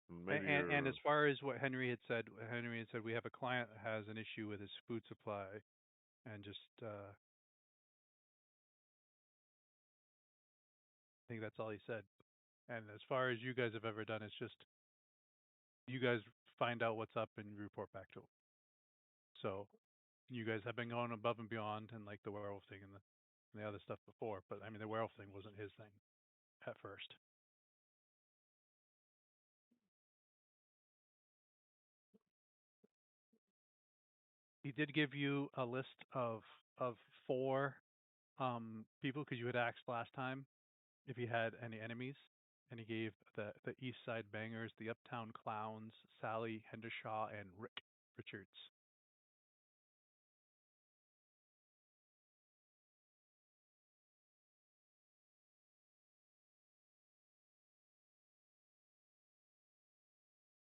Maybe And you're as far as what Henry had said we have a client that has an issue with his food supply, and just I think that's all he said. And as far as you guys have ever done, it's just you guys find out what's up and report back to him. So you guys have been going above and beyond, and like the werewolf thing and the other stuff before. But I mean, the werewolf thing wasn't his thing at first. He did give you a list of four people because you had asked last time if he had any enemies, and he gave the East Side Bangers, the Uptown Clowns, Sally Hendershaw, and Rick Richards.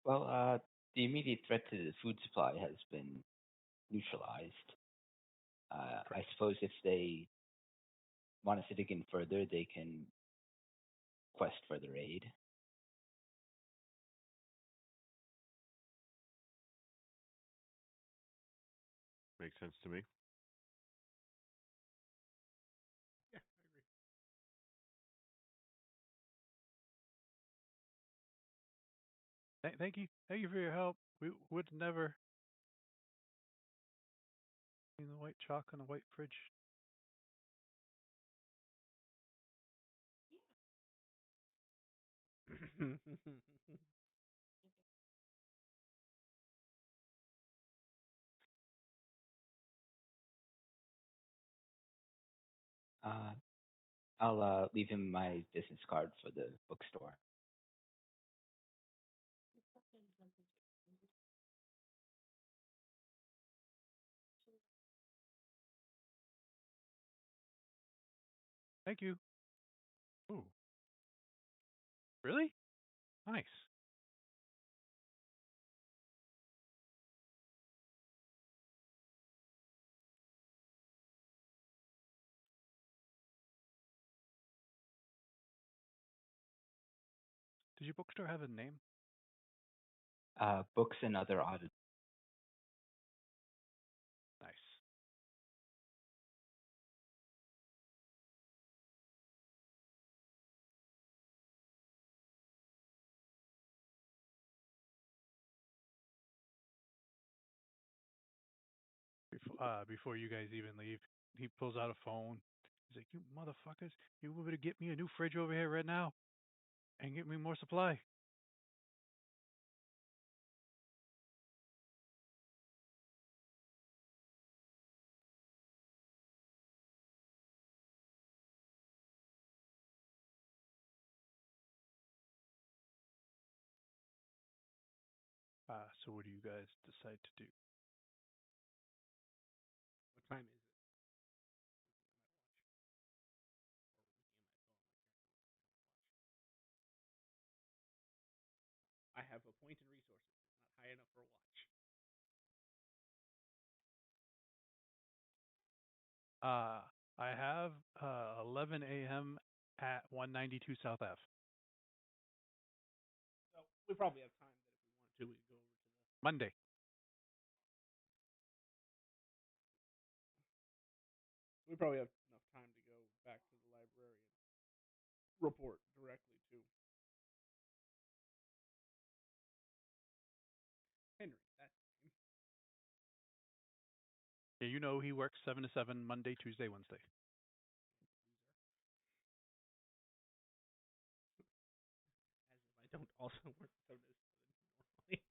Well, the immediate threat to the food supply has been neutralized. I Correct. suppose if they want us to dig in further, they can quest further aid. makes sense to me. Yeah, I agree. Thank you for your help. We would never seen the white chalk on a white fridge. Uh, I'll leave him my business card for the bookstore. Thank you. Ooh, really? Nice. Did your bookstore have a name? Books and other odd. Nice. Before you guys even leave, he pulls out a phone. He's like, "You motherfuckers, you better get me a new fridge over here right now and get me more supply." So what do you guys decide to do? What time is it? I have a point in resources. It's not high enough for a watch. Uh, I have 11 a.m. at 192 South Ave. So we probably have time that if we wanted to, we could go over to the. Monday. We probably have enough time to go back to the library and report directly to Henry. That's the name. Yeah, you know he works 7 to 7 Monday, Tuesday, Wednesday. Loser. As if I don't also work Thursday normally.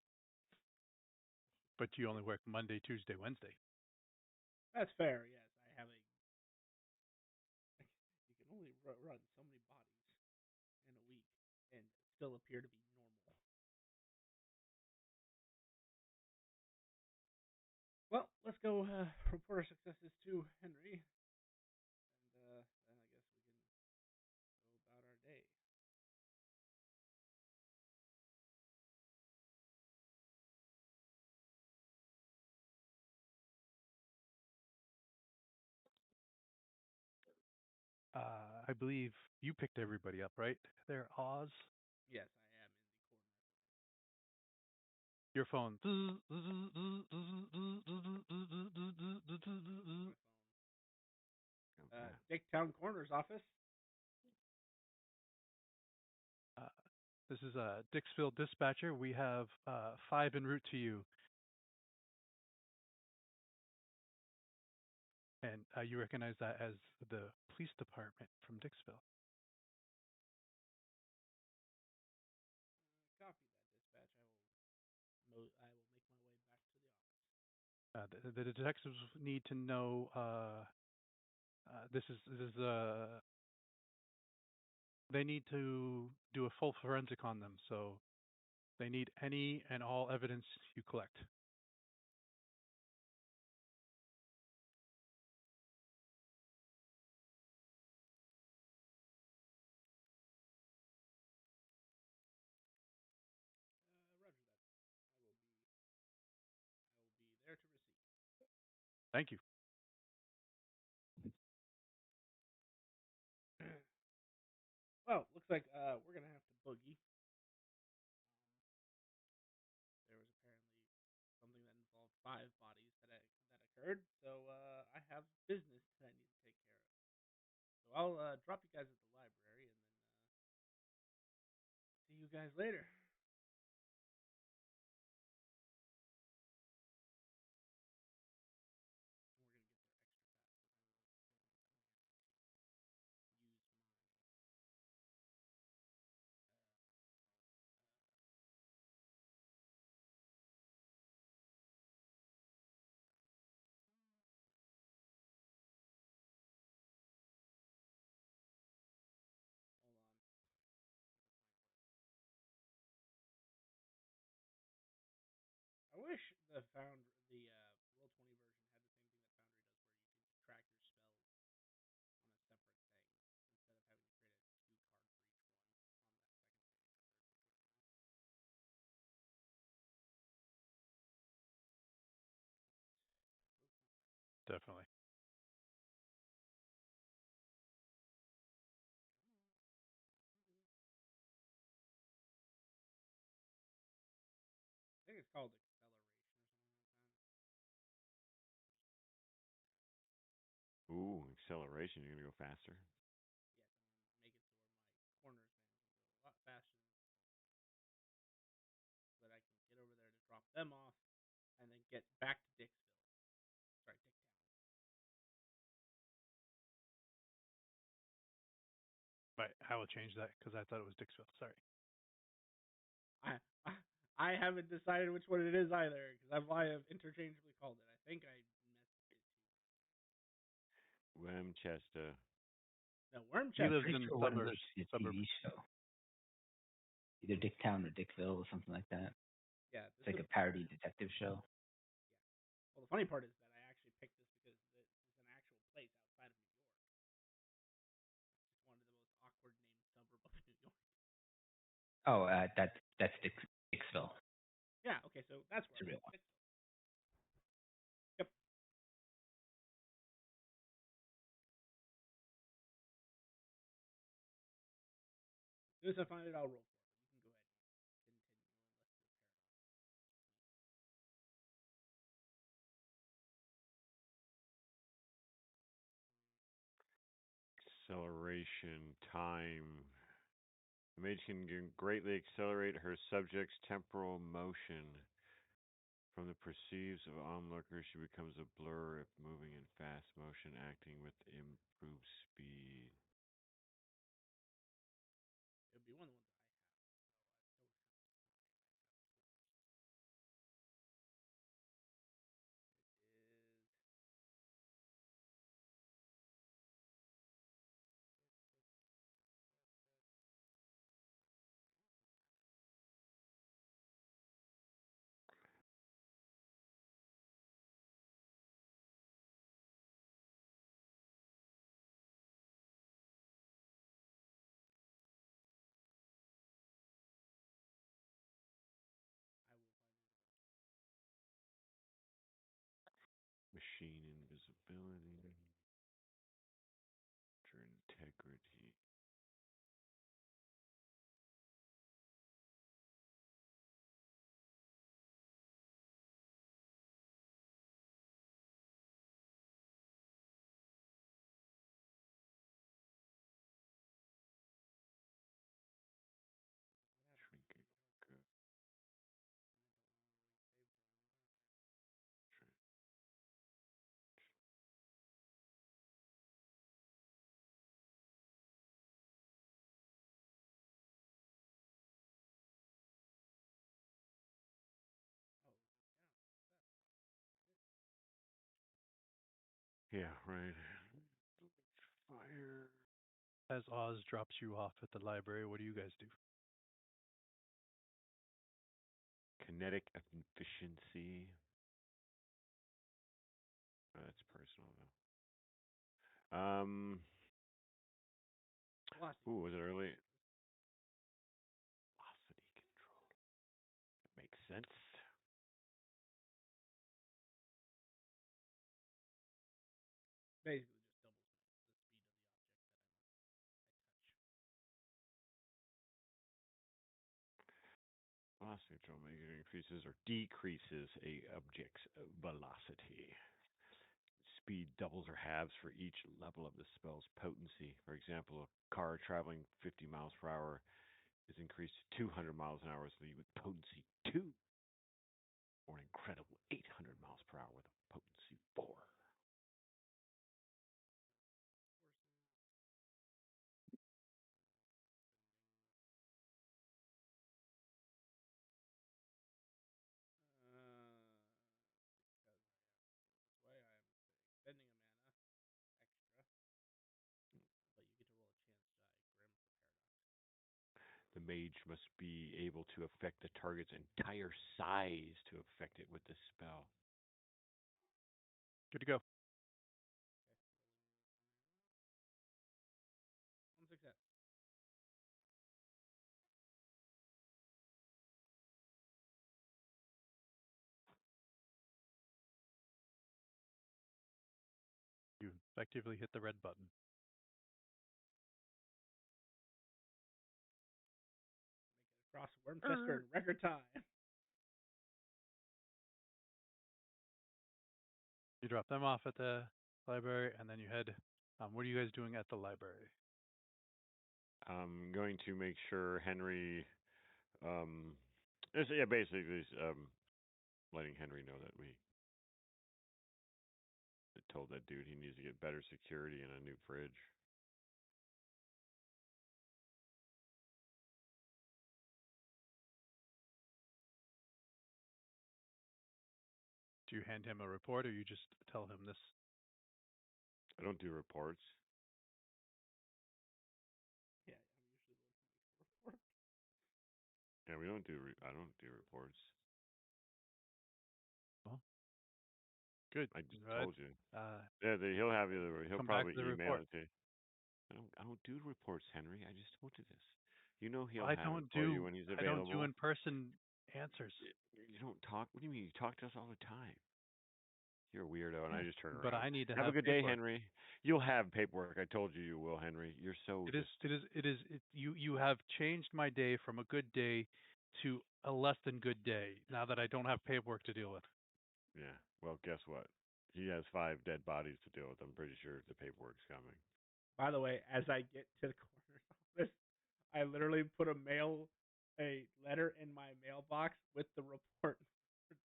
But you only work Monday, Tuesday, Wednesday. That's fair. Yes, I have a. You can only run so many bodies in a week and still appear to be normal. Well, let's go report our successes to Henry, and then I guess we can go about our day. I believe you picked everybody up, right? There, Oz. Yes, I am in the corner. your phone. Okay. Dicktown Coroner's Office. This is Dixville Dispatcher. We have 5 en route to you. And you recognize that as the police department from Dixville. Copy that, dispatch. I will make my way back to the office. The detectives need to know. They need to do a full forensic on them, so they need any and all evidence you collect. Roger that. I will be there to receive. Thank you. Well, looks like we're gonna have to boogie. There was apparently something that involved 5 bodies that occurred, so I have business that I need to take care of. So I'll drop you guys at the library, and then see you guys later. Hold on. I wish the found the Roll20 version had the same thing that Foundry does, where you can track your spells on a separate thing instead of having to create a 2 card for each one on that second thing. Definitely. I think it's called acceleration or something like that. Ooh, acceleration. You're gonna go faster. Yes, I want to make it so where my corners man will go a lot faster than so that I can get over there to drop them off and then get back to Dixville. Sorry, Dicktown. Right. I will change that because I thought it was Dixville. Sorry. I, I I haven't decided which one it is either because I have interchangeably called it. I think I messed it too. Wemchester. No, He Wormchester. lives Pretty in sure one of suburbs. those is a TV show. Either Dicktown or Dickville or something like that. Yeah, It's like a parody detective show. Well, the funny part is that I actually picked this because this is an actual place outside of New York. It's one of the most awkward named suburb of New York. Oh, that's Dixville. Yeah, okay, so that's It's a where real one. Yep. As soon as I find it, I'll roll for it. You can go ahead and continue Acceleration time. The mage can greatly accelerate her subject's temporal motion. From the perceives of onlookers, she becomes a blur if moving in fast motion, acting with improved speed. It would be one of the ones I have. Machine invisibility. Integrity. Yeah, right. Fire. As Oz drops you off at the library, what do you guys do? Kinetic efficiency. Oh, that's personal though. Velocity. Ooh, was it early? Velocity control. That makes sense. Basically, just doubles the speed of the object that I Velocity control maybe it increases or decreases a object's velocity. Speed doubles or halves for each level of the spell's potency. For example, a car traveling 50 miles per hour is increased to 200 miles an hour with potency 2, or an incredible 800 miles per hour with a potency 4. touch. Because I am this way, I am expending a mana extra, but you get to roll a chance die, Grim for Paradox. The mage must be able to affect the target's entire size to affect it with the spell. Good to go. One success. You effectively hit the red button. Make it across Wormchester in record time. You drop them off at the library, and then you head. What are you guys doing at the library? I'm going to make sure Henry, basically, letting Henry know that we told that dude he needs to get better security and a new fridge. Do you hand him a report, or you just tell him this? I don't do reports. Yeah, I'm usually the one who makes the report. Yeah, we don't do. I don't do reports. Well, good. I just Right. told you. He'll have you. He'll Come back probably to the email report. it to you. I don't do reports, Henry. I just told you this. You know he'll I have it don't for you do. when he's I don't do available. in-person answers. You don't talk. What do you mean? You talk to us all the time. You're a weirdo, and I just turn But around. I need to Have a have good day, paperwork. Henry. You'll have paperwork. I told you you will, Henry. You're so You have changed my day from a good day to a less than good day now that I don't have paperwork to deal with. Yeah. Well, guess what? He has 5 dead bodies to deal with. I'm pretty sure the paperwork's coming. By the way, as I get to the coroner's office, I literally put a letter in my mailbox with the report for this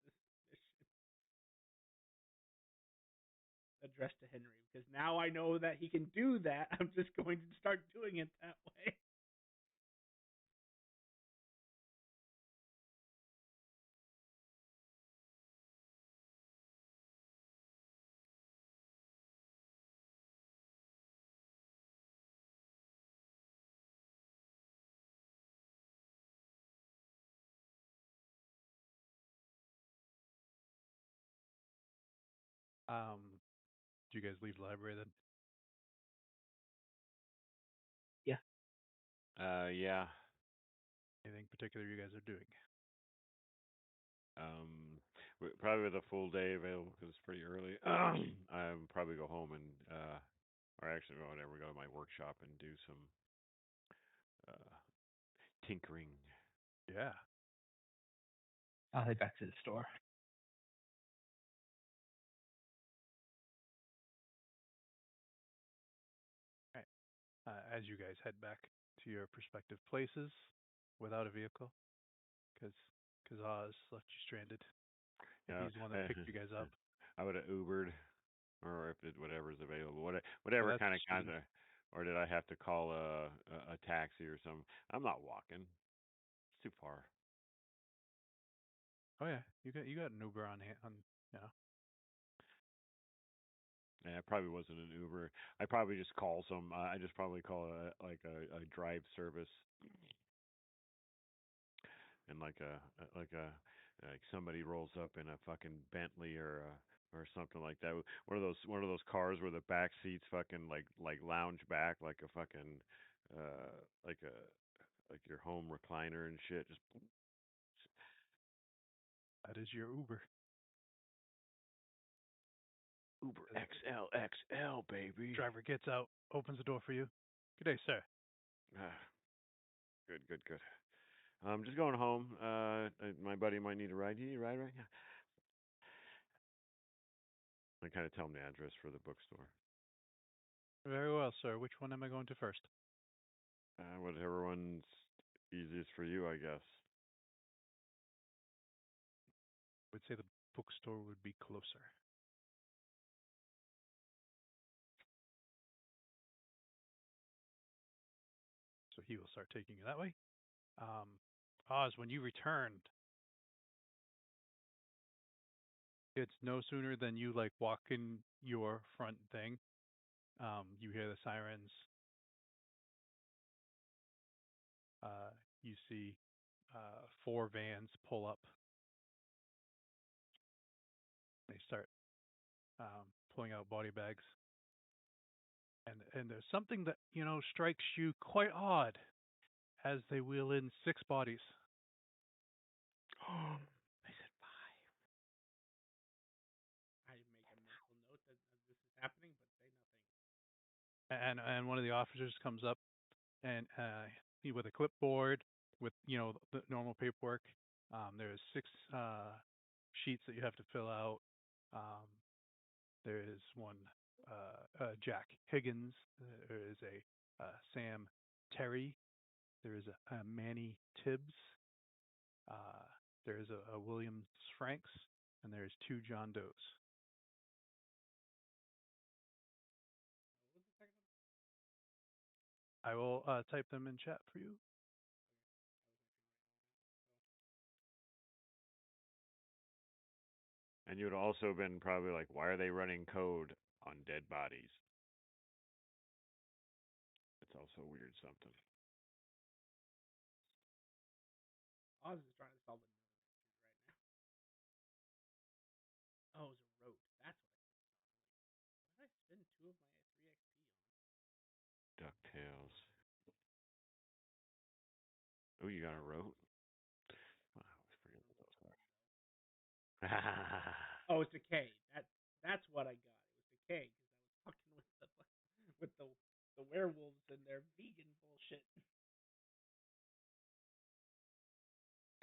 mission addressed to Henry, because now I know that he can do that. I'm just going to start doing it that way. Do you guys leave the library then? Yeah. Yeah. Anything particular you guys are doing? Probably with a full day available because it's pretty early. I'm probably go home and, or actually, whatever, go to my workshop and do some tinkering. Yeah. I'll head back to the store. Right. As you guys head back to your respective places without a vehicle, because Oz left you stranded. Yeah, He's the one that picked you guys up. I would have Ubered, or if it whatever's available, Well, whatever that's kind of cheating. or did I have to call a taxi or something? I'm not walking. It's too far. Oh yeah, you got an Uber on hand. Yeah. Yeah, it probably wasn't an Uber. I probably just call some. I just probably call a drive service, and like somebody rolls up in a fucking Bentley or something like that. One of those cars where the back seats fucking like lounge back like a fucking like a like your home recliner and shit. Just That is your Uber. Uber XL baby. Driver gets out, opens the door for you. Good day, sir. Ah, good. I'm just going home. My buddy might need a ride. You need a ride, right? Yeah. I kind of tell him the address for the bookstore. Very well, sir. Which one am I going to first? Whatever one's easiest for you, I guess. I would say the bookstore would be closer. So he will start taking you that way. Oz, when you returned, it's no sooner than you like walk in your front thing. You hear the sirens. You see 4 vans pull up. They start pulling out body bags. And there's something that, strikes you quite odd as they wheel in 6 bodies. I said I make a mental note that this is happening, but say nothing. And one of the officers comes up and with a clipboard with the normal paperwork. There's 6 sheets that you have to fill out. There is one Jack Higgins. There is a Sam Terry. There is a Manny Tibbs. There is a Williams Franks, and there is 2 John Does. What was the second one? I will type them in chat for you. And you would also been probably like, why are they running code on dead bodies? It's also weird something. Oz is trying to solve another mystery right now. Oh, it was a rote. That's what I put on. What did I spend 2 of my 3 XP on? DuckTales. Oh, you got a rote? Wow, I was forgetting what those are. Oh, it's a K. That's what I got. It was the K because I was fucking with the werewolves and their vegan bullshit.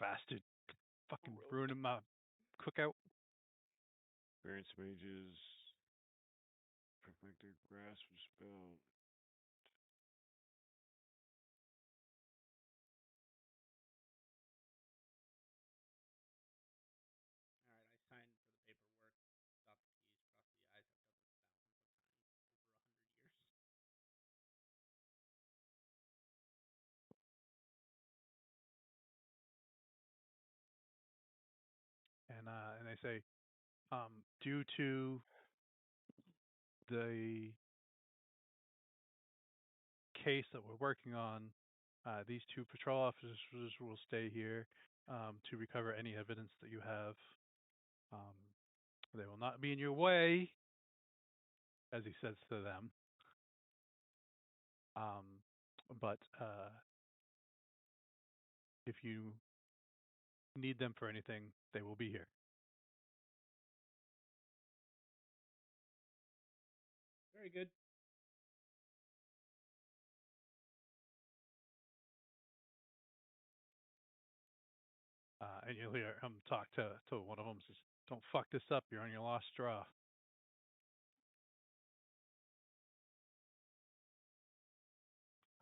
Bastard. Fucking ruining my cookout. Experience mages. Perfected grasp of spell. All right, I signed for the paperwork. Got the keys. Crossed the I's. I've done this thousands of times over 100 years. And they say, due to the case that we're working on, these 2 patrol officers will stay here to recover any evidence that you have. They will not be in your way, as he says to them. But if you need them for anything, they will be here. Very good. And you'll hear him talk to one of them. Says, "Don't fuck this up. You're on your last straw."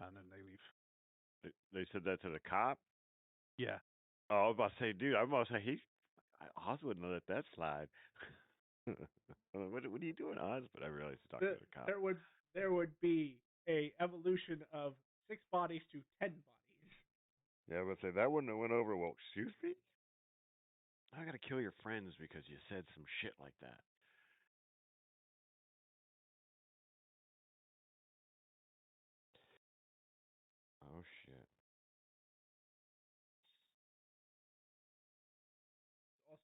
And then they leave. They said that to the cop? Yeah. Oh, I was about to say, dude, I was about to say, Oz wouldn't let that slide. What are you doing, Oz? But I realized he's talking to the cop. There would be a evolution of 6 bodies to 10 bodies. Yeah, but say that wouldn't have went over well. Excuse me? I gotta kill your friends because you said some shit like that.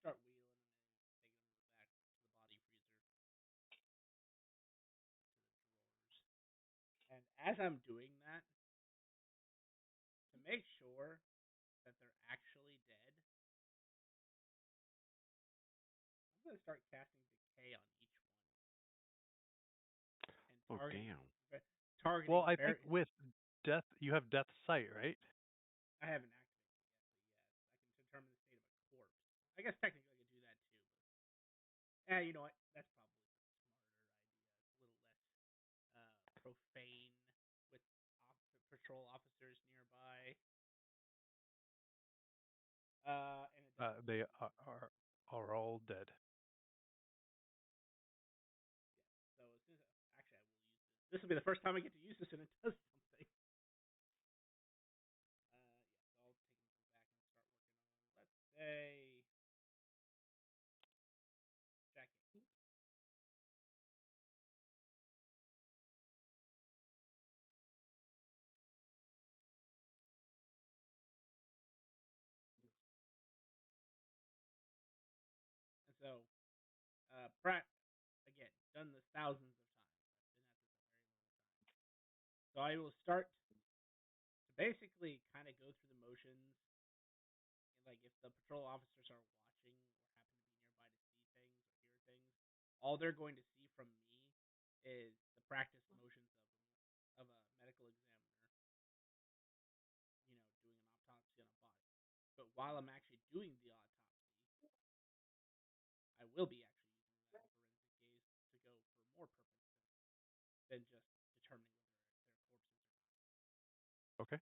start wheeling and then taking them back to the body freezer to the drawers. And as I'm doing that, to make sure that they're actually dead, I'm gonna start casting decay on each one and Oh, targeting damn. targeting. Well, I think with death, you have death sight, right? I haven't activated it yet, but yes, I can determine the state of a corpse. I guess technically I could do that too, but you know what? That's probably the smarter idea. It's a little less profane with patrol officers nearby. And it does. They are all dead. Yeah. So as soon as actually I will use this. This will be the first time I get to use this, and it does something. Yeah. So I'll take them back and start working on. Let's say jacket. And so, Pratt, again, done this thousands of times. I've been at this a very long time. So I will start to basically kind of go through the motions. Like if the patrol officers are watching or happen to be nearby to see things or hear things, all they're going to see from me is the practice motions of a medical examiner, doing an autopsy on a body. But while I'm actually doing the autopsy, I will be actually using that forensic gaze to go for more purposes than just determining whether they're corpses or not. Okay.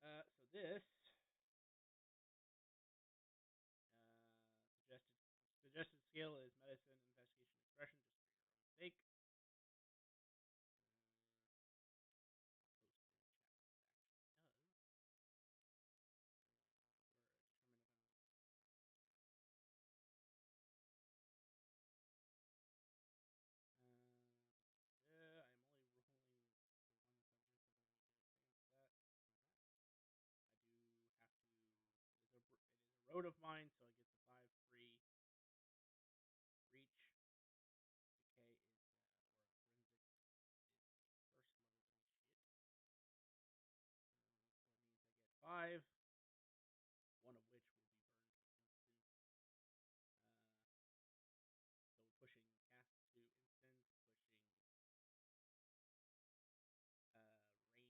So this suggested skill is medicine, investigation, expression, just for your own sake. I'm only rolling for one subject. I don't get advanced that. I do have to. It is a road of mine, so I get the 5 free reach. Decay is or forensic is first level bullshit. So that means I get 5, one of which will be burned to instant. So pushing cast to instant, pushing range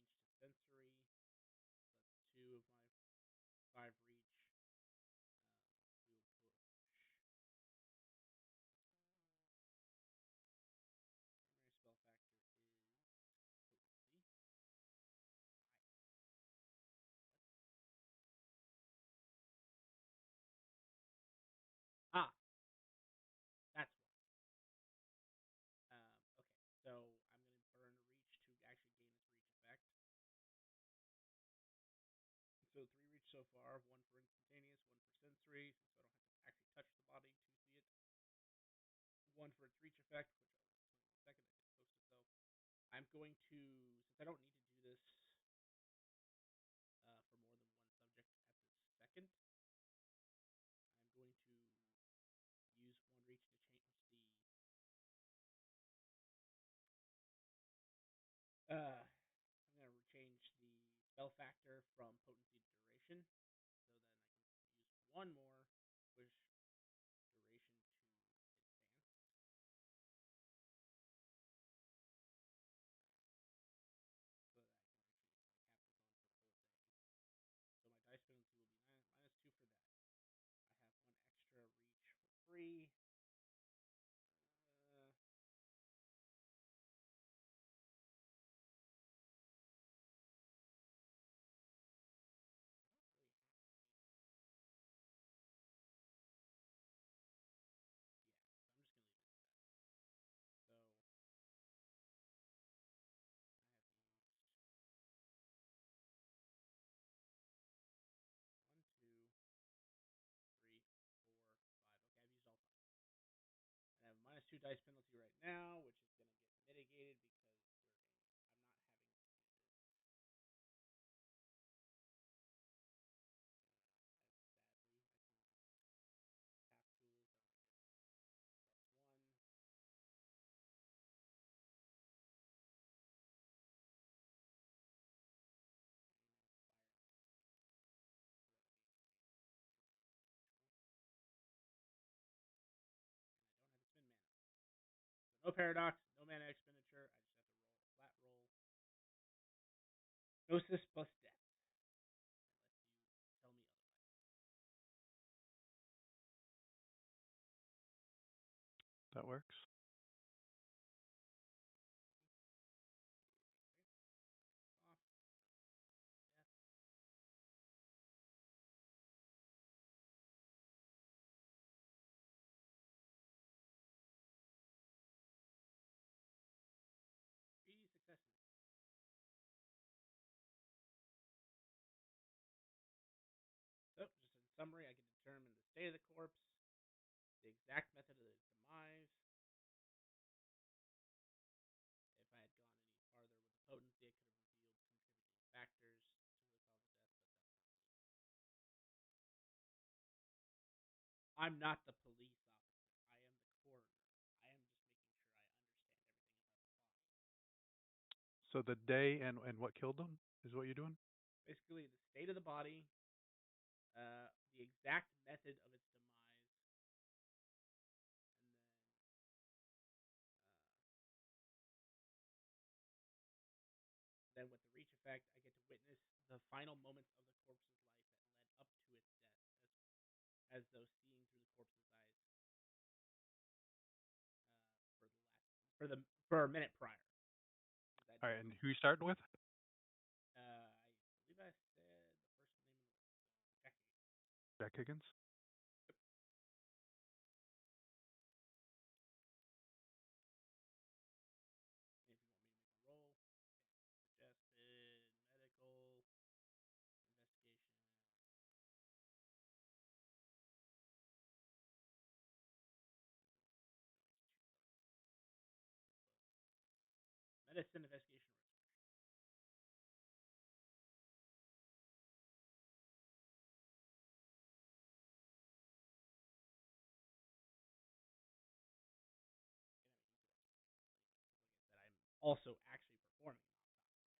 to sensory. So that's 2 of my 5 reach. We will push. Primary spell factor is potency. Ah, that's why. Okay, so I'm going to burn reach to actually gain its reach effect. So 3 reach so far, 1 for instantaneous, 1 for sensory, so I don't have to actually touch the body to see it. 1 for its reach effect, which I'll explain in a second. I get close to so. I'm going to, since I don't need to do this for more than one subject at this second, I'm going to use 1 reach to change I'm going to change the spell factor from potency to duration, so then I can use 1 more push duration to advance. So that I can actually have this on for the whole day. So my dice penalty will be -2 for that. I have 1 extra reach for free. So I'm just gonna leave this at that. So I have used 1, 2, 3, 4, 5. Okay, I've used all 5. And I have a -2 dice penalty right now, which is gonna get mitigated because I'm not having to do this No paradox, no mana expenditure. I just have to roll a flat roll. Gnosis plus death. Unless you tell me otherwise. That works. Off. Death. Three successes. So, just in summary, I can determine the state of the corpse, the exact method of its demise. If I had gone any farther with the potency, it could have revealed contributing factors to the cause of death, but that's not me. I'm not the police officer. I am the coroner. I am just making sure I understand everything about the body. So the day and what killed them is what you're doing? Basically, the state of the body, the exact method of its demise, and then with the reach effect, I get to witness the final moments of the corpse's life that led up to its death, as though seeing through the corpse's eyes for a minute prior. All right, and who you starting with? I believe I said the first name of the list. Jack Higgins. Jack Higgins. If you want me to make a roll, suggested medical investigation. Medicine investigation or expression. And I mean, you could like I said, I'm also actually performing an autopsy.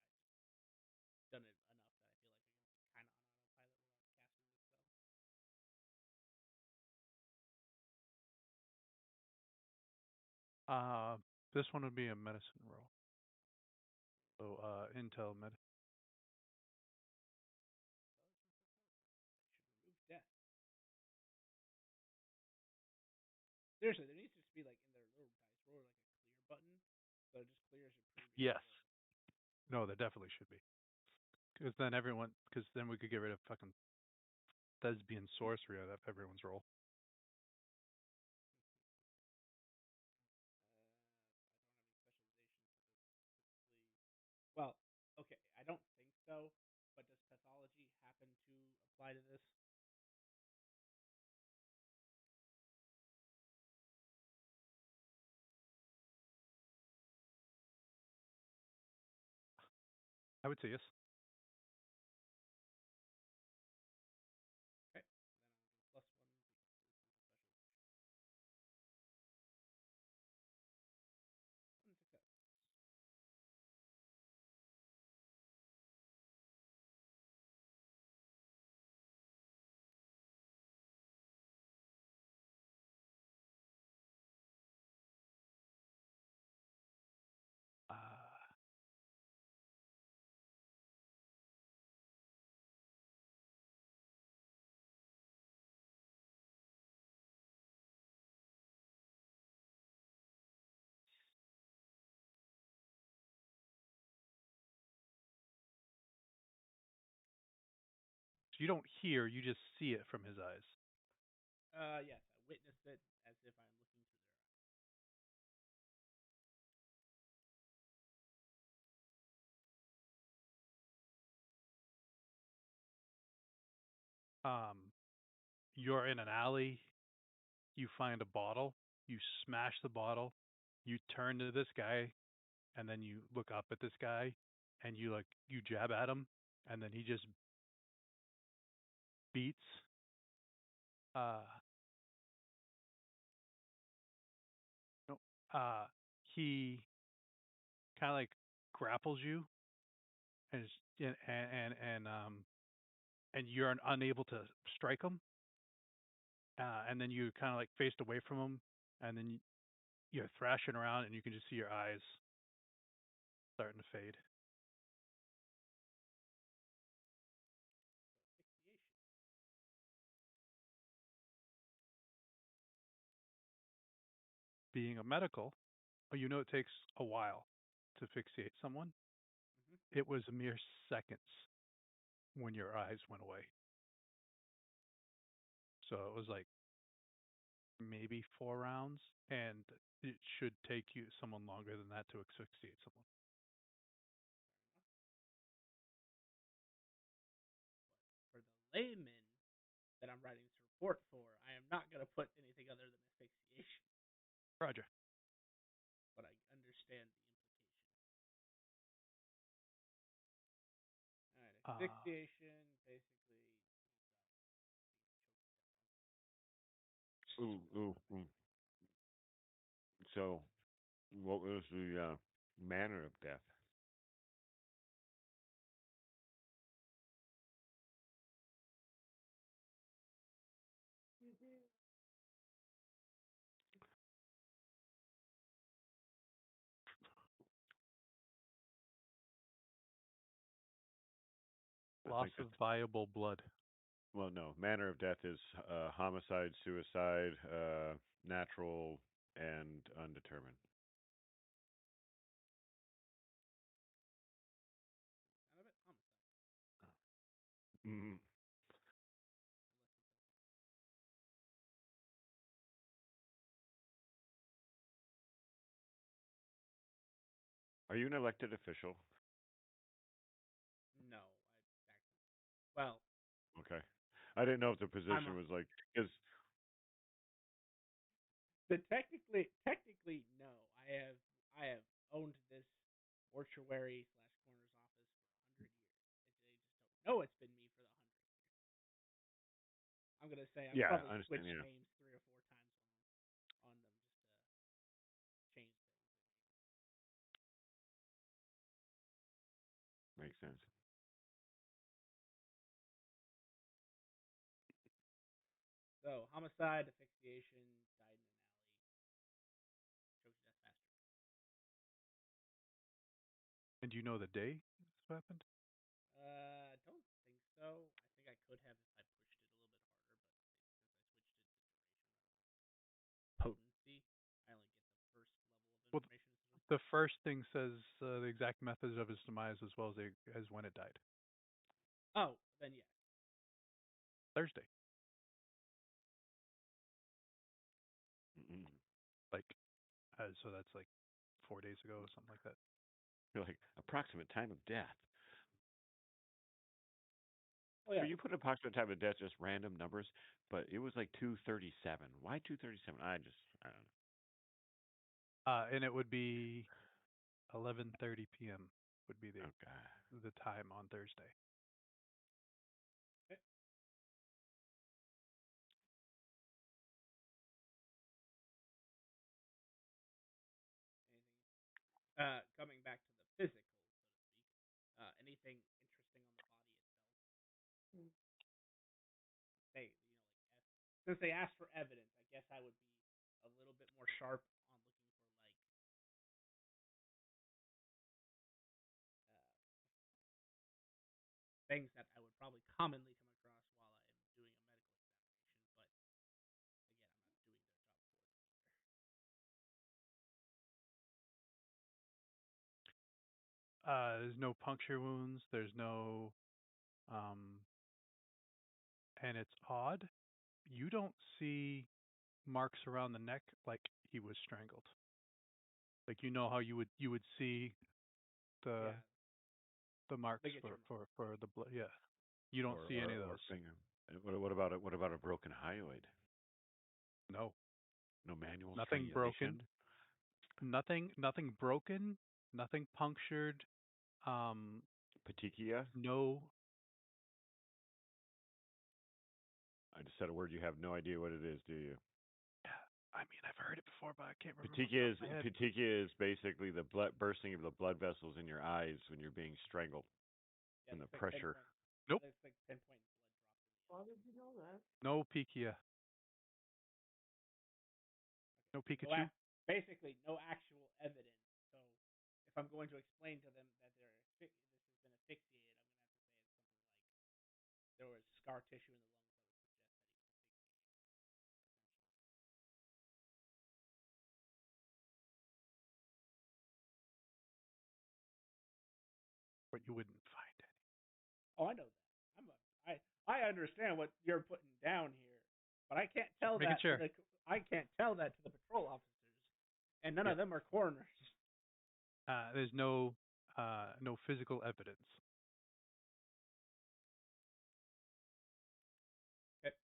I just done it enough that I feel like I can be kind of on autopilot while I'm casting this spell. This one would be a medicine roll. So intel med. I should remove death. Seriously, there needs to just be like in their little dice roller like a clear button, so it just clears your previous Yes. roll. No, there definitely should be. Because then we could get rid of fucking thespian sorcery out of everyone's roll. I don't have any specializations for this specifically. Well, okay, I don't think so. But does pathology happen to apply to this? I would say yes. Okay, then I'll give +1 because this is a specialization. One success. So you don't hear, you just see it from his eyes. Yes, I witnessed it as if I'm looking through their eyes. You're in an alley, you find a bottle, you smash the bottle, you turn to this guy, and then you look up at this guy, and you jab at him, and then he just beats. No, he kind of like grapples you, and and you're unable to strike him. And then you kind of like faced away from him, and then you're thrashing around, and you can just see your eyes starting to fade. Asphyxiation. Being a medical, you know it takes a while to asphyxiate someone. Mhm. It was mere seconds when your eyes went away. So it was like maybe 4 rounds, and it should take you someone longer than that to asphyxiate someone. For the layman that I'm writing this report for, I am not going to put anything other than asphyxiation, Roger. but I understand the implication. All right, asphyxiation, basically. Ooh. So, what was the manner of death? I Loss think of viable blood. well, no. Manner of death is homicide, suicide, natural, and undetermined. Out of it, homicide. Mm. Are you an elected official? No, I actually. Well, Okay. I didn't know if the I'm position a, was like because technically no. I have owned this mortuary / coroner's office for 100 years. They just don't know it's been me for the 100 years. I'm gonna say I've yeah, probably I understand. switched Yeah, names 3 or 4 times on them just to change things. makes sense. So homicide, asphyxiation, died in an alley, choked to death faster. And do you know the day this happened? I don't think so. I think I could have if I pushed it a little bit harder, but since I switched it to duration rather than potency, I only get the first level of Well, information. the first thing says the exact methods of his demise as well as when it died. Oh, then yes. Thursday. Mm-mm. Like, so that's like 4 days ago or something like that. You're like approximate time of death. Oh So yeah. you put approximate time of death, just random numbers, but it was like 2:37. Why 2:37? I don't know. And it would be 11:30 p.m. would be Oh God. the time on Thursday. Okay. Anything? Coming back to the physical, so to speak. Anything interesting on the body itself? Since they asked for evidence, I guess I would be a little bit more sharp on looking for like uh, things that I would probably commonly come across while I am doing a medical examination. But again, I'm not doing their job for them either. There's no puncture wounds. There's no, and it's odd. You don't see marks around the neck like he was strangled. Like you know how you would see the Yeah, the marks ligature marks. for the blood. Yeah, you don't see any of Or those. finger. What about a broken hyoid? No, No manual nothing broken. strangulation? Nothing broken. Nothing punctured. Um, Petechia? no. I just said a word you have no idea what it is, do you? I mean, I've heard it before, but I can't remember. Off the top of my head. Petechia is basically the blood bursting of the blood vessels in your eyes when you're being strangled, Yeah, and the it's like pressure. Nope. It's like pinpoint blood drops. No Pikia. Okay. No The Pikachu. basically no actual evidence. So if I'm going to explain to them that this has been asphyxiated, I'm going to have to say it's something like there was scar tissue in the lungs that would suggest that he was But you wouldn't find any. Oh, I know that. I understand what you're putting down here, but I can't tell Making that sure. I can't tell that to the patrol officers, and none Yeah. of them are coroners. There's no physical evidence. Okay.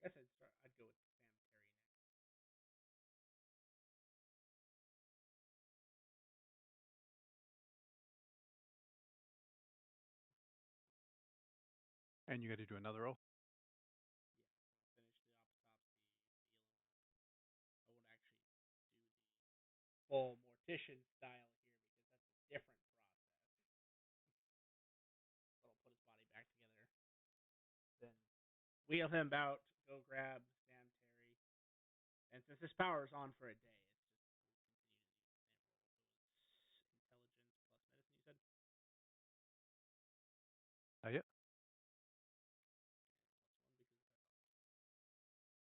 I guess I'd go with Sam Terry next. And you got to do another roll. Yeah, finish the autopsy, seal him up. I won't actually do the full mortician style here because that's a different process. But I'll put his body back together. Then wheel him out, go grab Sam Terry. And since this power is on for a day, it's just we'll continue to use the same roll. So it's intelligence plus medicine, you said? Yeah.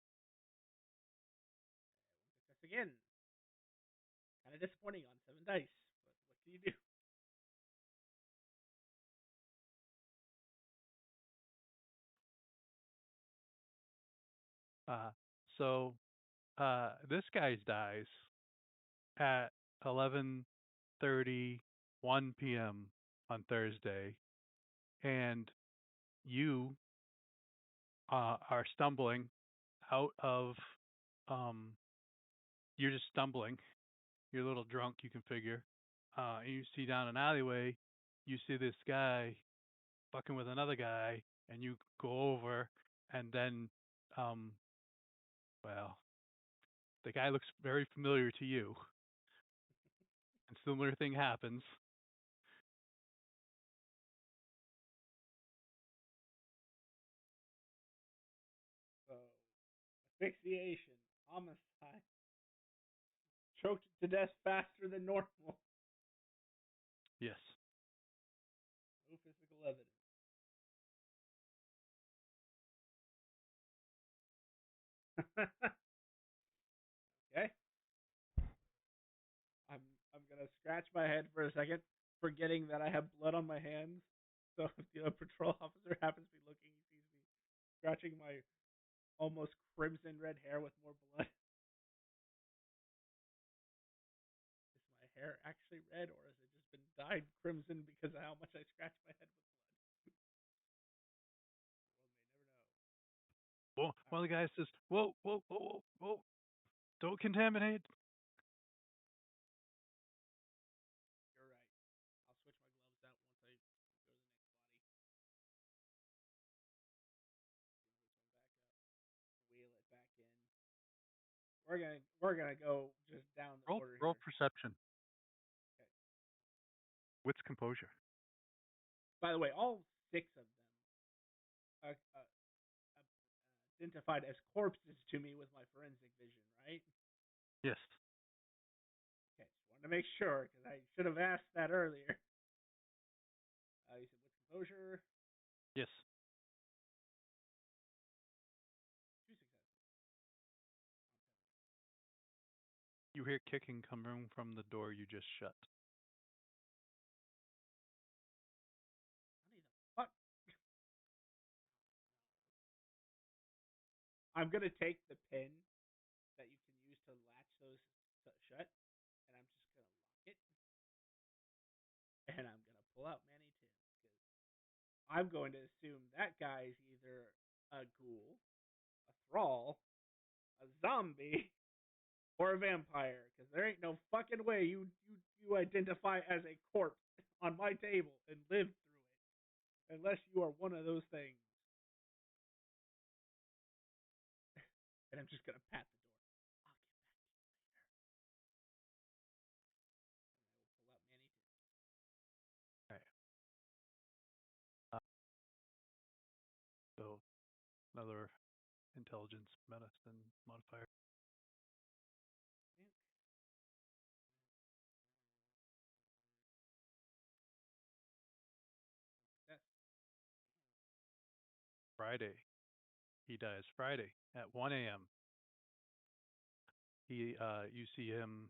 Plus 1 because of health. One success again. Kind of disappointing on 7 dice, but what can you do? So this guy's dies at 11:31 p.m. on Thursday, and you are stumbling out of. You're just stumbling. You're a little drunk, you can figure. And you see down an alleyway, you see this guy fucking with another guy, and you go over, and then, well, the guy looks very familiar to you. And similar thing happens. So, asphyxiation, homicide, choked to death faster than normal. Yes. No physical evidence. Okay. I'm gonna scratch my head for a second, forgetting that I have blood on my hands. So if the patrol officer happens to be looking, he sees me scratching my almost crimson red hair with more blood. Is my hair actually red, or has it just been dyed crimson because of how much I scratched my head with blood? The world may never know. Well, one of the guys says, "Whoa, whoa, whoa, whoa, whoa! Don't contaminate." You're right. I'll switch my gloves out once I go to the next body. Bring this one back up. Wheel it back in. We're gonna go just down the order Roll here. perception. Okay. What's composure? By the way, all 6 of them identified as corpses to me with my forensic vision, right? Yes. Okay, just wanted to make sure because I should have asked that earlier. You said what's composure? Yes. 2 successes. You hear kicking coming from the door you just shut. Honey, the fuck? I'm gonna take the pin that you can use to latch those shut, and I'm just gonna lock it, and I'm gonna pull out Manny Tim because I'm going to assume that guy's either a ghoul, a thrall, a zombie, or a vampire. Because there ain't no fucking way you identify as a corpse on my table and live through it unless you are one of those things. And I'm just gonna pat the door. I'll get back to you later. And I will pull out Manny Tim. All right. So another intelligence medicine modifier. Success. Friday. He dies Friday at 1 a.m. You see him.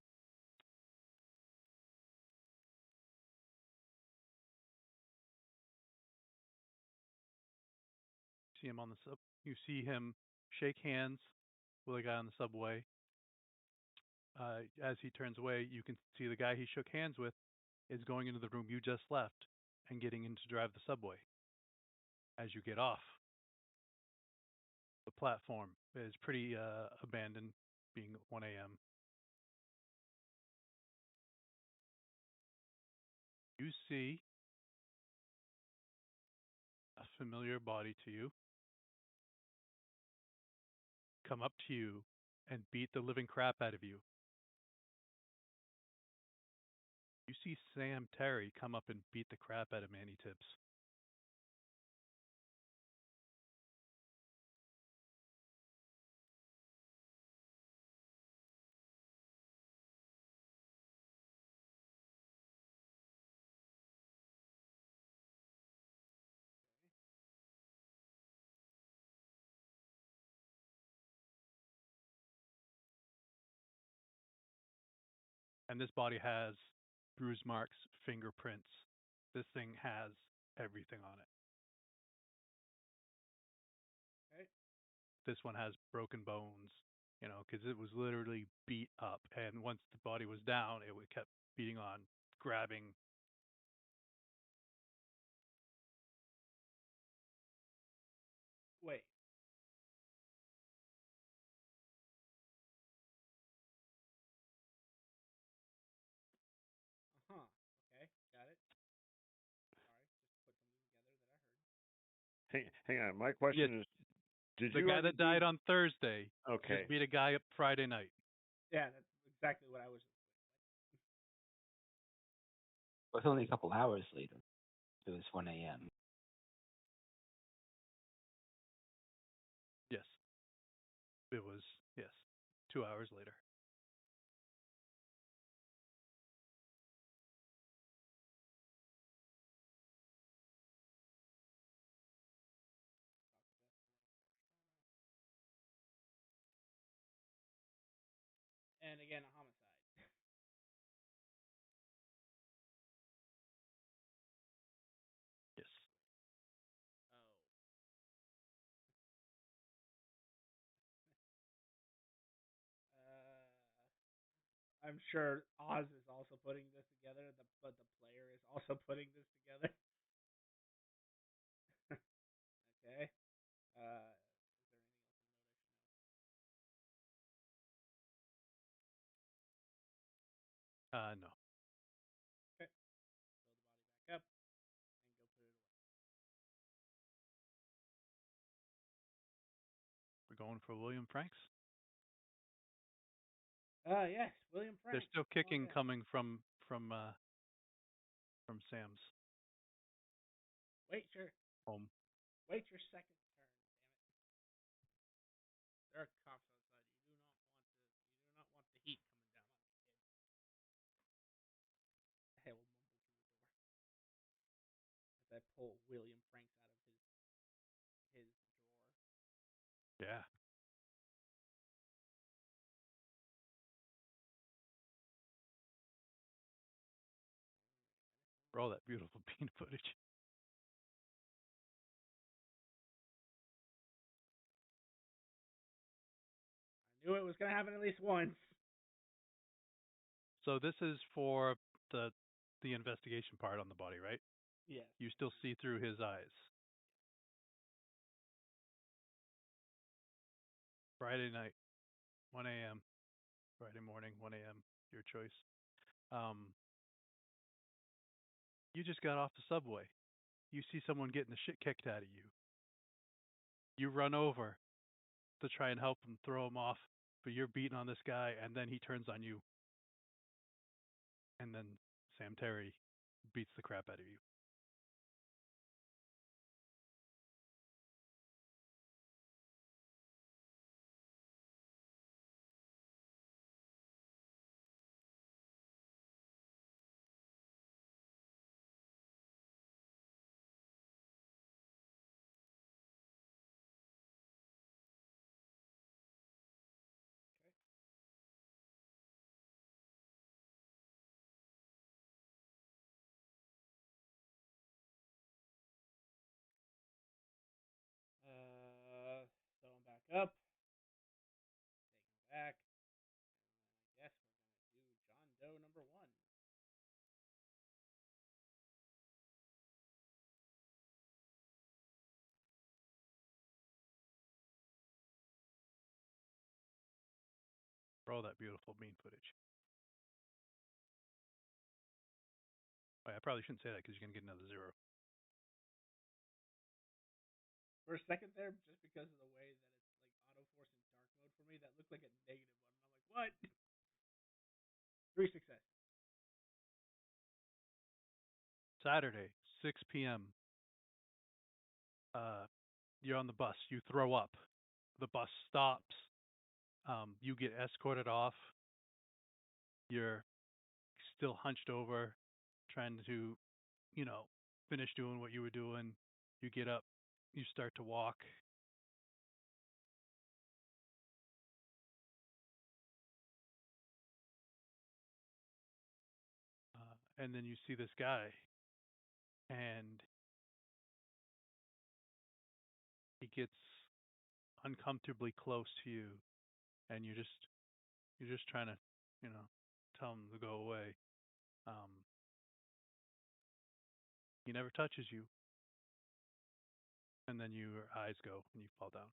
See him on the sub. You see him shake hands with a guy on the subway. As he turns away, you can see the guy he shook hands with is going into the room you just left and getting in to drive the subway. As you get off, the platform is pretty abandoned, being 1 a.m. You see a familiar body to you come up to you and beat the living crap out of you. You see Sam Terry come up and beat the crap out of Manny Tibbs. And this body has bruise marks, fingerprints. This thing has everything on it. Okay. This one has broken bones, because it was literally beat up. And once the body was down, it kept beating on, grabbing. Wait. Okay. Got it. Sorry. Just put something together that I heard. Hang on. My question is, did The you guy that died on Thursday Okay. just beat a guy up Friday night. Yeah, that's exactly what I was. It was only a couple hours later. It was 1 a.m. Yes. It was, yes, 2 hours later. And again, a homicide. Yes. I'm sure Oz is also putting this together, but the player is also putting this together. Okay. Is there anything else to note No. I should know? Okay. Fill the body back up and go put it away. We're going for William Franks. Yes, William Frank. There's still kicking coming from Sam's Wait your home. Wait your second turn, damn it. There are cops outside. You do not want the heat coming down on this kid. I will mumble through the door as I pull William Franks out of his drawer. Yeah. For all that beautiful bean footage. knew it was gonna happen at least once. So this is for the investigation part on the body, right? Yes. You still see through his eyes. Friday night, 1 a.m. Friday morning, 1 a.m. Your choice. You just got off the subway. You see someone getting the shit kicked out of you. You run over to try and help him, throw him off, but you're beating on this guy, and then he turns on you. And then Sam Terry beats the crap out of you. So I'm back up. Take him back. And I guess we're gonna do John Doe number 1. Roll that beautiful bean footage. Oh, I probably shouldn't say that because you're going to get another 0. For a second there, just because of the way that it's like auto force in dark mode for me, that looked like a negative one. I'm like, what? 3 successes. Saturday, 6 p.m. You're on the bus. You throw up. The bus stops. You get escorted off. You're still hunched over, trying to, finish doing what you were doing. You get up. You start to walk. And then you see this guy, and he gets uncomfortably close to you, and you're just trying to, tell him to go away. He never touches you, and then your eyes go and you fall down.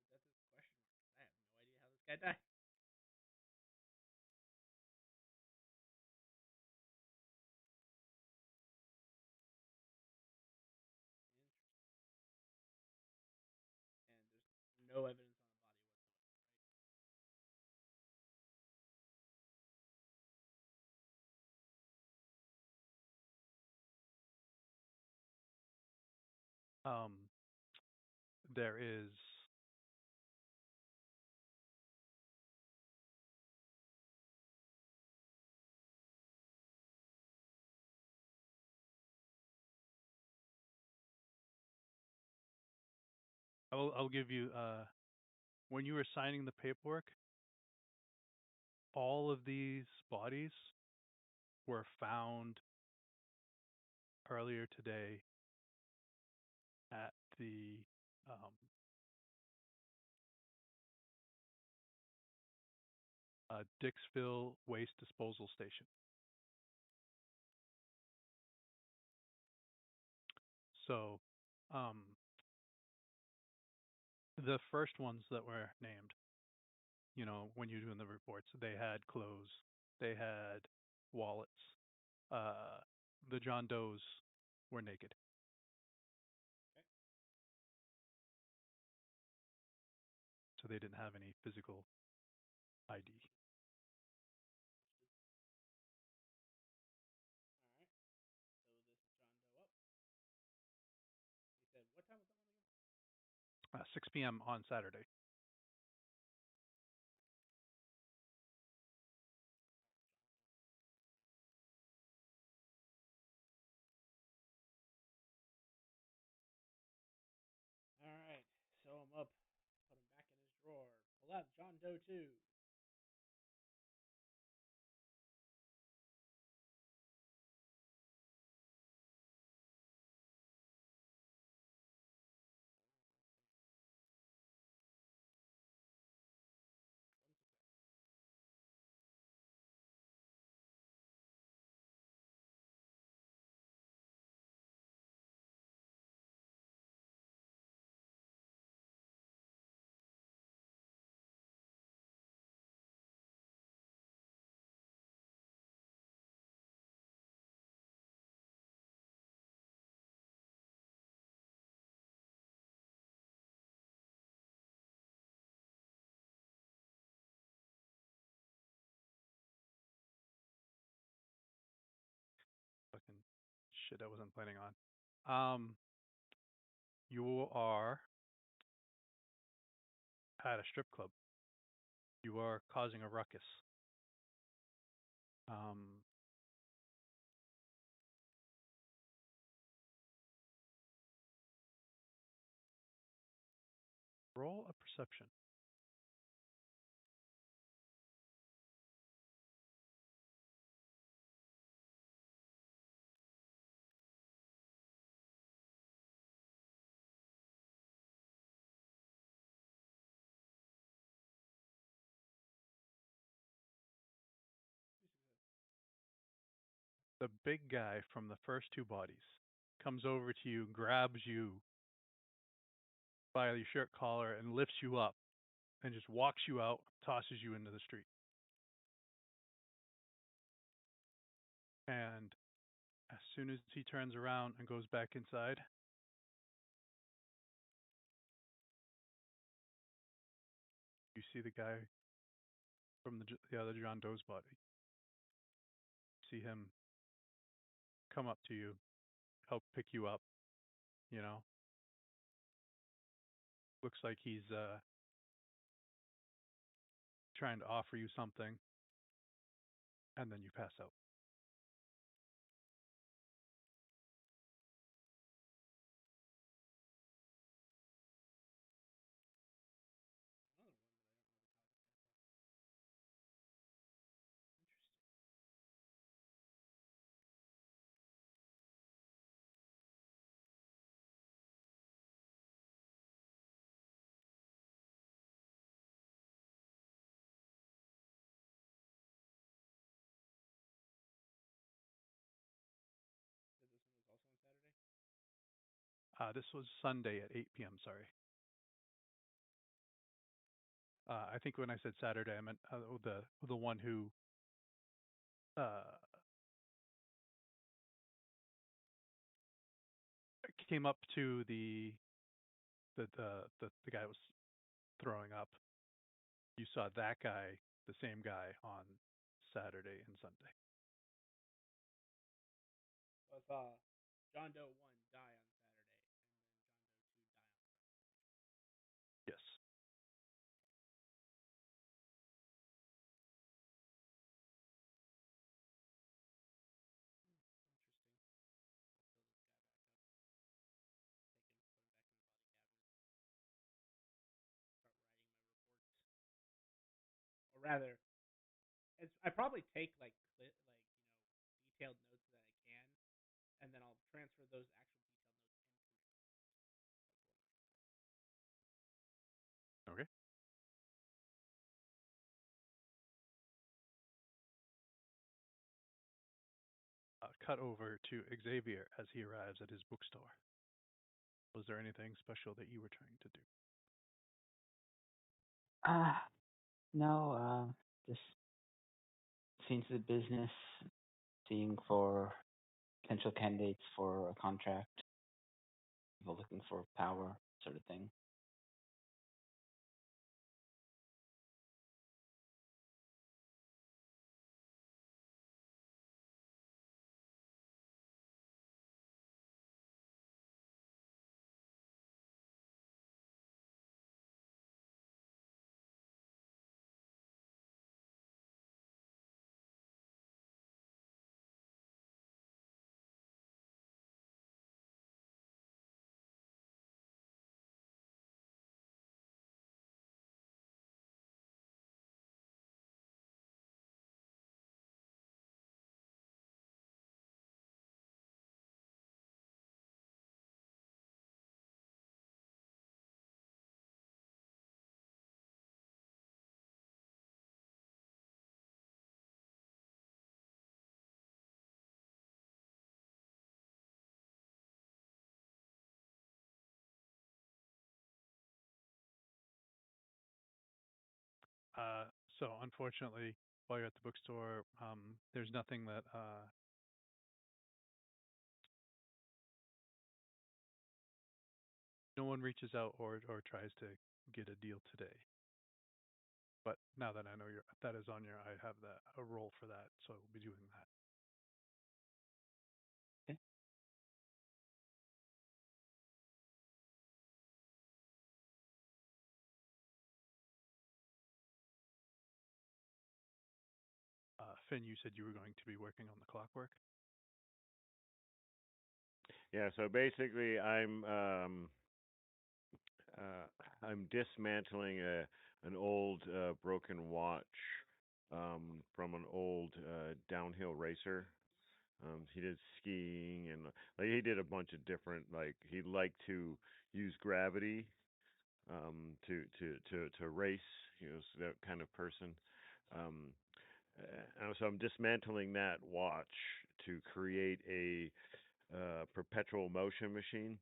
Death is a question mark. I have no idea how this guy died. And there's no evidence on the body Um, there is I'll give you when you were signing the paperwork, all of these bodies were found earlier today at the Dixville Waste Disposal Station. So, the first ones that were named, when you're doing the reports, they had clothes, they had wallets. The John Does were naked. So they didn't have any physical ID. Alright. So this is John Doe up. He said, what time was that one again? 6 p.m. on Saturday. Alright. Sew him up. Put him back in his drawer. Well, that's John Doe 2. Fucking shit, I wasn't planning on. You are at a strip club. You are causing a ruckus. Um, roll a perception. The big guy from the first two bodies comes over to you, grabs you by your shirt collar, and lifts you up, and just walks you out, tosses you into the street. And as soon as he turns around and goes back inside, you see the guy from the other John Doe's body. See him come up to you, help pick you up, you know. Looks like he's trying to offer you something, and then you pass out. Another one that I don't know the cause of death Interesting. Said this one was also on Saturday. This was Sunday at 8 p.m. Sorry. I think when I said Saturday, I meant the one who came up to the guy was throwing up. You saw that guy, the same guy, on Saturday and Sunday. So I saw John Doe 1 die on Saturday, and then John Doe 2 die on Sunday. Yes. Interesting. I'll fill this guy back up. Take him, put him back in the body cavern. Start writing my reports. Or rather, I probably take detailed notes that I can, and then I'll transfer those actual detailed notes into Okay. Cut over to Xavier as he arrives at his bookstore. Was there anything special that you were trying to do? No, just seeing to the business, seeing for potential candidates for a contract, people looking for power, sort of thing. So unfortunately, while you're at the bookstore, there's nothing that no one reaches out or tries to get a deal today. But now that I know that is on your, I have a role for that, so we'll be doing that. Okay. Finn, you said you were going to be working on the clockwork. Yeah, so basically I'm dismantling an old broken watch from an old downhill racer. He did skiing and like he did a bunch of different like he liked to use gravity to race. He was that kind of person. Um, so I'm dismantling that watch to create a perpetual motion machine.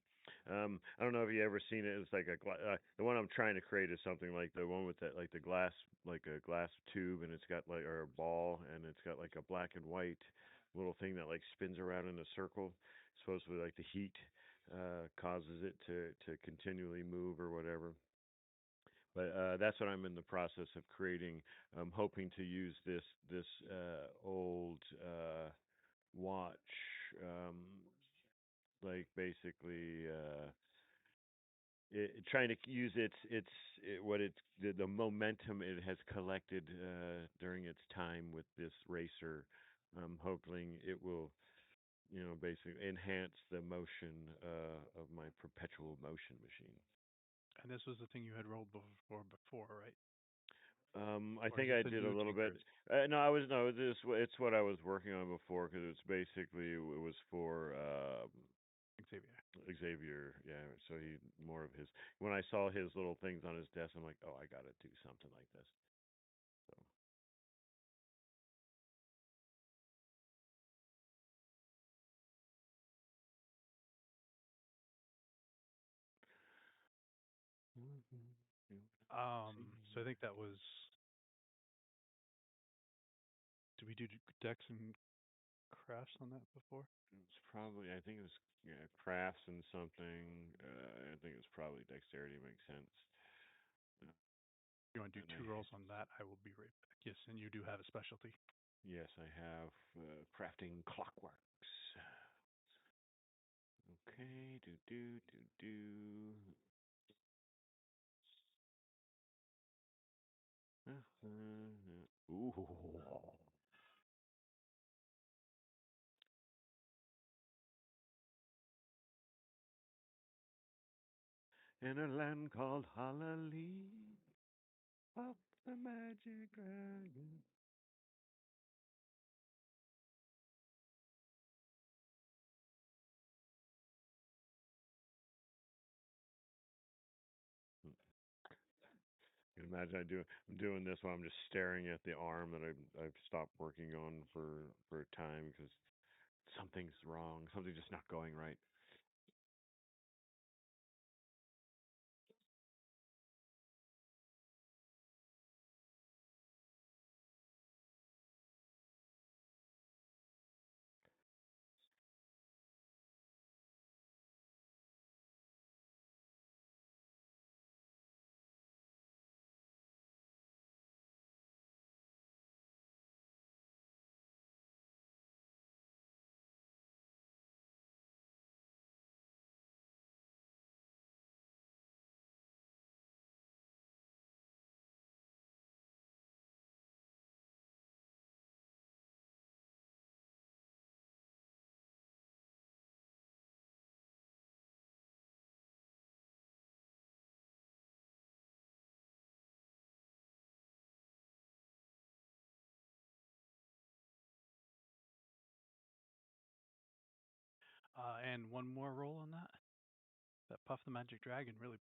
I don't know if you ever seen it. It's like the one I'm trying to create is something like the one with that like the glass like a glass tube and it's got like or a ball and it's got like a black and white little thing that like spins around in a circle. Supposedly like the heat causes it to continually move or whatever. But that's what I'm in the process of creating. I'm hoping to use this old watch, like basically trying to use the momentum it has collected during its time with this racer. Hoping it will, basically enhance the motion of my perpetual motion machine. And this was the thing you had rolled before, right? I Or is think this I a did a new little thing for bit. No, it's what I was working on before because it's basically it was for Xavier? Xavier. Yeah, so he more of his. When I saw his little things on his desk, I'm like, oh, I got to do something like this. So. So I think that was. Did we do decks and crafts on that before? It's probably. I think it was crafts and something. I think it was probably dexterity. Makes sense. You want to do two rolls on that? I will be right back. Yes, and you do have a specialty. Yes, I have crafting clockworks. Okay, do. Ooh. In a land called Halalee, up the magic dragon. You can imagine I'm doing this while I'm just staring at the arm that I've stopped working on for a time because something's wrong. Something's just not going right. And one more roll on that. That Puff the Magic Dragon really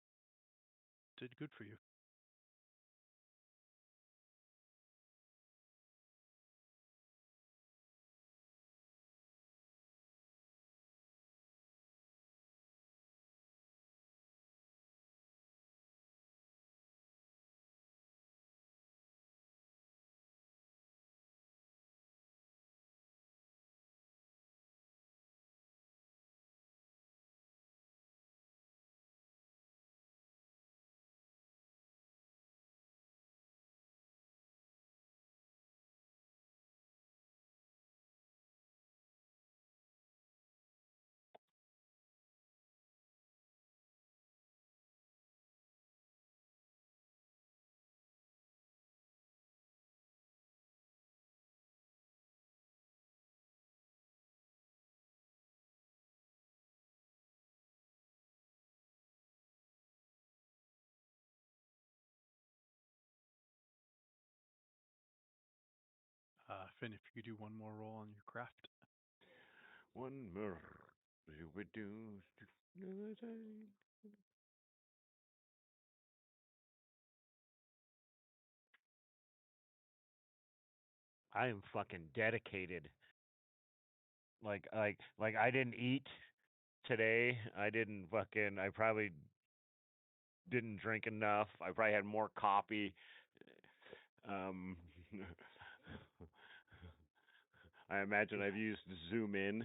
did good for you. Finn, if you could do one more roll on your craft. One more. You would do another time. I am fucking dedicated. Like I didn't eat today. I probably didn't drink enough. I probably had more coffee. Um I imagine I've used Zoom in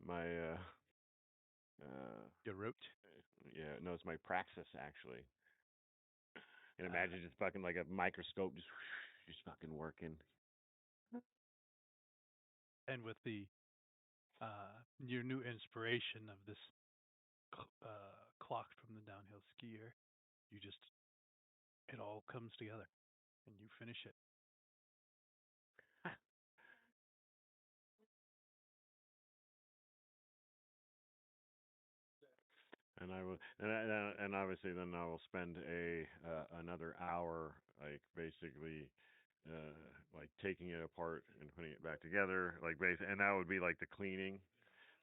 my Your route. yeah, no, it's my Praxis actually. And Uh, imagine just fucking like a microscope just fucking working. and with the your new inspiration of this clock from the downhill skier, it all comes together, and you finish it. And I will, and obviously then I will spend another hour like basically like taking it apart and putting it back together, like and that would be like the cleaning.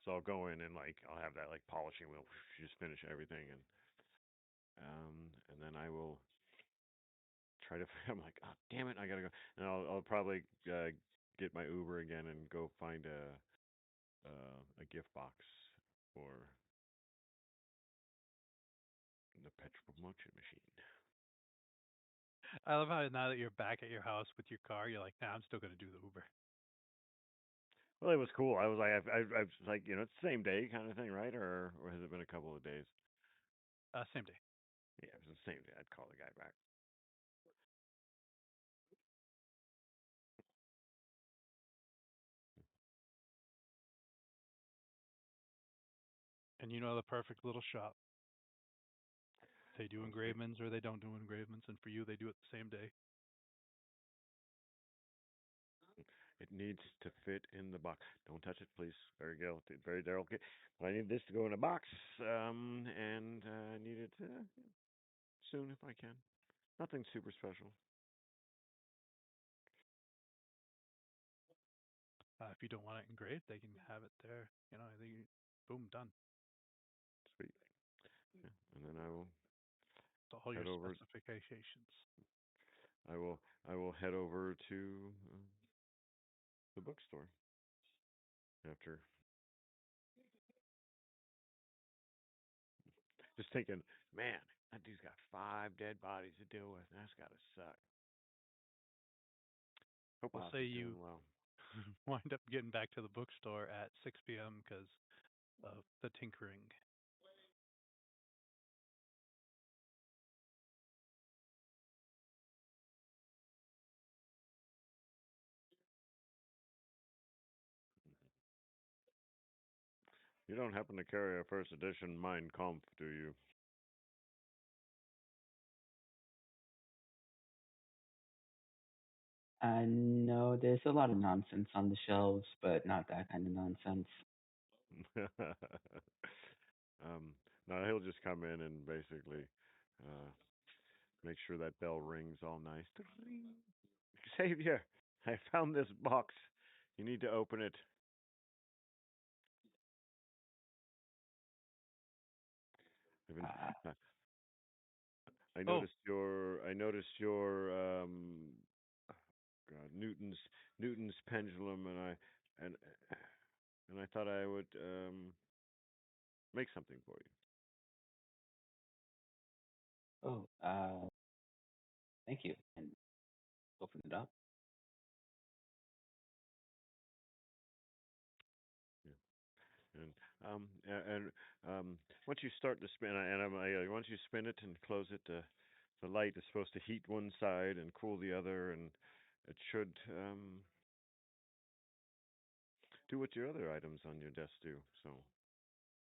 So I'll go in and like I'll have that like polishing wheel, just finish everything, and then I will try to. I'm like, oh damn it, I gotta go, and I'll probably get my Uber again and go find a gift box for the petrol motion machine. I love how now that you're back at your house with your car, you're like, nah, I'm still gonna do the Uber. Well, it was cool. I was like, I was like, it's the same day kind of thing, right? Or has it been a couple of days? Same day. Yeah, it was the same day. I'd call the guy back. And you know the perfect little shop. They do Okay. engravements or they don't do engravements, and for you, they do it the same day. It needs to fit in the box. Don't touch it, please. Very delicate. Very delicate. I need this to go in a box, and I need it soon if I can. Nothing super special. If you don't want it engraved, they can have it there. Boom, done. Sweet. Yeah. And then I will So all your head over. specifications. I will head over to the bookstore after. Just thinking, man, that dude's got 5 dead bodies to deal with. That's gotta suck. Hope We'll Alf say is you doing well. wind up getting back to the bookstore at 6 p.m. because of the tinkering. You don't happen to carry a first edition Mein Kampf, do you? No, there's a lot of nonsense on the shelves, but not that kind of nonsense. No, he'll just come in and basically make sure that bell rings all nice. Xavier, I found this box. You need to open it. I've been, Uh, I noticed your God, Newton's pendulum, and and I thought I would make something for you. oh, thank you. And open it up. Yeah. And once you start to spin, once you spin it and close it, the light is supposed to heat one side and cool the other, and it should do what your other items on your desk do. So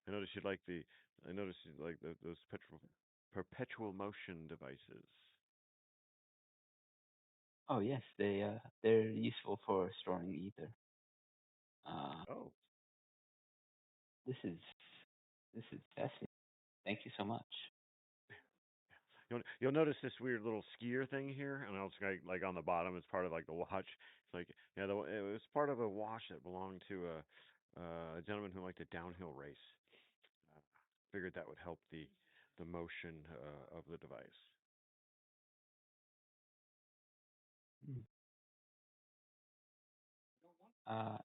I noticed you like those perpetual motion devices. Oh yes, they're useful for storing ether. Oh, This is fascinating. Thank you so much. you'll notice this weird little skier thing here, and also like on the bottom, it's part of like the watch. It's like, yeah, it was part of a wash that belonged to a gentleman who liked a downhill race. Uh, Figured that would help the motion of the device.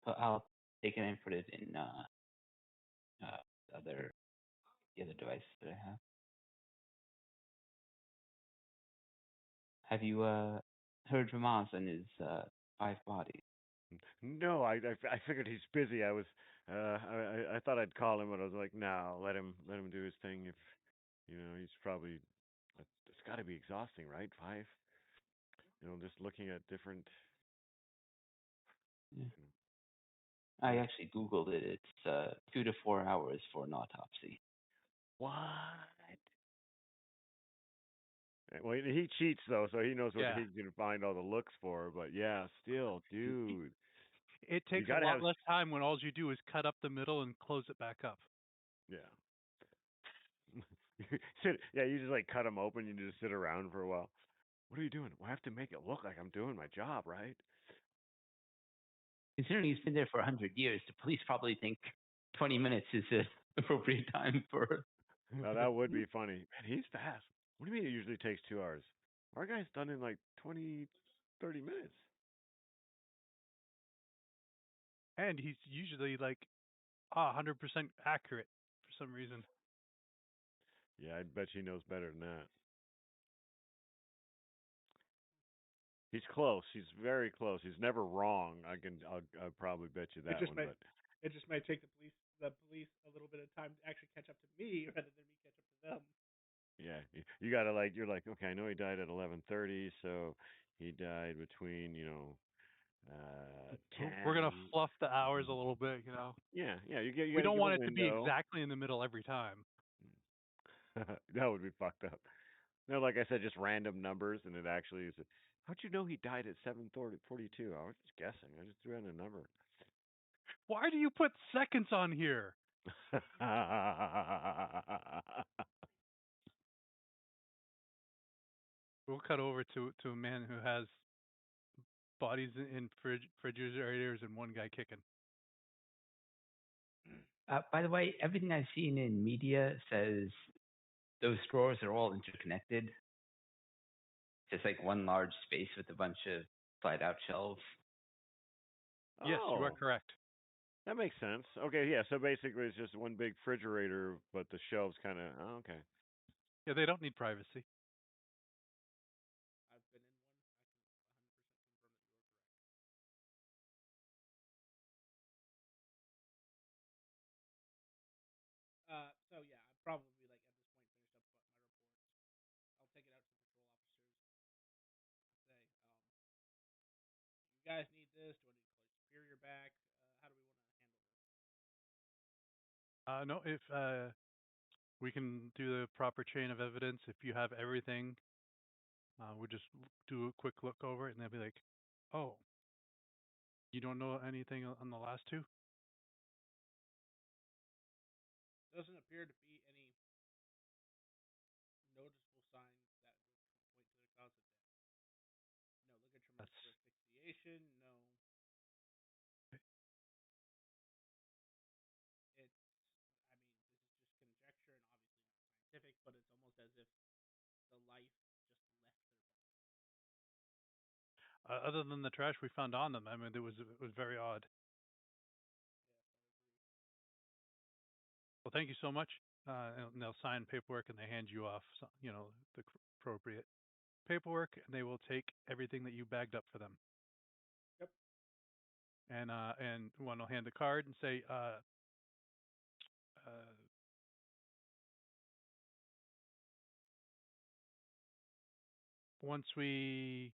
But I'll take it and put it in the other device that I have. Have you heard from Oz and his 5 bodies? No, I figured he's busy. I thought I'd call him, but I was like, no, let him do his thing. If he's probably it's got to be exhausting, right? 5, just looking at different. Yeah. I actually Googled it. It's 2 to 4 hours for an autopsy. What? Well, he cheats though, so he knows what Yeah. he can find all the looks for. But yeah, still, dude, It takes a gotta lot have less time when all you do is cut up the middle and close it back up. yeah. You just like cut them open. You just sit around for a while. What are you doing? Well, I have to make it look like I'm doing my job, right? Considering he's been there for 100 years, the police probably think 20 minutes is an appropriate time for. Now that would be funny. Man, he's fast. What do you mean it usually takes 2 hours? Our guy's done in like 20, 30 minutes. And he's usually like 100% accurate for some reason. Yeah, I bet he knows better than that. He's close. He's very close. He's never wrong. I'll probably bet you that one. But it just might take the police a little bit of time to actually catch up to me rather than me catch up to them. yeah, you gotta you're like, okay, I know he died at 11:30, so he died between 10. We're gonna fluff the hours a little bit, Yeah, you We gotta don't give a want it to be window. exactly in the middle every time. That would be fucked up. No, like I said, just random numbers, and it actually is. How'd you know he died at 7:42? I was just guessing. I just threw in a number. Why do you put seconds on here? We'll cut over to a man who has bodies in refrigerators and one guy kicking. By the way, everything I've seen in media says those drawers are all interconnected. Just like one large space with a bunch of slide-out shelves. Yes, you are Oh, correct. that makes sense. Okay, yeah. So basically, it's just one big refrigerator, but the shelves kind of. Oh, okay. Yeah, they don't need privacy. I've been in one. I can 100% confirm that you are correct. So yeah, I'm probably like at this point finished up my reports. I'll take it out to the patrol officers. Say, you guys need this. Do I need to call your superior back? How do we want to handle this? No, if we can do the proper chain of evidence. If you have everything, we'll just do a quick look over it, and they'll be like, "Oh, you don't know anything on the last 2?" Doesn't appear to be any noticeable signs that would point to the cause of death. No ligature muscular asphyxiation. No. It's. I mean, this is just conjecture and obviously not scientific, but it's almost as if the life just left their body. Other than the trash we found on them, I mean, it was very odd. Well, thank you so much. And they'll sign paperwork and they hand you off, the appropriate paperwork, and they will take everything that you bagged up for them. Yep. And one will hand the card and say, once we,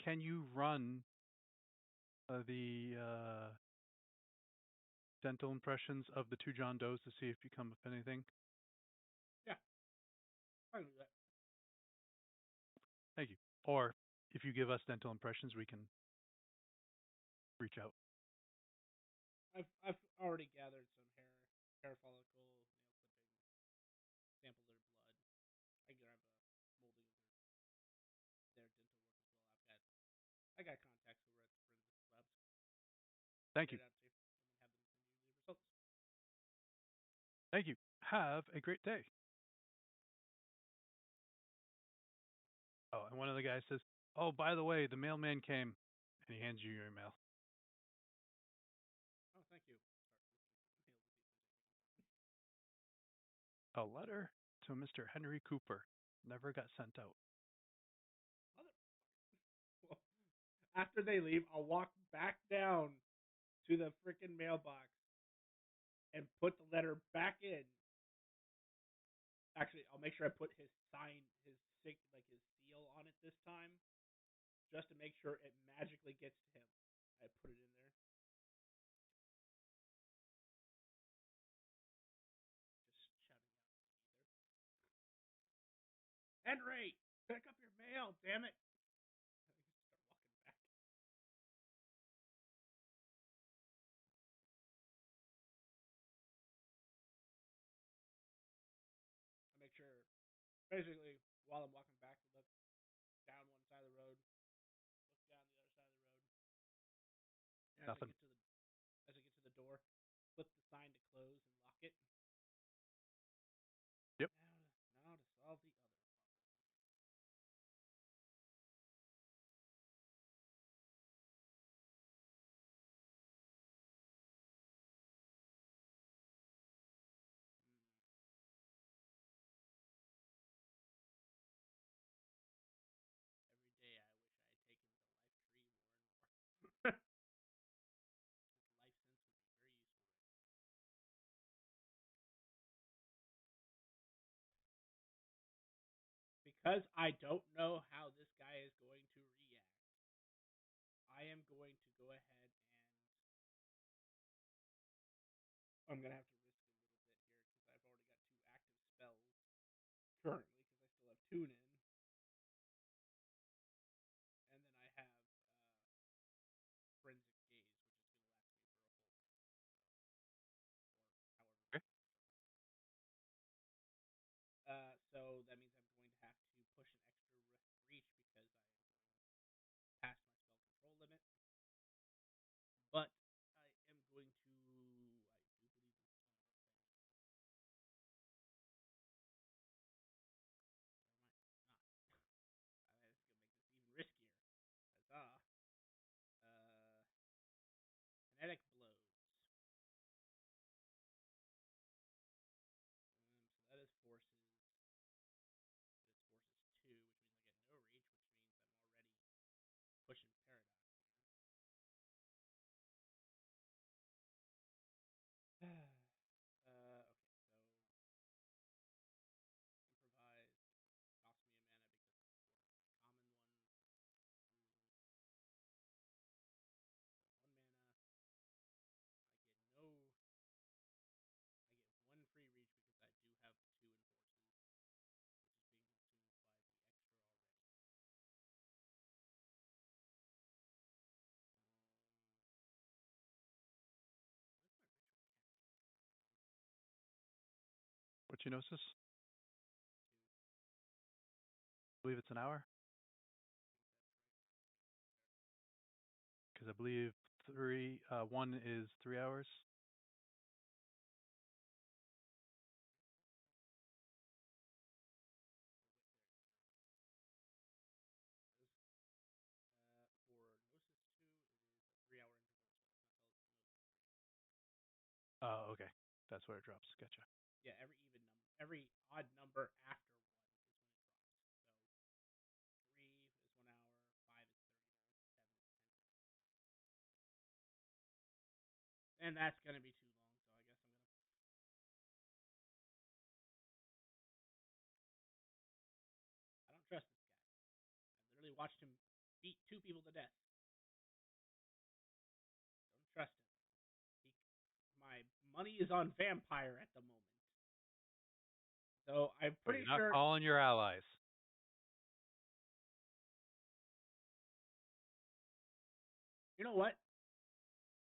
can you run the dental impressions of the 2 John Does to see if you come up anything? Yeah. I can do that. Thank you. Or if you give us dental impressions, we can reach out. I've already gathered some hair follicle, clippings, sampled their blood. I grab a molding of their dental Thank get you. it out to you and have them send you the results. Thank you. Have a great day. Oh, and one of the guys says, "Oh, by the way, the mailman came," and he hands you your email. Oh, thank you. A letter to Mr. Henry Cooper never got sent out. Well, after they leave, I'll walk back down to the freaking mailbox and put the letter back in. Actually, I'll make sure I put his sign, his seal on it this time, just to make sure it magically gets to him. I put it in there. Just shouting out in the ether. Henry, pick up your mail, damn it! I start walking back. I make sure, basically, while I'm walking back, look down one side of the road, look down the other side of the road. And Nothing. as I get to the door, flip the sign to close and lock it. Yep. Now to solve the other problem. Every day I wish I had taken the life tree more and more. This life sense would be very useful right now. Because I don't know how this guy is going to react, I am going to go ahead and I'm going to have to risk a little bit here because I've already got 2 active spells currently because I still have Tune In. And then I have Forensic Gaze, which is going to last me for a full turn. So, or however. Okay. So that means I'm going to have to push an extra reach because I am going past my spell control limit. But I am going to. I do believe this is one more thing. Or am I not? That's going to make this even riskier. Huzzah. Kinetic Blows. So that is forces. That is forces 2, which means I get no reach, which means I'm already pushing Paradox here. Okay, so improvise costs me a mana because it's for common one. 1 mana. I get 1 free reach because I do have 2 enforces, which is being consumed by the extra already. Why is my ritual casting? What's your gnosis? 2. I believe it's an hour. Because I believe 1 is 3 hours. For Gnosis 2, it is a 3-hour interval as well. It's not Gnosis 3. Oh, okay. That's where it drops. Gotcha. Yeah, every odd number after 1 is when it drops. So 3 is 1 hour, 5 is 30 minutes, 7 is 10 minutes. And that's going to be too long, so I guess I'm going to. I don't trust this guy. I literally watched him beat 2 people to death. Don't trust him. My money is on Vampire at the moment. So I'm But pretty you're not sure. calling your allies. You know what?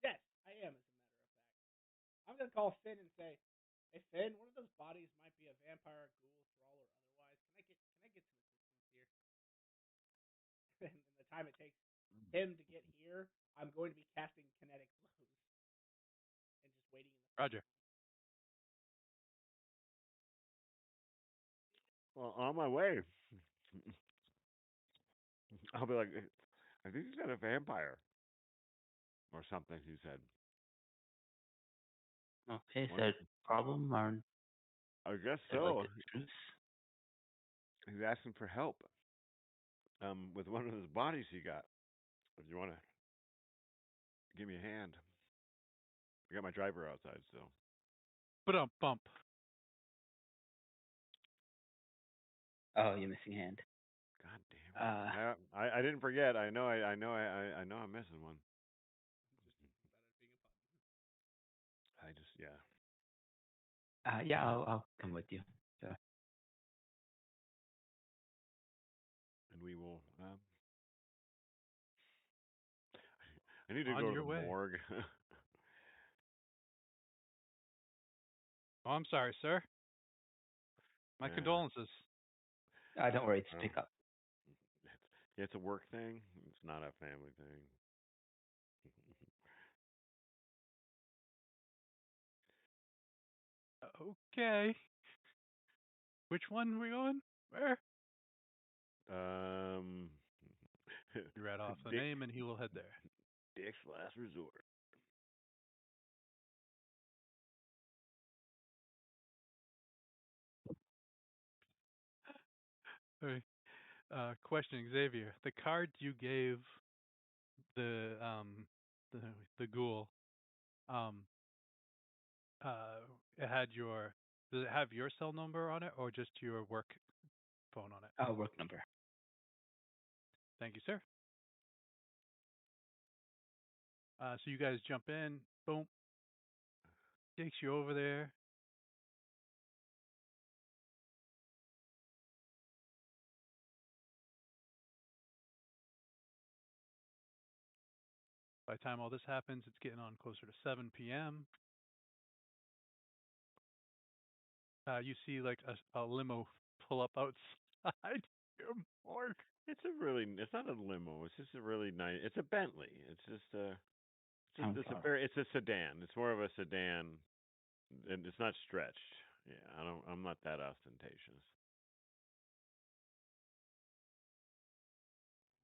Yes, I am, as a matter of fact. I'm going to call Finn and say, hey, Finn, one of those bodies might be a vampire, ghoul, thrall, or otherwise. Can I get some assistance here? And the time it takes him to get here, I'm going to be casting Kinetic Blows. Roger. Well, on my way. I'll be like, I think he's got a vampire or something. He said. Okay, is One, there a problem or I guess like so. a truce? He's asking for help. With one of his bodies he got. If you want to give me a hand, I got my driver outside still. Bump. Oh, you're missing a hand. God damn it! I didn't forget. I know I'm missing one. I just Yeah, I'll come with you. So, and we will. I need to On go to your the way. morgue. Oh, I'm sorry, sir. My Yeah. condolences. don't worry, it's Oh. pick up. It's a work thing. It's not a family thing. Okay. Which one we going? Where? You read off the Dick, name, and he will head there. Dick's Last Resort. Okay. Question, Xavier. The cards you gave the the ghoul, um, it had your. Does it have your cell number on it, or just your work phone on it? Work number. Thank you, sir. So you guys jump in. Boom. Takes you over there. By the time all this happens, it's getting on closer to 7 p.m. You see like a limo pull up outside your morgue. It's not a limo. It's just a really nice. It's a Bentley. It's just a. Town It's a car. very. It's a sedan. It's more of a sedan, and it's not stretched. Yeah, I'm not that ostentatious.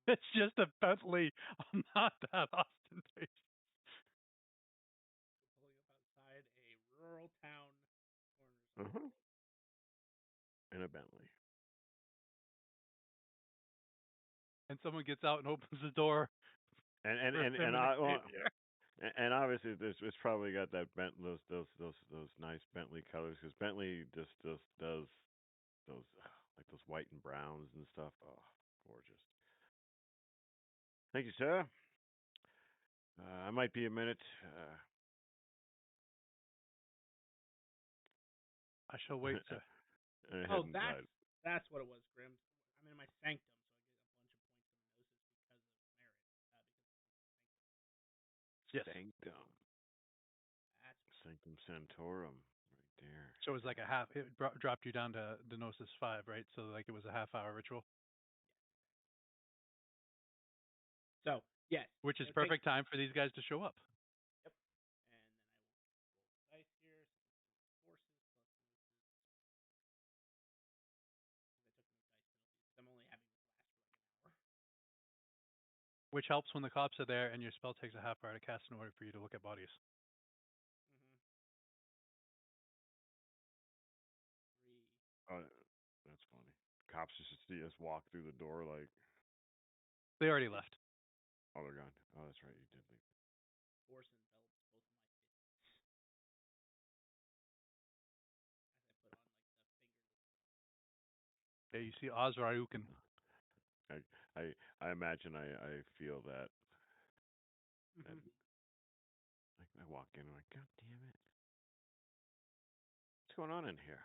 It's just a Bentley. I'm not that ostentatious. Pulling up outside a rural town Uh corner. huh. And a Bentley. And someone gets out and opens the door And for and him and and I well, Xavier. and obviously it's probably got that those nice Bentley colors because Bentley just does those like those white and browns and stuff. Oh, gorgeous. Thank you, sir. I might be a minute. I shall wait, sir. Head Oh, inside. that's what it was, Grim. I'm in my sanctum, so I get a bunch of points of Gnosis because of merit. Yes. Sanctum. That's Sanctum Sanctorum. Right there. So it was like a half. It dropped you down to the Gnosis 5, right? So like it was a half-hour ritual, so yes. which is It'll take- perfect time for these guys to show up. Yep. And then I will roll the dice here. So forces plus Gnosis. I took no dice penalties because I'm only having this last for like an hour. Which helps when the cops are there and your spell takes a half hour to cast in order for you to look at bodies. Three. That's funny. Cops just see us walk through the door like, They already left. oh, they're gone. Oh, that's right. You did leave. Force envelops both of my fists. As I put on like the fingerless. Yeah, you see Ozrauken. I imagine I feel that. Mm-hmm. Like I walk in, I'm like, God damn it. What's going on in here?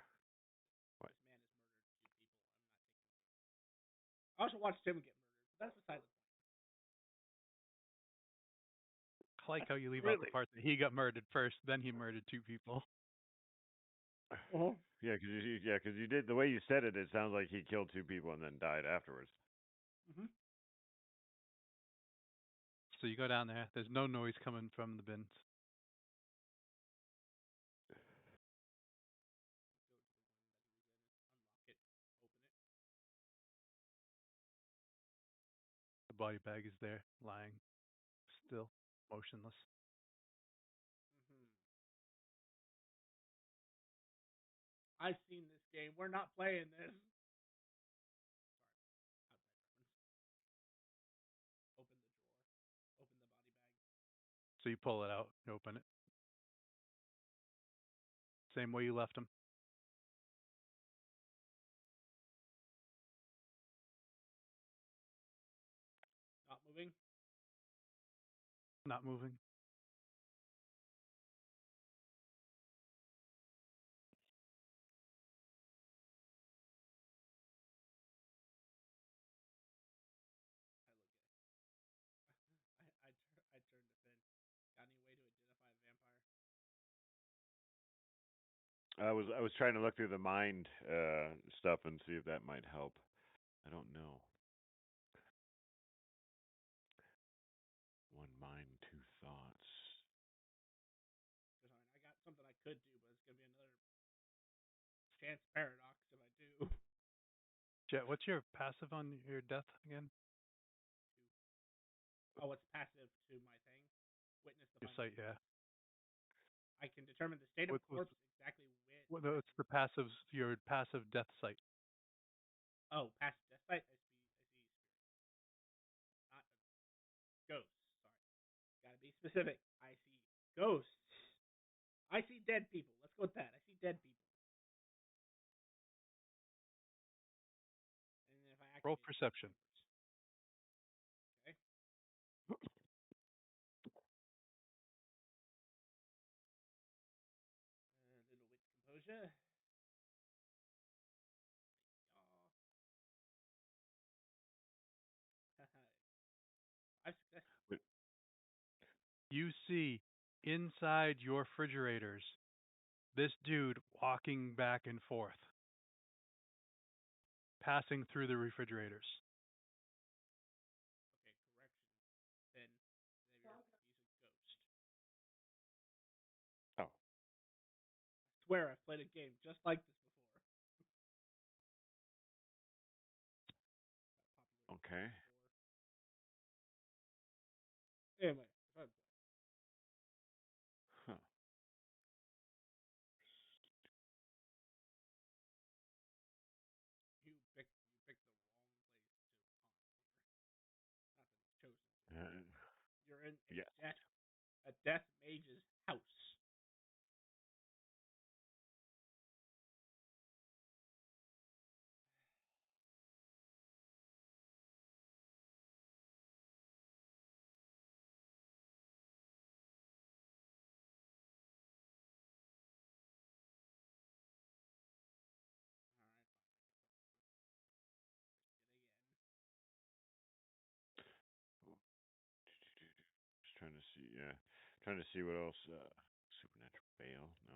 What? This man has murdered 2 people. I'm not taking. I also watched him get murdered, but that's beside the point. I like how you leave out the Really? part that he got murdered first, then he murdered 2 people. Yeah, because you did the way you said it. It sounds like he killed 2 people and then died afterwards. Mm-hmm. So you go down there. There's no noise coming from the bins. body bag is there, lying, still, motionless. Hmm. I've seen this game. We're not playing this. Sorry, outside reference. Open the drawer. Open the body bag. So you pull it out, you open it. Same way you left him. Not moving. Not moving. I look at it. I turn to Finn. Got any way to identify a vampire? I was trying to look through the mind stuff and see if that might help. I don't know. One mind, two thoughts. I got something I could do, but it's gonna be another chance paradox if I do. Jet, what's your passive on your death again? Oh, what's passive to my thing? Witness the Your final. sight, yeah. I can determine the state of What's corpse exactly when. Well, no, it's the passive, your passive death sight. Oh, past death sight. I see spirit, not a ghost. Sorry, gotta be specific. I see ghosts. I see dead people. Let's go with that. I see dead people. And then if I Roll activate perception. okay. Little wit composure. I've success. Wait. You see inside your refrigerators this dude walking back and forth, passing through the refrigerators. Okay, correction. Then he's a ghost. Oh. I swear I've played a game just like this before. Okay. Anyway, Huh. you picked the wrong place to hunt. Not that it's chosen. You're in Yeah. a death mage's house. All right, fine. Just trying to see. Yeah. Trying to see what else. Supernatural Veil. No.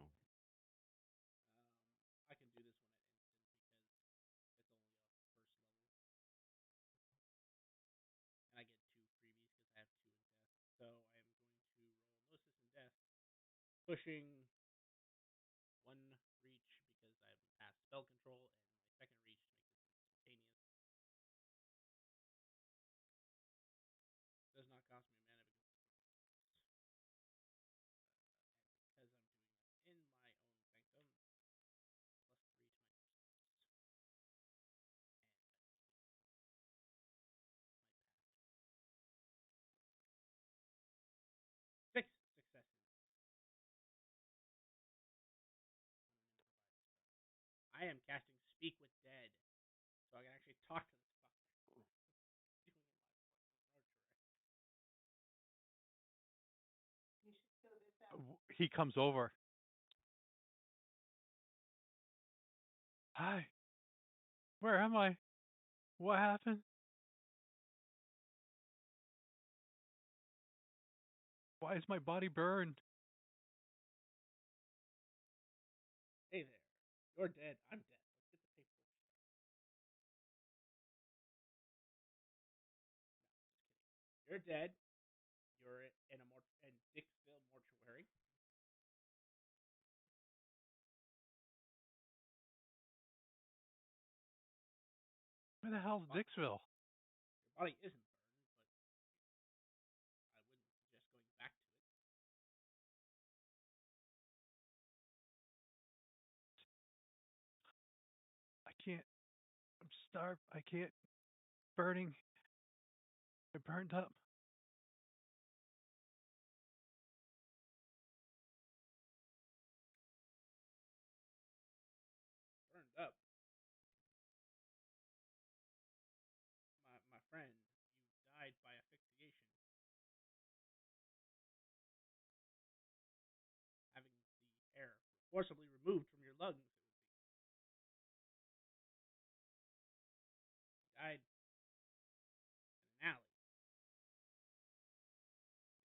I can do this one at instant because it's only a first level, and I get 2 freebies because I have 2 in death. So I am going to roll Gnosis in death, pushing 1 reach because I have past spell control, and my second reach makes it instantaneous. Does not cost me mana because I'm doing this in my own sanctum. +3 to my and 6 successes. I am casting Speak with Dead, so I can actually talk to this fucker. He comes over. Hi. Where am I? What happened? Why is my body burned? Hey there. You're dead. I'm dead. Let's get the paperwork straight. No, just kidding. You're dead. You're in Dixville mortuary. Where the hell's Dixville? Your body isn't burned, but can't. I'm starved. I can't. Burning. I burned up. Burned up. My friend, you died by asphyxiation. Having the air forcibly removed from your lungs, it would be. Died in an alley.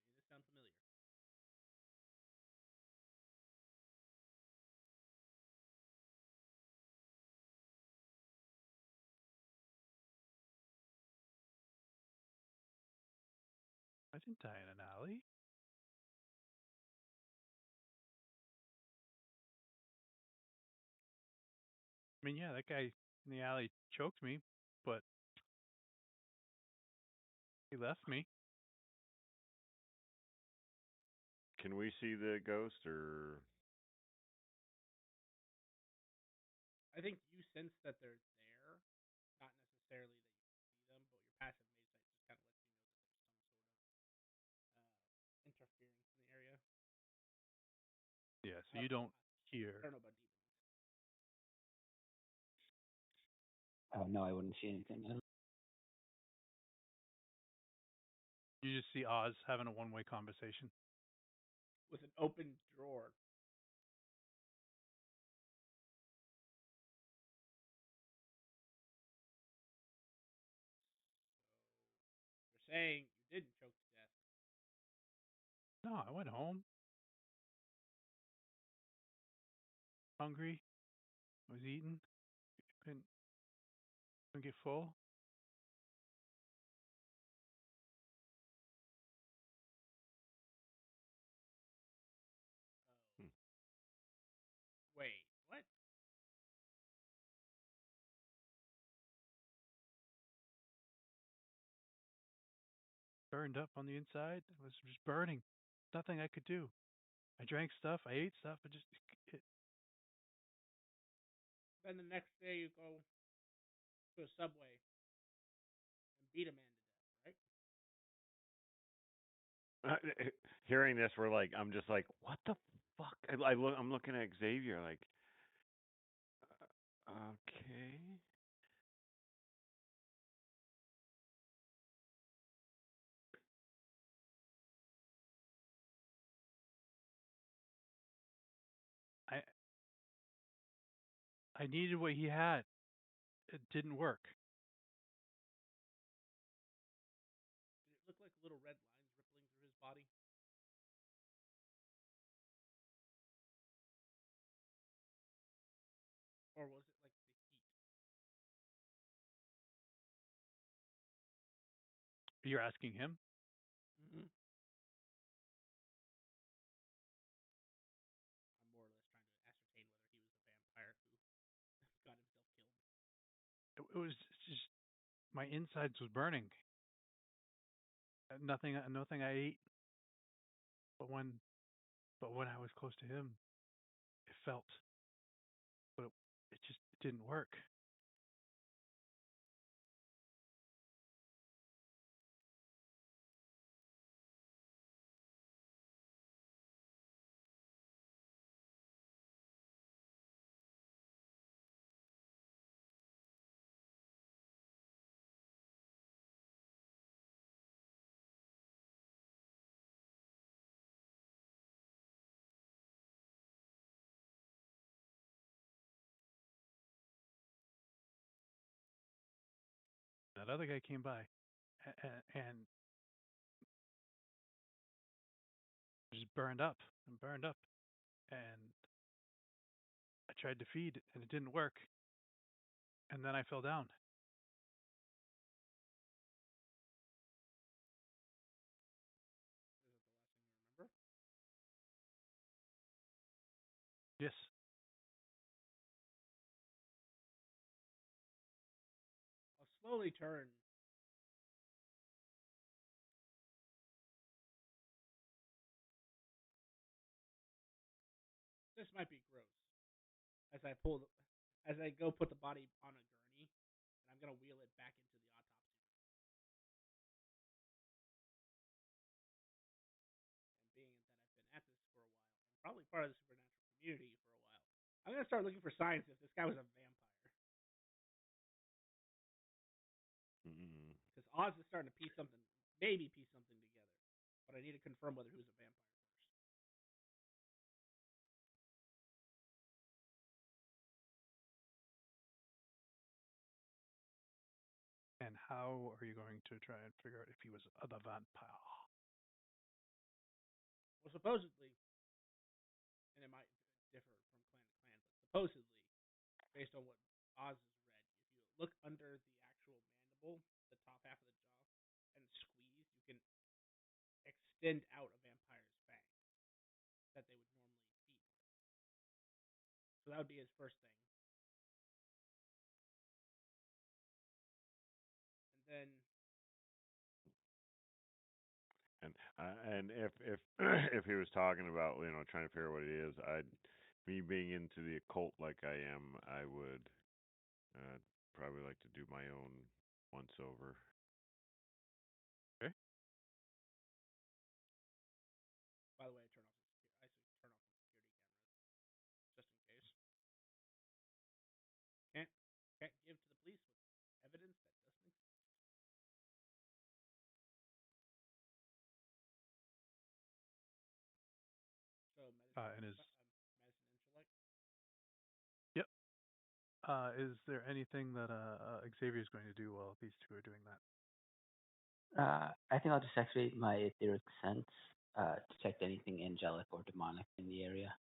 Does this sound familiar? I didn't die in an alley. I mean, yeah, that guy in the alley choked me, but he left me. Can we see the ghost, or I think you sense that they're there, not necessarily that you can see them, but your passive mage sight just kind of lets you know that there's some sort of interference in the area. Yeah, so you don't I hear. don't know about demons. No, I wouldn't see anything. You just see Oz having a one-way conversation. With an open drawer. So you're saying you didn't choke to death. No, I went home. Hungry. I was eating. Couldn't get full. Oh. Wait, what? Burned up on the inside. It was just burning. Nothing I could do. I drank stuff. I ate stuff. Then the next day you go to a subway and beat a man to death, right? hearing this, I'm just like, what the fuck? I'm looking at Xavier, like, okay. I needed what he had. It didn't work. Did it look like little red lines rippling through his body? Or was it like the heat? You're asking him? Mm-hmm. I'm more or less trying to ascertain whether he was the vampire who got himself killed. It was just my insides was burning. Nothing I ate. But when I was close to him, it felt. But it just didn't work. That other guy came by and just burned up and burned up. And I tried to feed and it didn't work. And then I fell down. Is it the last thing you remember? Yes. I'll slowly turn. This might be gross. As I pull as I go put the body on a gurney, and I'm gonna wheel it back into the autopsy room. And being that I've been at this for a while, and probably part of the supernatural community for a while, I'm gonna start looking for signs if this guy was a vampire. Because Oz is starting to piece something, maybe piece something together, but I need to confirm whether he was a vampire first. And how are you going to try and figure out if he was a vampire? Well, supposedly, and it might differ from clan to clan, but supposedly, based on what Oz has read, if you look under the actual mandible, the top half of the jaw, and squeeze, you can extend out a vampire's fang that they would normally feed with. So that would be his first thing. And then And if if he was talking about trying to figure out what it is, me being into the occult like I am, I would probably like to do my own once over. Okay. by the way, I turn off the security cameras just in case. Can't give to the police with evidence that doesn't exist. So medicine, medicine intellect. Yep. Is there anything that Xavier is going to do while these two are doing that? I think I'll just activate my etheric sense, detect anything angelic or demonic in the area.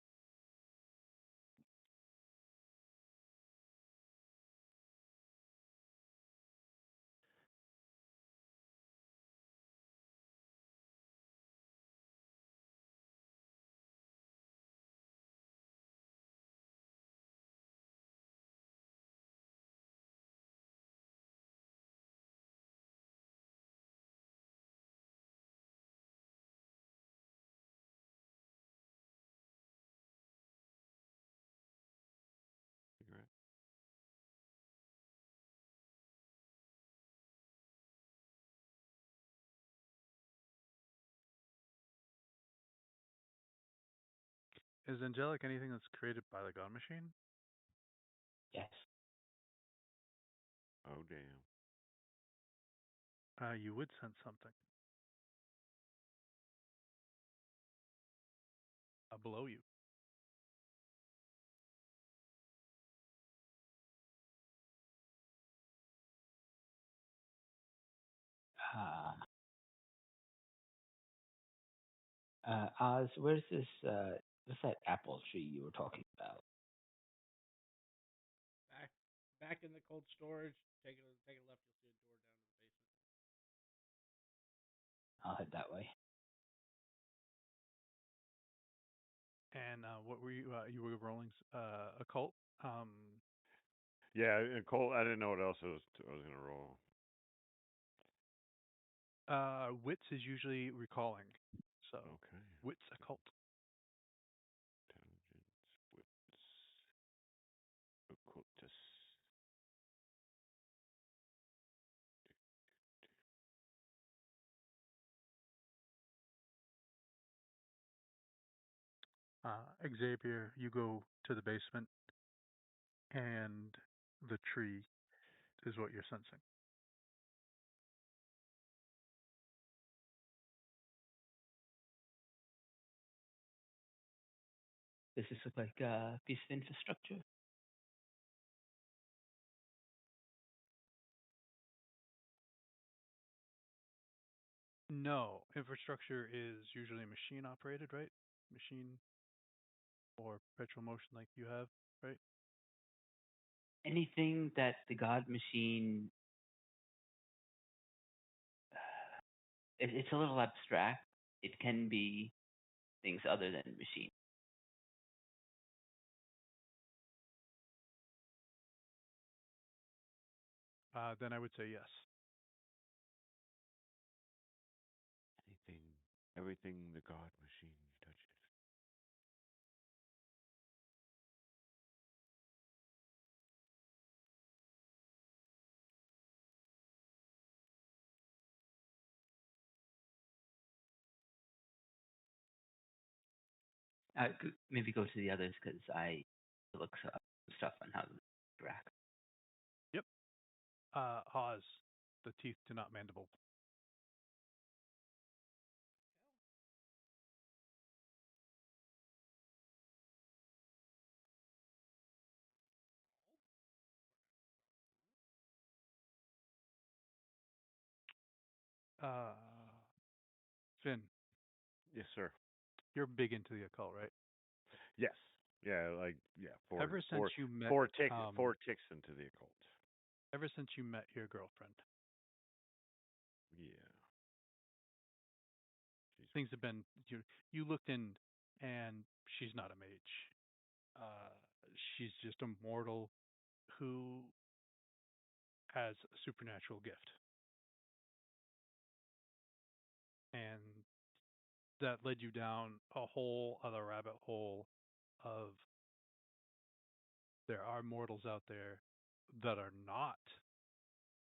Cigarette. Is angelic anything that's created by the God Machine? Yes. Oh damn. You would sense something. Below you. Oz, where's this? What's that apple tree you were talking about? Back in the cold storage. Take it left. You'll see a door down to the basement. I'll head that way. And what were you? You were rolling occult. Yeah, and Cole. I didn't know what else I was gonna roll. Wits is usually recalling. So Okay. wits occult. Intelligence, wits, occultus. Xavier, you go to the basement, and the tree is what you're sensing. Does this look like a piece of infrastructure? No, infrastructure is usually machine operated, right? Machine or perpetual motion like you have, right? Anything that the God Machine. It's a little abstract. It can be things other than machine. Then I would say yes. Everything the God Machine touches. Maybe go to the others because I look up stuff on how to interact. Yep. Oz, the teeth do not mandible. Finn, Yes, sir. you're big into the occult, right? Yes. Yeah, like yeah, Ever since you met, four ticks into the occult. ever since you met your girlfriend, Yeah. She's things have been you looked in, and she's not a mage. Uh, she's just a mortal who has a supernatural gift, and that led you down a whole other rabbit hole of there are mortals out there that are not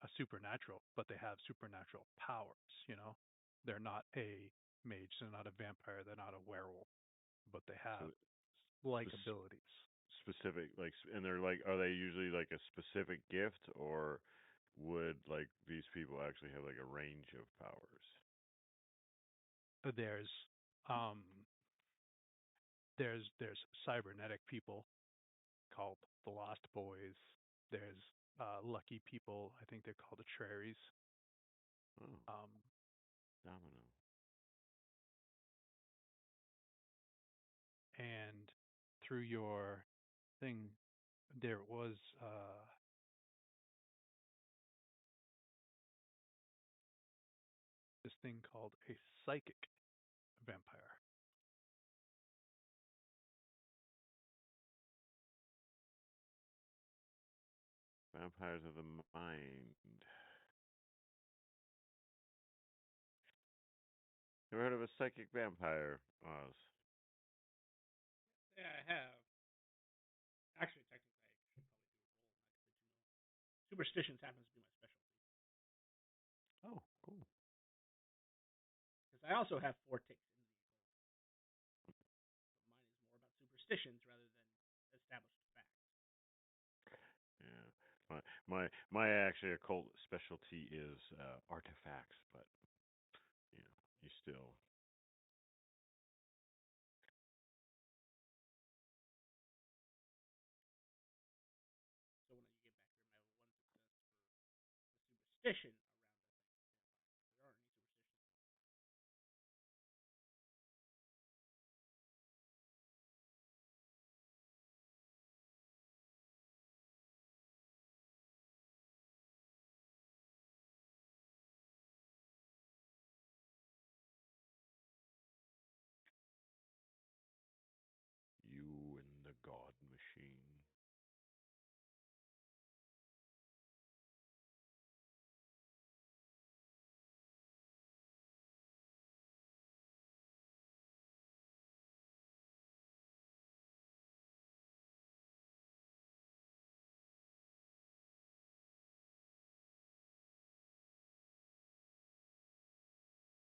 a supernatural, but they have supernatural powers, you know? They're not a mage, they're not a vampire, they're not a werewolf, but they have so like spec- abilities. specific, like, and they're like, are they usually like a specific gift, or would like these people actually have like a range of powers? There's um there's cybernetic people called the Lost Boys. There's lucky people, I think they're called the Traries. Oh, Um, domino. and through your thing, there was this thing called a psychic vampire. Vampires of the mind. Ever heard of a psychic vampire, Oz? Yeah, I have. Actually, technically, I should probably do a roll next, but superstitions happens to be my specialty. Oh, cool. Because I also have 4 ticks in the occult. But mine is more about superstitions rather than established facts. Yeah. My actually occult specialty is artifacts, but you know, you still. So when you get back there, my 1% for the superstition around the thing. There aren't any superstitions. You and the God Machine.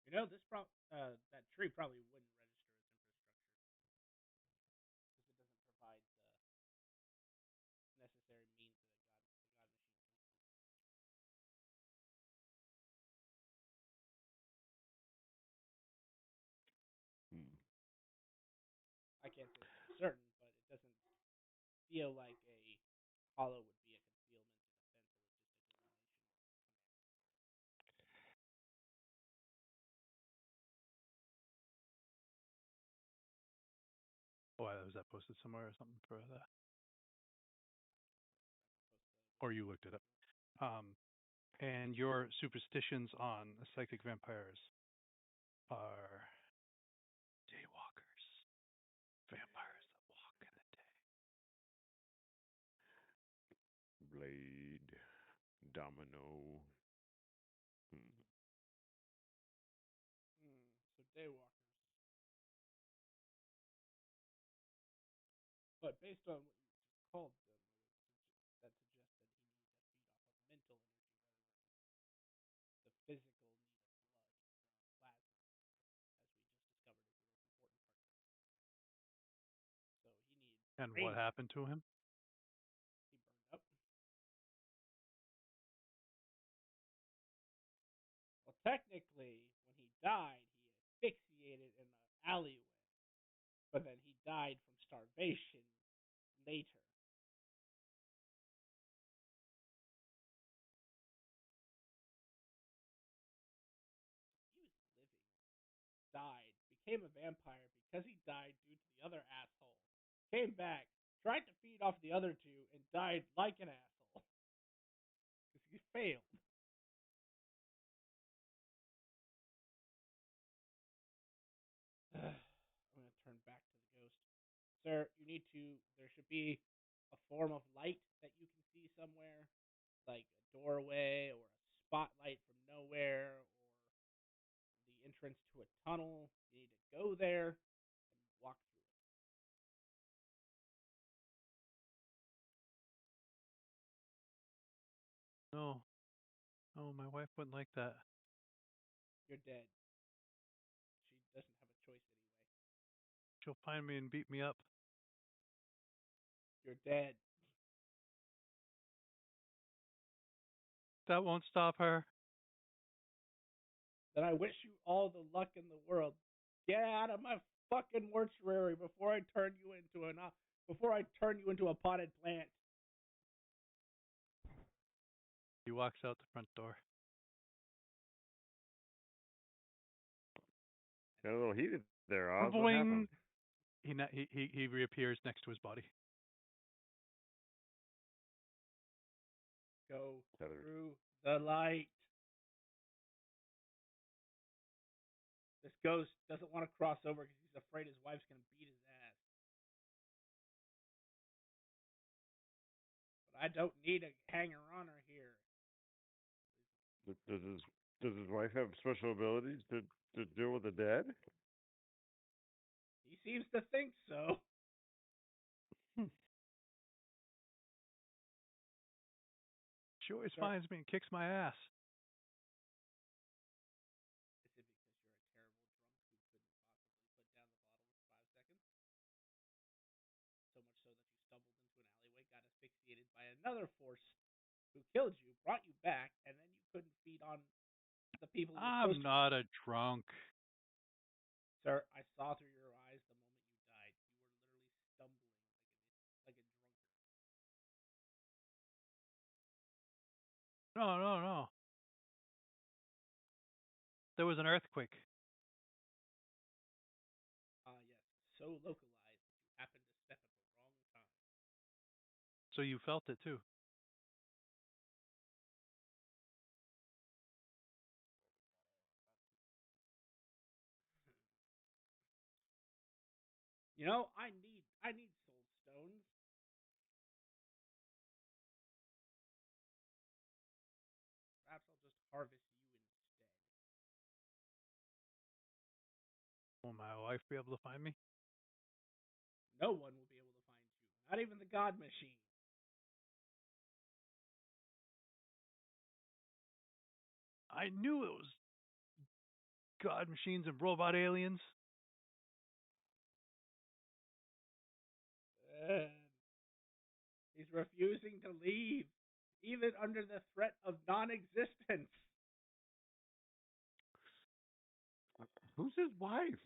You know, that tree probably wouldn't register as infrastructure because it doesn't provide the necessary means that the God Machine. Hmm. I can't say for certain, but it doesn't feel like a hollow would be a concealment and a fence a logistical relation. Why was that posted somewhere or something for that? Or you looked it up. And your superstitions on psychic vampires are daywalkers, vampires that walk in the day. Blade, domino. Hmm. So daywalkers. But based on what you just called them, that suggests that he needs to feed off of mental energy rather than the physical need of blood from plasma, as we just discovered is the most important part. And Crazy. what happened to him? He burned up. Well, technically, when he died, he asphyxiated in an alleyway. But then he died from starvation later. He was living, died, became a vampire because he died due to the other asshole. Came back, tried to feed off the other two, and died like an asshole. Because he failed. I'm going to turn back to the ghost. Sir, you need to. There should be a form of light that you can see somewhere, like a doorway or a spotlight from nowhere, or the entrance to a tunnel. You need to go there and walk through it. No. Oh, my wife wouldn't like that. You're dead. She doesn't have a choice anyway. She'll find me and beat me up. You're dead. That won't stop her. Then I wish you all the luck in the world. Get out of my fucking mortuary before I turn you into a potted plant. He walks out the front door. Got a little heated there, Oz. What Boing! happened? He reappears next to his body. Go Tethered. through the light. This ghost doesn't want to cross over because he's afraid his wife's going to beat his ass. But I don't need a hanger-oner here. Does his wife have special abilities to deal with the dead? He seems to think so. She always Sir. finds me and kicks my ass. Is it because you're a terrible drunk who couldn't possibly put down the bottle for 5 seconds? So much so that you stumbled into an alleyway, got asphyxiated by another force who killed you, brought you back, and then you couldn't feed on the people you were I'm supposed not a drunk. to. Sir, I saw through your eyes the moment you died. You were literally stumbling like a drunkard. No. There was an earthquake. Yes, so localized that you happened to step at the wrong time. So you felt it too. You know, I need soul stones. Perhaps I'll just harvest you instead. Will my wife be able to find me? No one will be able to find you, not even the God Machine. I knew it was God machines and robot aliens. And he's refusing to leave, even under the threat of non-existence. Who's his wife?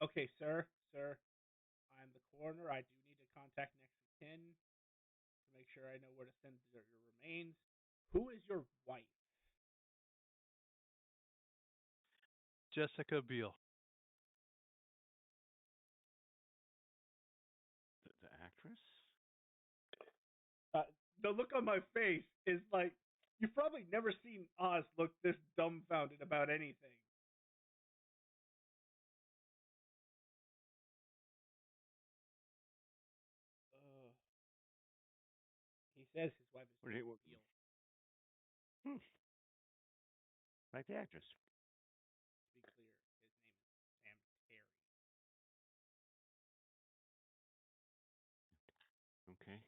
Okay, sir, I'm the coroner. I do need to contact next of kin to make sure I know where to send your remains. Who is your wife? Jessica Biel. The actress? The look on my face is like you've probably never seen Oz look this dumbfounded about anything. He says his wife is Biel. Like the actress. To be clear, his name is Sam Terry. Okay.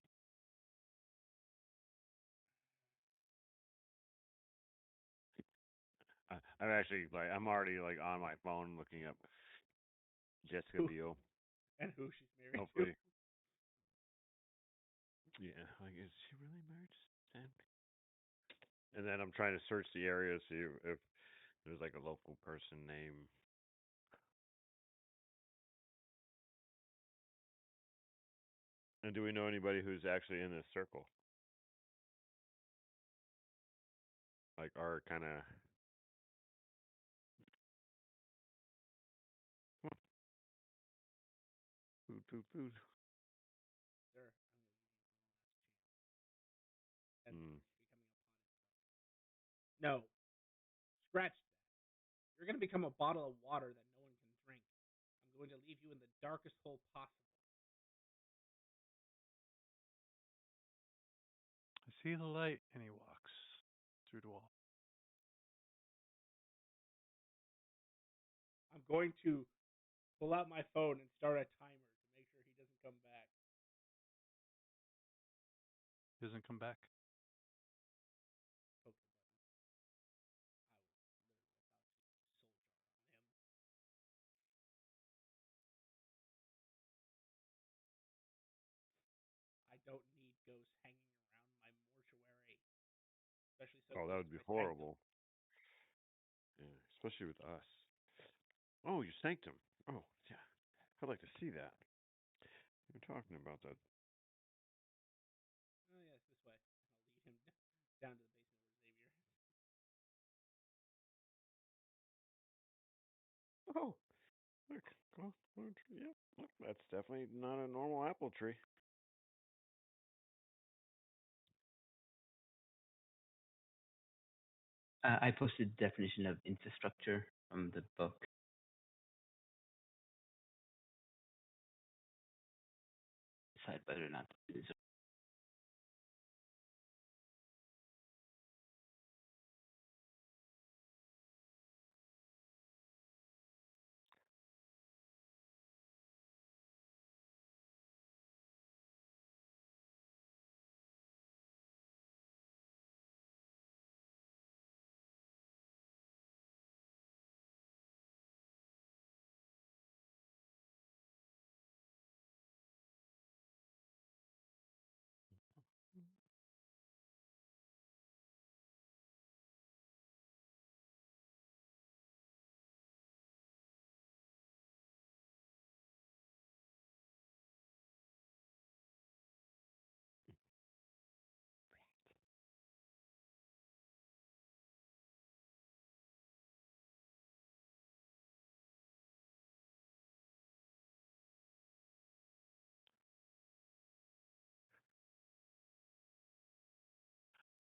I'm already like on my phone looking up Jessica Biel. And who she's married Hopefully, Yeah, like, is she really married to Stan? And then I'm trying to search the area to see if there's like a local person name. And do we know anybody who's actually in this circle? Like our kind of. Food, food, food. Sir, I'm going to give you one last chance. And Mm. becoming a potted. No, scratch that. You're going to become a bottle of water that no one can drink. I'm going to leave you in the darkest hole possible. I see the light, and he walks through the wall. I'm going to pull out my phone and start a timer to make sure he doesn't come back. Doesn't come back. Poke the button. I was literally about to soul jar on him. I don't need ghosts hanging around my mortuary, especially so Oh, that close would to be my sanctum. horrible. Yeah, especially with us. Oh, your sanctum. Oh, yeah. I'd like to see that. You're talking about that. Oh yes, this way. I'll lead him down to the basement where Xavier is. Oh, look. Oh, yeah. Look, that's definitely not a normal apple tree. I posted the definition of infrastructure from the book. Decide whether or not it is.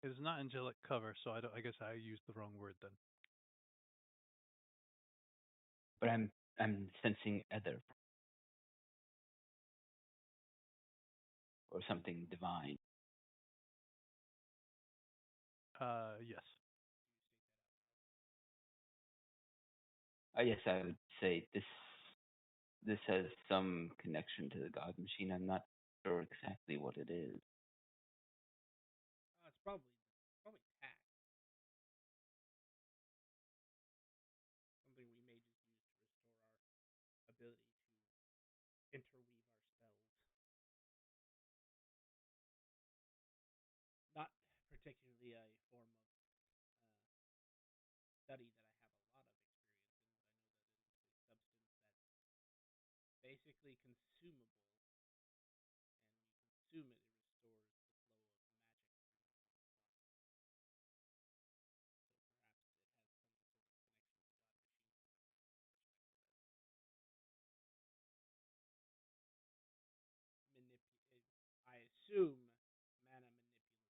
It is not angelic cover, so I guess I used the wrong word then. But I'm sensing other or something divine. Yes. Yes, I would say this has some connection to the God Machine. I'm not sure exactly what it is. It's probably tact. Something we may just use to restore our ability to interweave our spells. Not particularly a form of study that I have a lot of experience in, but I know that it is a substance that's basically consumable, and when you consume it, it restores the flow of magic through the form. So perhaps it has some sort of connection to God Machine, I assume mana manipulative.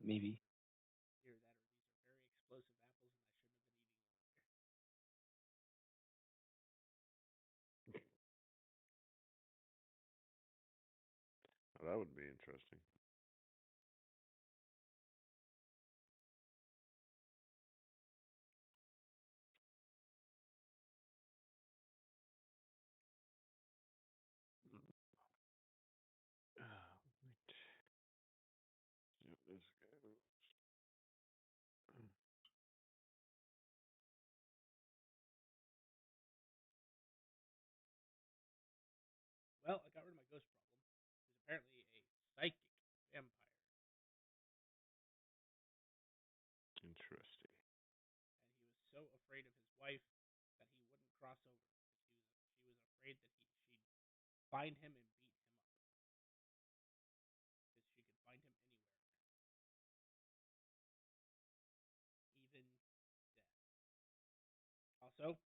Maybe. Either that or these are very explosive apples, and I shouldn't have been eating them earlier. Oh, that would be interesting. apparently a psychic vampire. Interesting. And he was so afraid of his wife that he wouldn't cross over because she was afraid that she'd find him and beat him up because she could find him anywhere, even death. Also,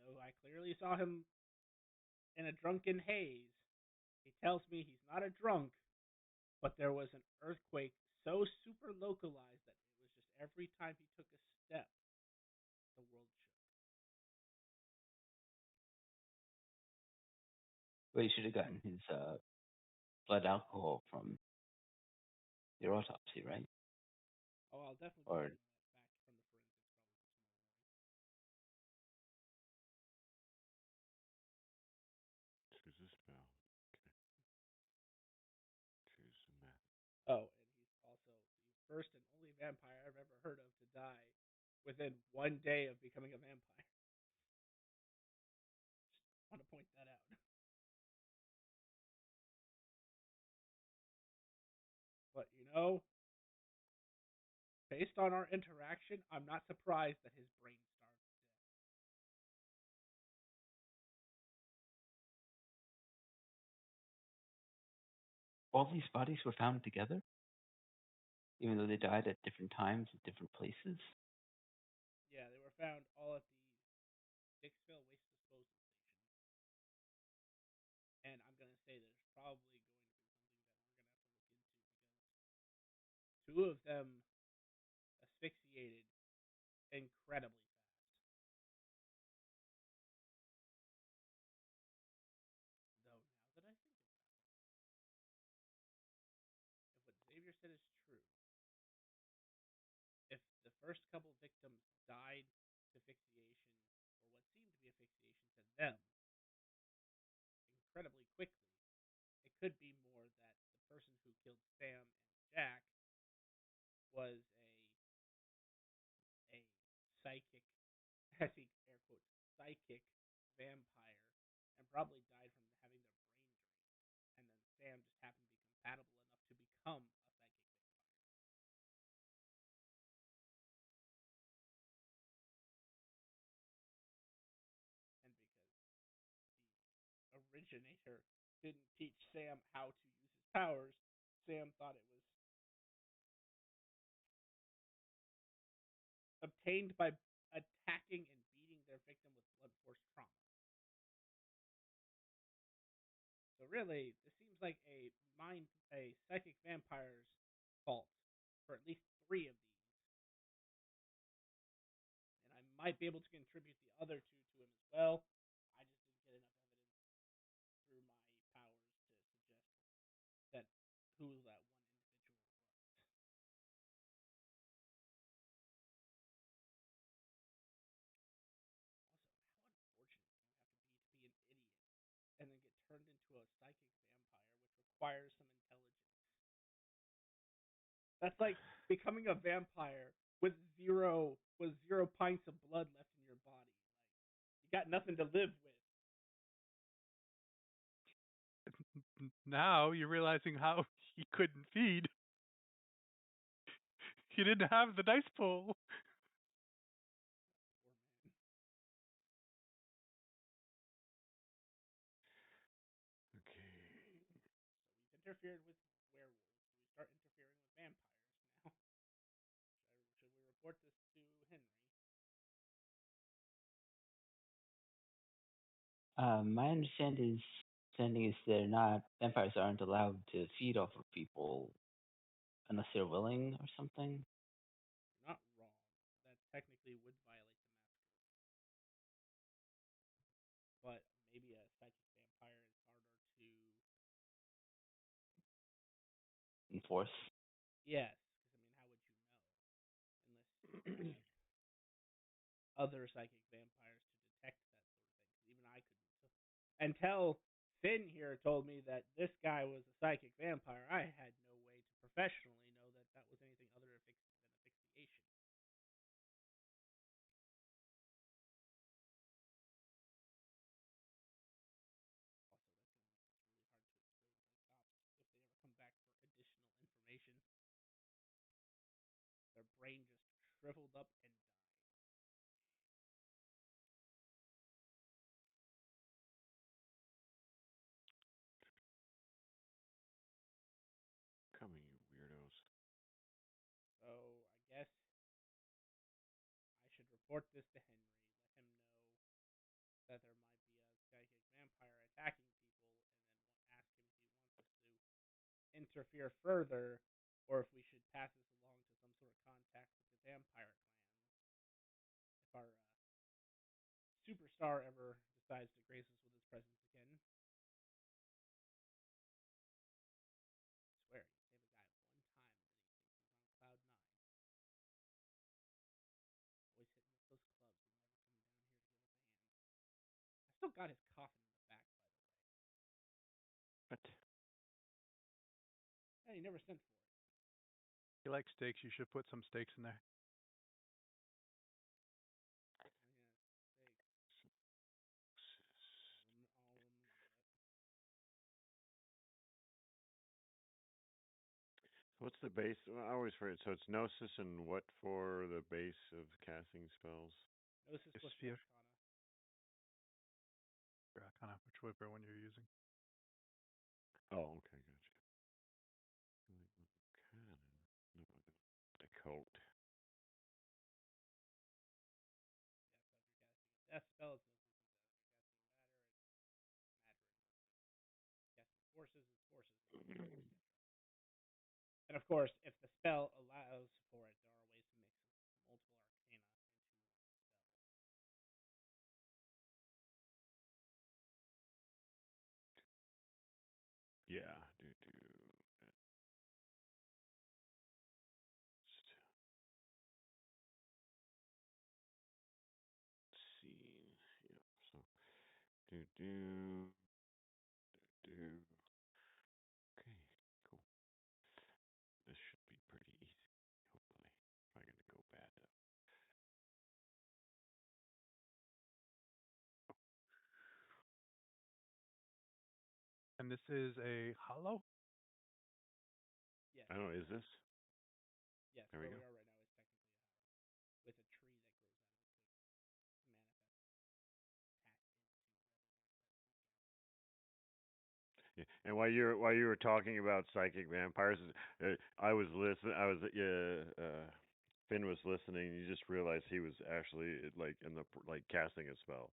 though I clearly saw him in a drunken haze, he tells me he's not a drunk, but there was an earthquake so super localized that it was just every time he took a step, the world shook. Well, you should have gotten his blood alcohol from your autopsy, right? Oh, I'll definitely be Or getting that back from the forensics probably tomorrow morning. Choose a spell. Okay. Choose a map. Oh, and he's also the first and only vampire I've ever heard of to die within 1 day of becoming a vampire. Just want to point that out. But based on our interaction, I'm not surprised that his brain starved to death. all these bodies were found together, even though they died at different times at different places. Yeah, they were found all at the Dixville Waste Disposal Station. And I'm going to say there's probably going to be something that we're going to have to look into because two of them asphyxiated incredibly fast. Though, now that I think about it, if what Xavier said is true, if the first couple victims died to asphyxiation, or what seemed to be asphyxiation to them, incredibly quickly, it could be more that the person who killed Sam and Jack was a psychic, I think air quotes, psychic vampire, and probably died from having their brain drained. And then Sam just happened to be compatible enough to become a psychic vampire. And because the originator didn't teach Sam how to use his powers, Sam thought it was obtained by attacking and beating their victim with blunt force trauma. So really, this seems like a psychic vampire's fault for at least 3 of these, and I might be able to contribute the other 2 to him as well. I just didn't get enough evidence through my powers to suggest that who that one individual was. Also, how unfortunate do you have to be an idiot and then get turned into a psychic vampire, which requires some intelligence? That's like becoming a vampire with zero pints of blood left in your body. Like you got nothing to live with. Now you're realizing how he couldn't feed. He didn't have the dice pool. Poor man. Okay. So we've interfered with werewolves. So we start interfering with vampires now. Should we report this to Henry? My understanding is vampires aren't allowed to feed off of people unless they're willing or something. You're not wrong. That technically would violate the mask rule. But maybe a psychic vampire is harder to. Enforce. Yes, because I mean, how would you know unless you have other psychic vampires to detect that sort of thing? Because even I couldn't. So, until Finn here told me that this guy was a psychic vampire, I had no way to professionally know that that was anything other than asphyxiation. Also, that's one that's really hard to explain. brain just shriveled up and died. Coming, you weirdos. So I guess I should report this to Henry, let him know that there might be a psychic vampire attacking people, and then ask him if he wants us to interfere further, or if we should pass this along to some sort of contact with the vampire clan. If our superstar ever decides to grace us with his presence again. I swear, you save a guy one time, and then he thinks he's on cloud nine. Always hitting with those clubs and never coming down here to give us a hand. I still got his coffin in the back, by the way. What? Yeah, he never sent for it. You like steaks? You should put some steaks in there. Yeah, steak. All of them got it. What's the base? Well, I always forget. So it's Gnosis and what for the base of casting spells? Gnosis plus Sphere. Arcana. Arcana, whichever one you're using. Oh, okay, gotcha. Cannon. No, the coat. Yeah, so if you're casting a death spell, it's Gnosis and death. If you're casting matter, it's casting forces, it's forces, etc. And of course, if the spell allows for it, there are ways to mix multiple arcana into one spell. Yeah, do. Scene. Yep. So do. Okay, cool. This should be pretty easy, hopefully. If I'm gonna go bad. And this is a hollow? Yes. I don't know, is this? Yes, There we where go. we are right now is technically a hollow, with a tree that grows out of it to manifest past into Yeah. And while you were talking about psychic vampires, I was listening. Finn was listening. You just realized he was actually like in the like casting a spell.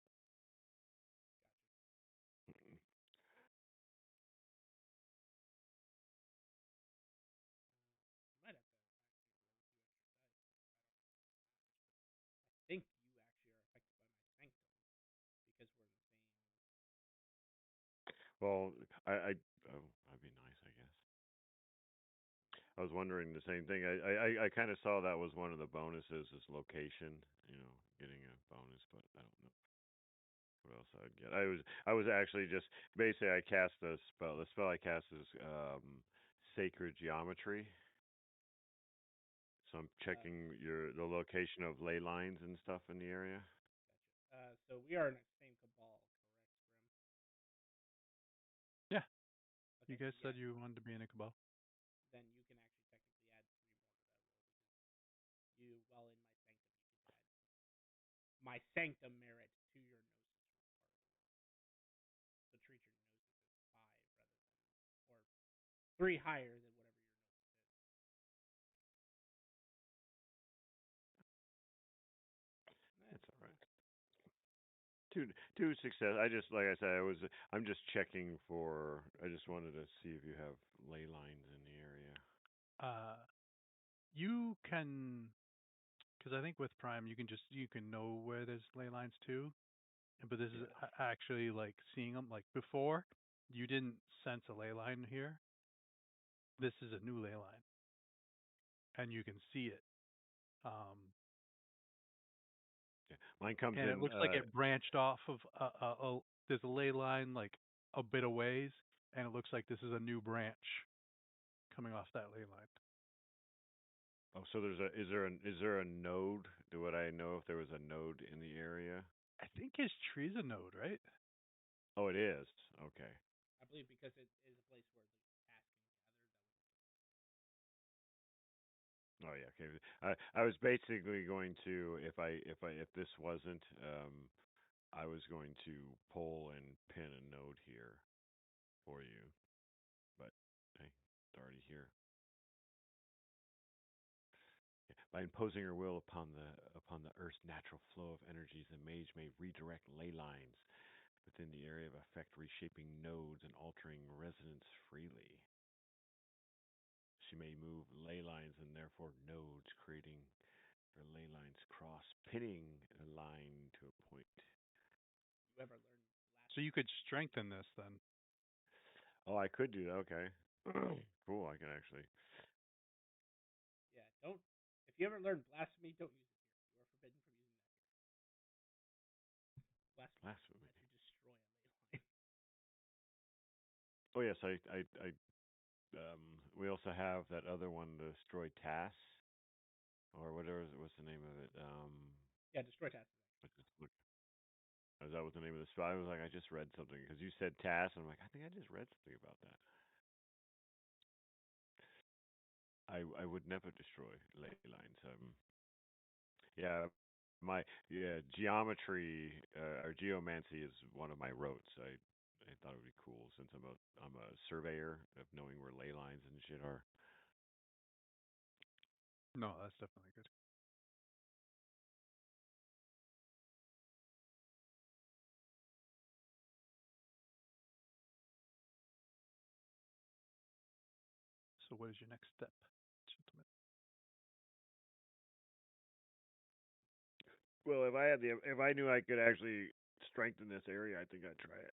Mm. might have to actually roll 2 extra dice. I think you actually are affected by my sanctum because we're in the same. Well, that'd be nice, I guess. I was wondering the same thing. I kind of saw that was one of the bonuses is location. Getting a bonus, but I don't know what else I'd get. I was actually just basically I cast a spell. The spell I cast is sacred geometry. So I'm checking the location of ley lines and stuff in the area. Gotcha. So we are in the same cabal, correct, Grim? Yeah. Okay, You guys yeah. said you wanted to be in a cabal. Then you can actually technically add 3 more to that roll because you, while in my sanctum, you can add my sanctum merit to your gnosis part of the roll. So treat your gnosis as 5 rather than, or 3 higher than whatever your gnosis is. That's all right. Two success. I just like I said, I'm just checking for. I just wanted to see if you have ley lines in the area. You can, because I think with Prime you can know where there's ley lines too. But this is actually like seeing them. Like before, you didn't sense a ley line here. This is a new ley line, and you can see it. Yeah, mine comes And in. it looks like it branched off of there's a ley line like a bit of ways, and it looks like this is a new branch coming off that ley line. Oh, so is there a node? Would I know if there was a node in the area? I think his tree's a node, right? Oh, it is. Okay. I believe because it is a place where the task can gather. That would. Oh yeah, okay. I was basically going to if this wasn't I was going to pull and pin a node here for you, but hey, it's already here. By imposing her will upon the Earth's natural flow of energies, the mage may redirect ley lines within the area of effect, reshaping nodes and altering resonance freely. She may move ley lines and therefore nodes, creating where ley lines cross, pinning a line to a point. You ever learned last? So you could strengthen this then. Oh, I could do that. Okay. Cool. I can actually. Yeah, don't. If you ever learn blasphemy, don't use it here. You are forbidden from using that here. Blasphemy Blasphemy. lets you destroy a ley line. Oh yes, we also have that other one, Destroy TAS, or whatever. What's the name of it? Yeah, destroy tasks. I just look. Is that what the name of the spell? I was like, I just read something because you said TAS, and I'm like, I think I just read something about that. I would never destroy ley lines. Yeah, geometry or geomancy is one of my rotes. I thought it would be cool since I'm a surveyor of knowing where ley lines and shit are. No, that's definitely good. So what is your next step, gentlemen? Well, if I knew I could actually strengthen this area, I think I'd try it.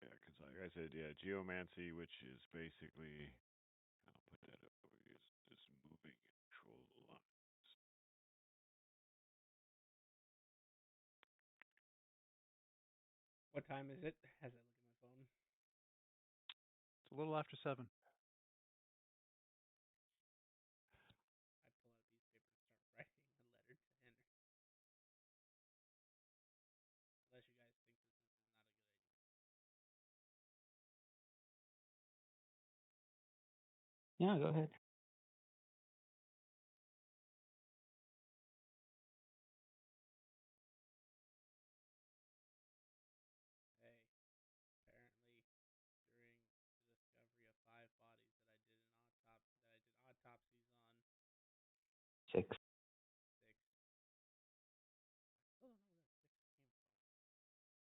Yeah, because like I said, yeah, geomancy, which is basically, I'll put that up over here, is just moving control lines. What time is it? As I look at my phone. It's a little after 7. I pull out these papers and start writing a letter to Henry. Unless you guys think this is not a good idea. Yeah, go ahead. Hey, apparently during the discovery of 5 bodies that I did autopsies on 6. 6. I still don't know where that 6 came from.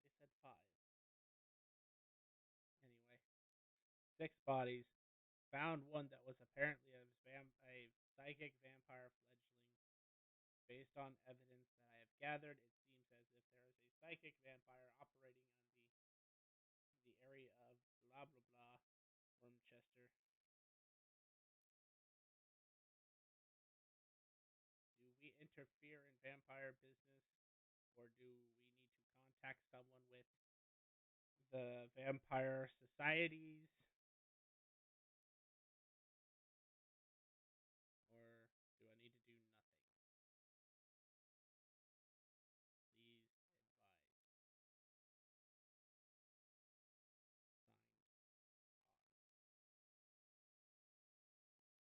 They said 5. Anyway, 6 bodies. Found one that was apparently a psychic vampire fledgling. Based on evidence that I have gathered, it seems as if there is a psychic vampire operating on the area of blah blah blah, Wormchester. Do we interfere in vampire business, or do we need to contact someone with the vampire societies, or do I need to do nothing? Please advise. Signed.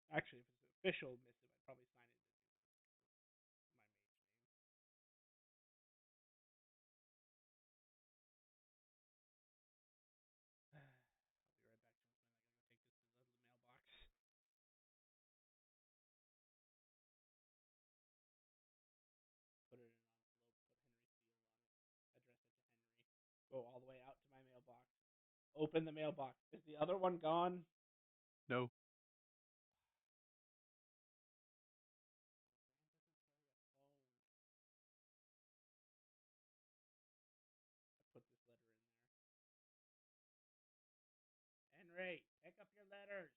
Actually, if it's an official missive, I'd probably sign it as my mage name. I'll be right back, gentlemen. I gotta go take this to the mailbox. Put it in an envelope. Put Henry's seal on it. Address it to Henry. Go all the way out to my mailbox. Open the mailbox. Is the other one gone? No. I put this letter in there. Henry, pick up your letters.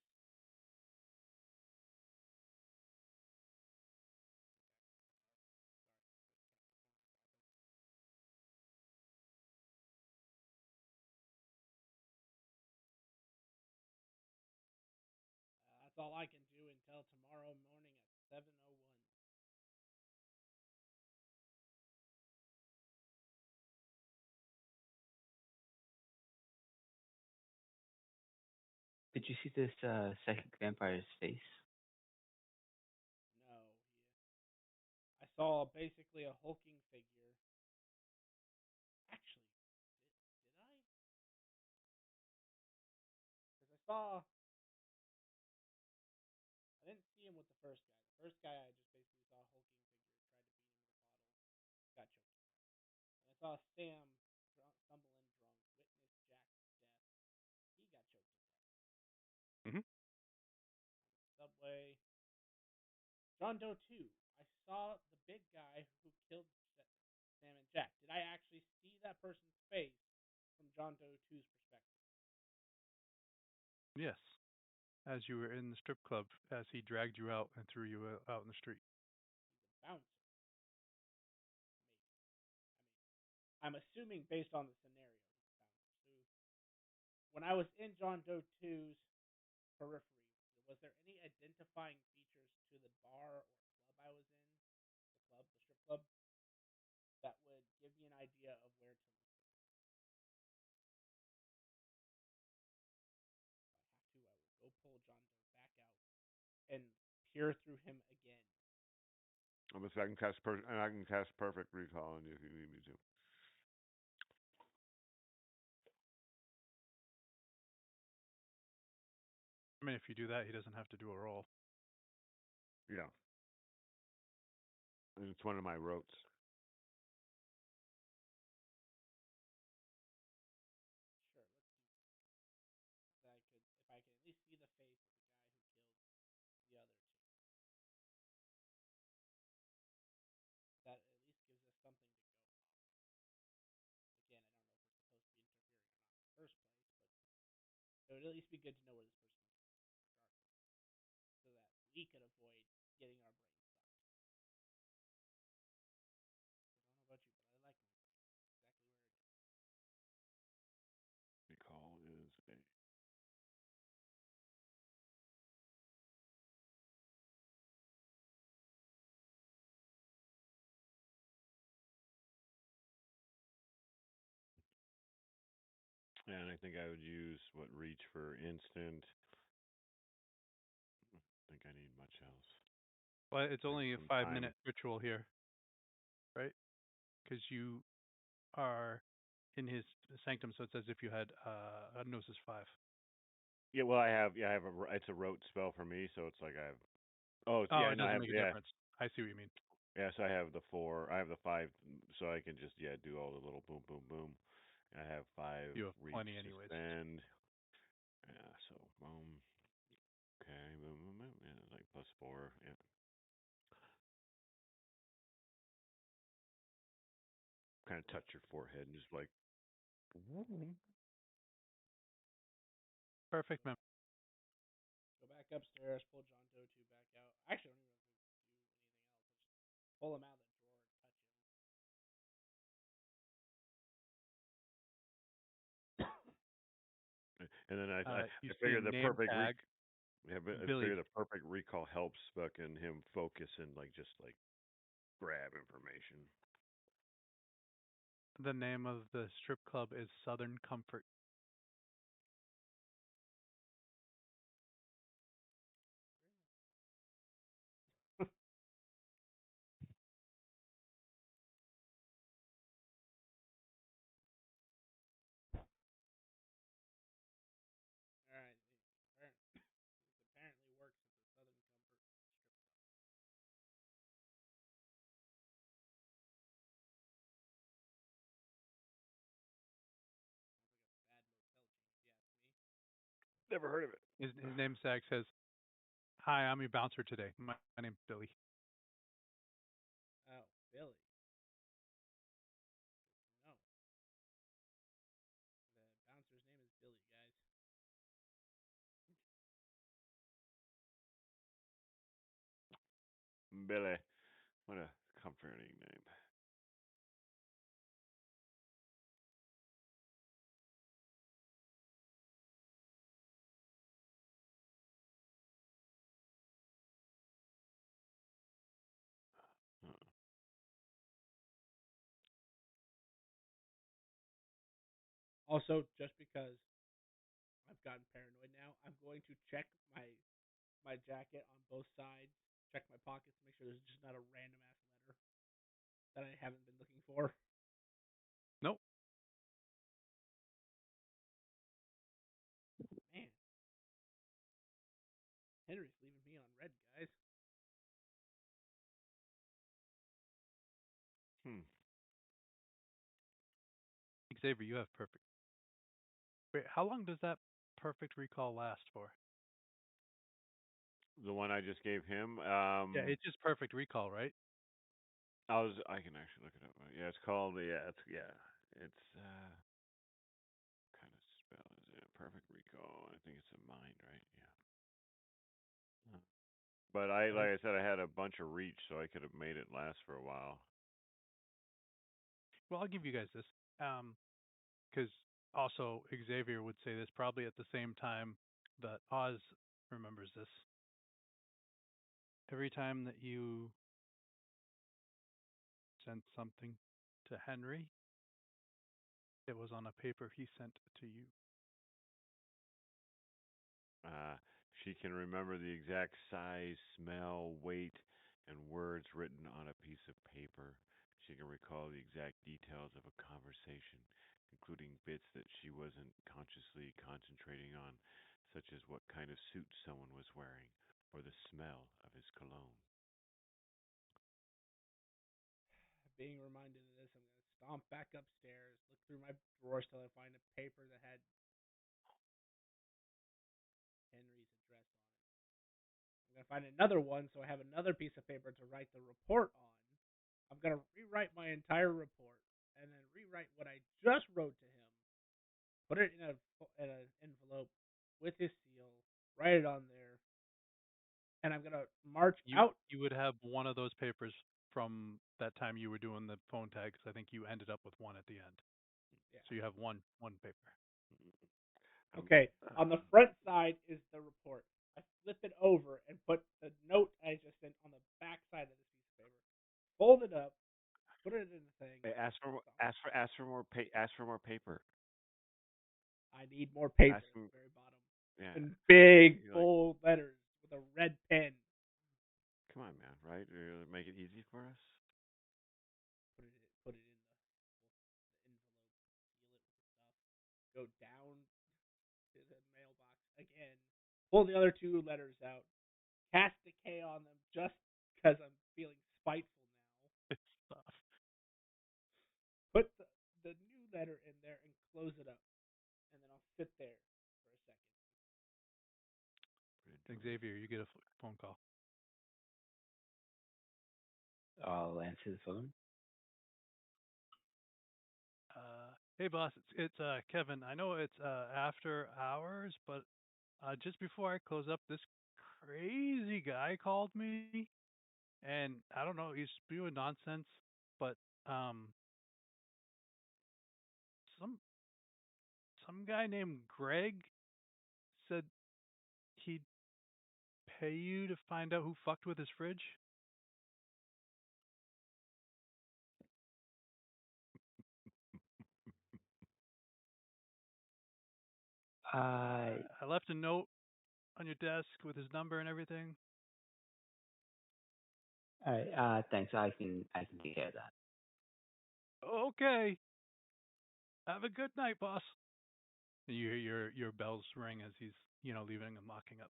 That's all I can do until tomorrow morning at 7:01. Did you see this psychic vampire's face? No, I saw basically a hulking figure. Actually, did I? Because I saw. I didn't see him with the first guy. The first guy, I just basically saw a hulking figure, tried to beat him with a bottle, got choked to death. And I saw Sam stumble in drunk, witness Jack's death. He got choked to death. Mhm. Subway. John Doe 2. I saw the big guy who killed Sam and Jack. Did I actually see that person's face from John Doe 2's perspective? Yes. As you were in the strip club, as he dragged you out and threw you out in the street. He's a bouncer. Maybe. I'm assuming based on the scenario, he's a bouncer. So when I was in John Doe 2's periphery, was there any identifying features to the bar or club I was in, the strip club, that would give me an idea of where to look? If I have to, I will go pull John Doe back out and peer through him again. I can cast and I can cast perfect recall on you if you need me to. I mean, if you do that, he doesn't have to do a roll. Yeah. And it's one of my rotes. Sure, let's do that. If I could at least see the face of the guy who killed the other two. That at least gives us something to go off. Again, I don't know if we're supposed to be interfering or not in the first place, but it would at least be good to know where this person is, regardless, so that we could avoid getting our brains sucked. I don't know about you, but I like knowing exactly where it is. Recall is a. And I think I would use what reach for instant. I don't think I need much else. Well, it's only a some 5-minute ritual here, right? Because you are in his sanctum, so it's as if you had a Gnosis 5. Yeah, well, I have it's a rote spell for me, so it's like I have. Oh, It I doesn't have make a difference. I see what you mean. Yeah, so I have the 4. I have the 5, so I can just do all the little boom, boom, boom. And I have 5 You have reach plenty anyways. suspend. Yeah, so boom. Okay, boom, boom, boom. Yeah, like +4. Yeah. Kind of touch your forehead and just like. Perfect, man. Go back upstairs, pull John Doe 2 back out. Actually, I don't even have to do anything else. I'll just pull him out of the drawer and touch him. And then I You see a figure the name perfect tag. I Billy. figure the perfect recall helps fucking him focus and just grab information. The name of the strip club is Southern Comfort. All right, it apparently works at the Southern Comfort strip club. Sounds like a bad motel chain, if you ask me. Never heard of it. His name tag says, "Hi, I'm your bouncer today. My name's Billy." Oh, Billy. No. The bouncer's name is Billy, guys. Billy. What a comforting name. Also, just because I've gotten paranoid now. I'm going to check my jacket on both sides, check my pockets, make sure there's just not a random ass letter that I haven't been looking for. Nope. Man, Henry's leaving me on red, guys. Xavier, you have perfect. Wait, how long does that perfect recall last for? The one I just gave him. Yeah, it's just perfect recall, right? I can actually look it up. Yeah, it's called it's what kind of spell is it? Perfect recall. I think it's a mind, right? Yeah. But like I said, I had a bunch of reach, so I could have made it last for a while. Well, I'll give you guys this. Because also Xavier would say this probably at the same time that Oz remembers this. Every time that you sent something to Henry, it was on a paper he sent to you. She can remember the exact size, smell, weight, and words written on a piece of paper. She can recall the exact details of a conversation, including bits that she wasn't consciously concentrating on, such as what kind of suit someone was wearing or the smell of his cologne. Being reminded of this, I'm going to stomp back upstairs, look through my drawers till I find a paper that had Henry's address on it. I'm going to find another one so I have another piece of paper to write the report on. I'm going to rewrite my entire report and then rewrite what I just wrote to him, put it in an envelope with his seal, write it on there, and I'm going to march out. You would have one of those papers from that time you were doing the phone tag, because I think you ended up with one at the end. Yeah. So you have one paper. Okay, on the front side is the report. I flip it over and put the note I just sent on the back side of this piece of paper. Fold it up, put it in the thing. Hey, ask for more paper. I need more paper at the very bottom. Yeah. In big, bold letters with a red pen. Come on, man, right? Make it easy for us. Put it in the envelope, seal it with stuff. Go down to the mailbox again. Pull the other two letters out. Cast decay on them just because I'm feeling spiteful now. Put the new letter in there and close it up. And then I'll sit there for a second. Xavier, you get a phone call. I'll answer the phone. Hey boss, it's Kevin. I know it's after hours, but just before I close up, this crazy guy called me, and I don't know, he's spewing nonsense, but some guy named Greg said he'd pay you to find out who fucked with his fridge. I left a note on your desk with his number and everything. All right. Thanks. I can take care of that. Okay. Have a good night, boss. And you hear your bells ring as he's leaving and locking up.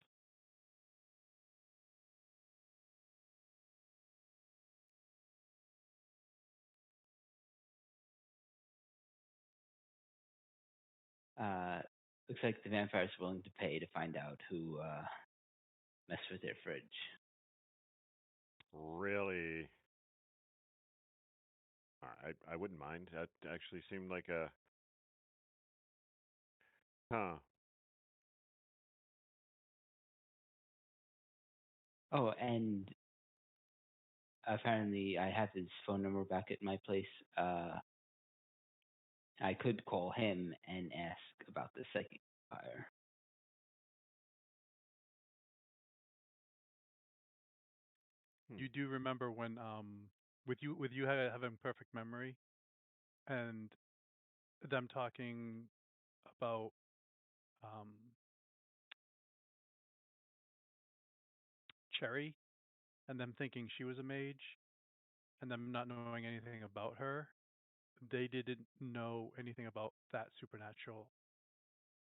Looks like the vampire's willing to pay to find out who messed with their fridge. Really? I wouldn't mind. That actually seemed like a huh. Oh, and apparently I have his phone number back at my place. I could call him and ask about the second fire. You do remember when with you having perfect memory and them talking about Cherry, and them thinking she was a mage, and them not knowing anything about her. They didn't know anything about that supernatural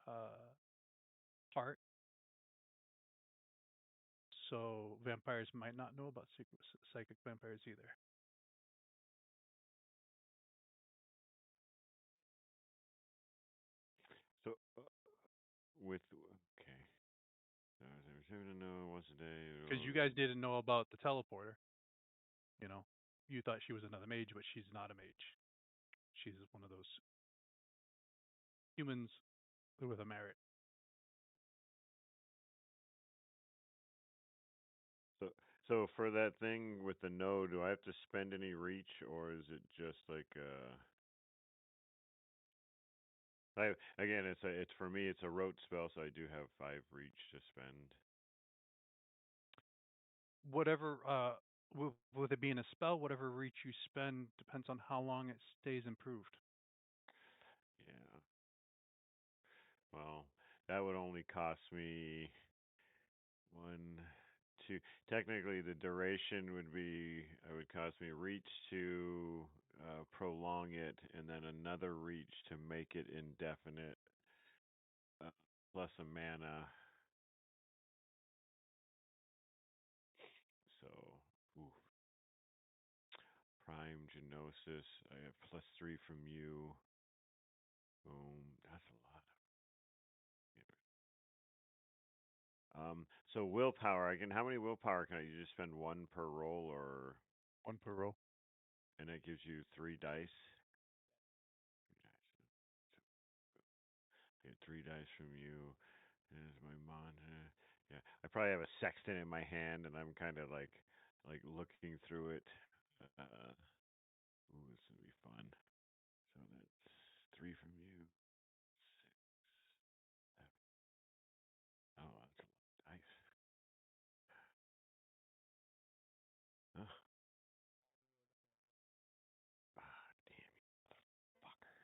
uh, part. So vampires might not know about psychic vampires either. So with okay, so every 7 to know once a day. Because you guys didn't know about the teleporter. You know, you thought she was another mage, but she's not a mage. She's one of those humans with a merit. So so for that thing with the no, do I have to spend any reach, or is it just like again, it's for me, it's a rote spell, so I do have 5 reach to spend. Whatever, with it being a spell, whatever reach you spend depends on how long it stays improved. Yeah. Well, that would only cost me one, two. Technically, the duration would be it would cost me reach to prolong it, and then another reach to make it indefinite, uh, plus a mana. So, ooh. Prime Genosis. I have +3 from you. Boom. That's a lot. So willpower. I can. How many willpower can I? You just spend one per roll, or One per roll. and it gives you 3 dice. Get 3 dice from you. There's my mana. Yeah, I probably have a sextant in my hand, and I'm kind of like looking through it. Ooh, this would be fun. So that's 3 from you. 6, 7. Oh, that's a lot of dice. Ugh. Ah, damn you, fucker.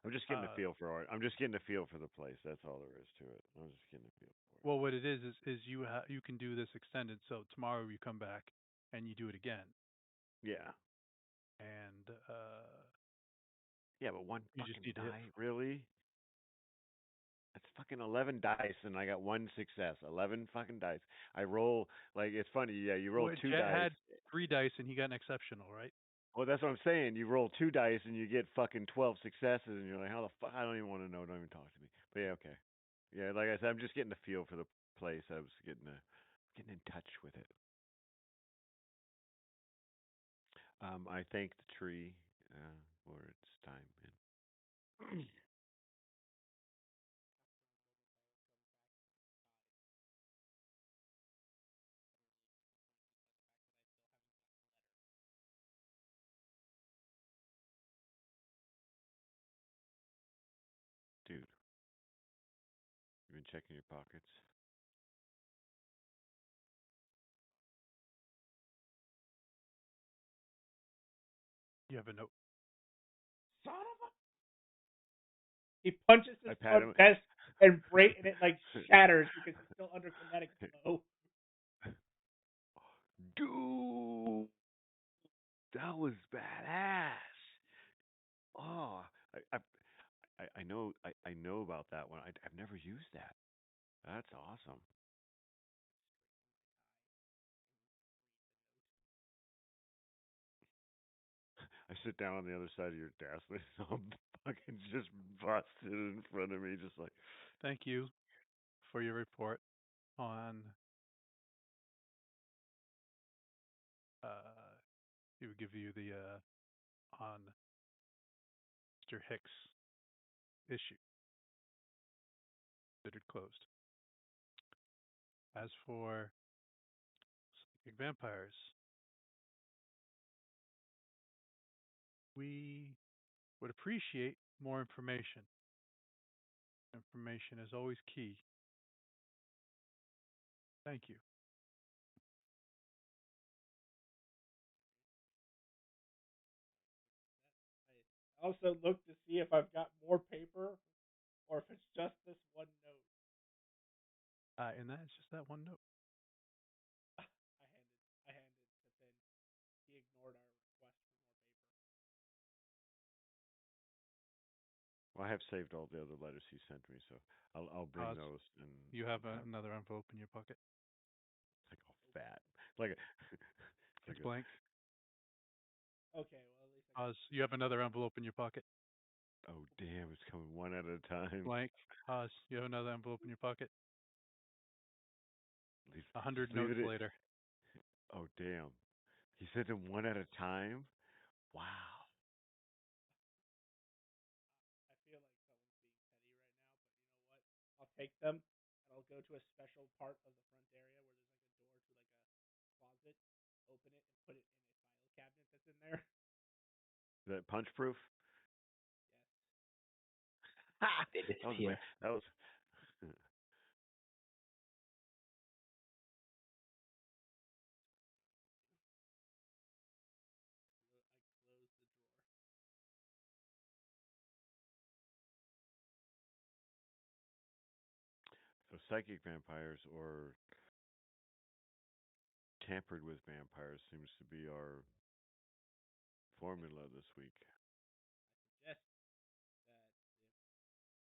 I'm just getting a feel for art. I'm just getting a feel for the place. That's all there is to it. I'm just getting a feel for it. Well, what it is you can do this extended. So tomorrow you come back and you do it again, Yeah. and Yeah, but one you just fucking need to hit. die, really? That's fucking 11 dice, and I got one success. 11 fucking dice. I roll like it's funny. Yeah, you roll Well, two Jet dice. had 3 dice and he got an exceptional, right? Well, that's what I'm saying. You roll 2 dice and you get fucking 12 successes, and you're like, how the fuck? I don't even want to know. Don't even talk to me. But yeah, okay. Yeah, like I said, I'm just getting a feel for the place. I was getting in touch with it. I thank the tree for its time. And dude, you been checking your pockets? You have a note. Son of a. He punches I his pat front him. desk and it like shatters because he's still under kinetic flow. Dude, that was badass. Oh, I know I know about that one. I've never used that. That's awesome. I sit down on the other side of your desk, and it's all fucking just busted in front of me, just like Thank you for your report on. He would give you the on Mr. Hicks issue. Considered closed. As for psychic vampires, we would appreciate more information. Information is always key. Thank you. I also look to see if I've got more paper or if it's just this one note. And that is just that one note. I handed to Finn. He ignored our request for more paper. Well, I have saved all the other letters he sent me, so I'll bring Oz, those and You have have another envelope in your pocket. it's like all fat, like a, It's like a, blank. Okay, well at least I got Oz, you have another envelope in your pocket. oh damn, it's coming one at a time. Blank. Oz, you have another envelope in your pocket. Leave, 100 leave notes it. later. Oh damn, he sent them one at a time. Wow. I feel like someone's being petty right now, but you know what? I'll take them and I'll go to a special part of the front area where there's like a door to like a closet, open it and put it in a file cabinet that's in there. Is that punch proof? Yes. They That was disappear. that was. I close the drawer. So psychic vampires or tampered with vampires seems to be our formula this week. I suggest that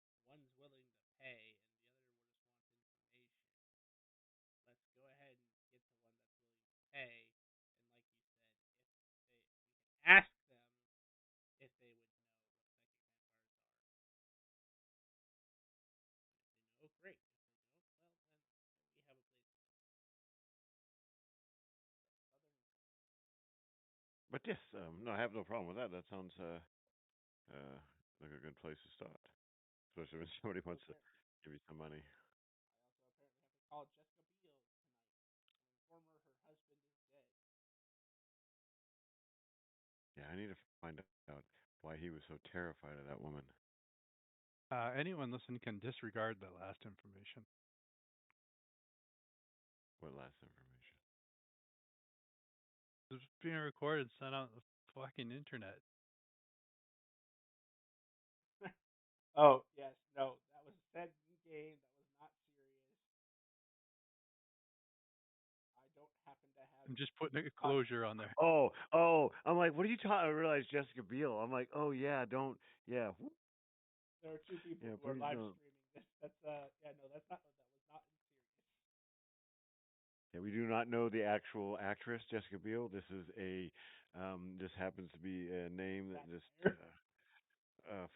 if one's willing to pay and the other just wants information, let's go ahead and get the one that's willing to pay. And like you said, if we can ask them if they would know what psychic vampires are. If they know, great. If they don't, well then we have a place to go. Southern. But yes, no, I have no problem with that. That sounds like a good place to start, especially when somebody wants to give you some money. I also apparently have to call Jessica Biel tonight and inform her her husband is dead. Yeah, I need to find out why he was so terrified of that woman. Anyone listening can disregard that last information. What last information? It's being recorded, sent out the fucking internet. Oh yes, no, that was said in game. That was not serious. I don't happen to have. I'm just putting a closure on there. Oh, I'm like, what are you talking? I realized Jessica Biel. I'm like, oh yeah, don't, yeah. There are two people Yeah, who are please live don't. streaming this. That's yeah, no, that's not. That was not in serious. Yeah, we do not know the actual actress Jessica Biel. This is this happens to be a name that just Vampire.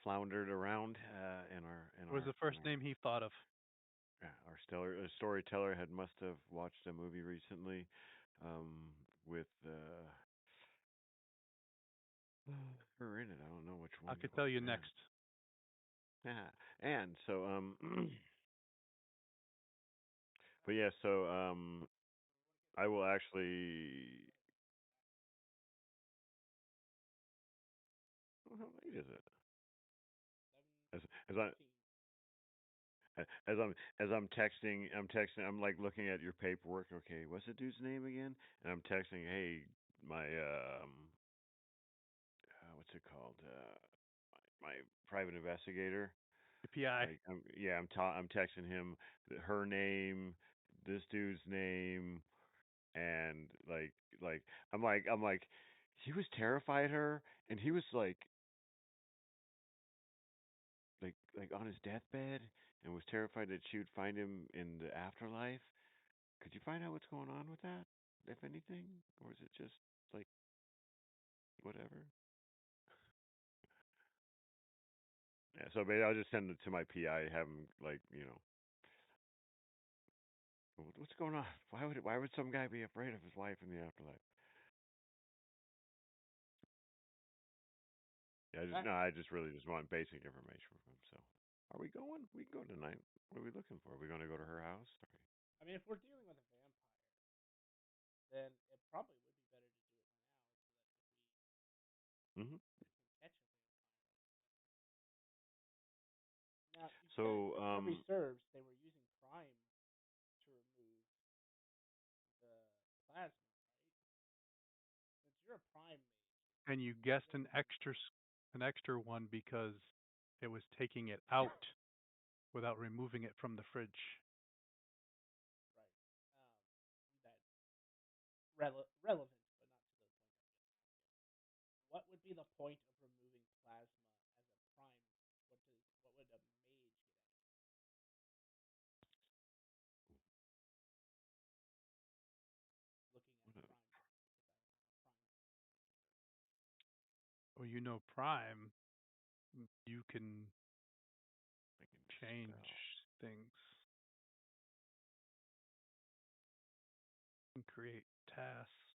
floundered around What was the first name he thought of? our stellar storyteller had must have watched a movie recently with her in it. I don't know which I one. could tell you Man. next. Yeah, and so but yeah, so I will actually. Oh, how late is it? As as I 7:15. as I'm texting, I'm like looking at your paperwork. Okay, what's the dude's name again? And I'm texting, hey, my what's it called? My private investigator. API. Like, I'm texting him her name, this dude's name, and I'm like, he was terrified of her, and he was like on his deathbed, and was terrified that she would find him in the afterlife. Could you find out what's going on with that, if anything, or is it just like whatever? Yeah, so maybe I'll just send it to my PI, have him what's going on? Why would some guy be afraid of his wife in the afterlife? Yeah, I just really just want basic information from him. So, are we going? We can go tonight. What are we looking for? Are we going to go to her house? I mean, if we're dealing with a vampire, then it probably would be better to do it now, so that if we Mm-hmm. can catch a vampire. Now, you said So, at Ruby Serves they were using Prime to remove the plasma, right? Since you're a Prime mage, And you guessed an extra one because it was taking it out without removing it from the fridge. Right. That relevant, but not to the point I just asked. What would be the point of removing plasma as a prime? What would a mage get out of looking at What a- prime? If I am on a prime. Well, you know, Prime, you can I can change spell. things and create tasks.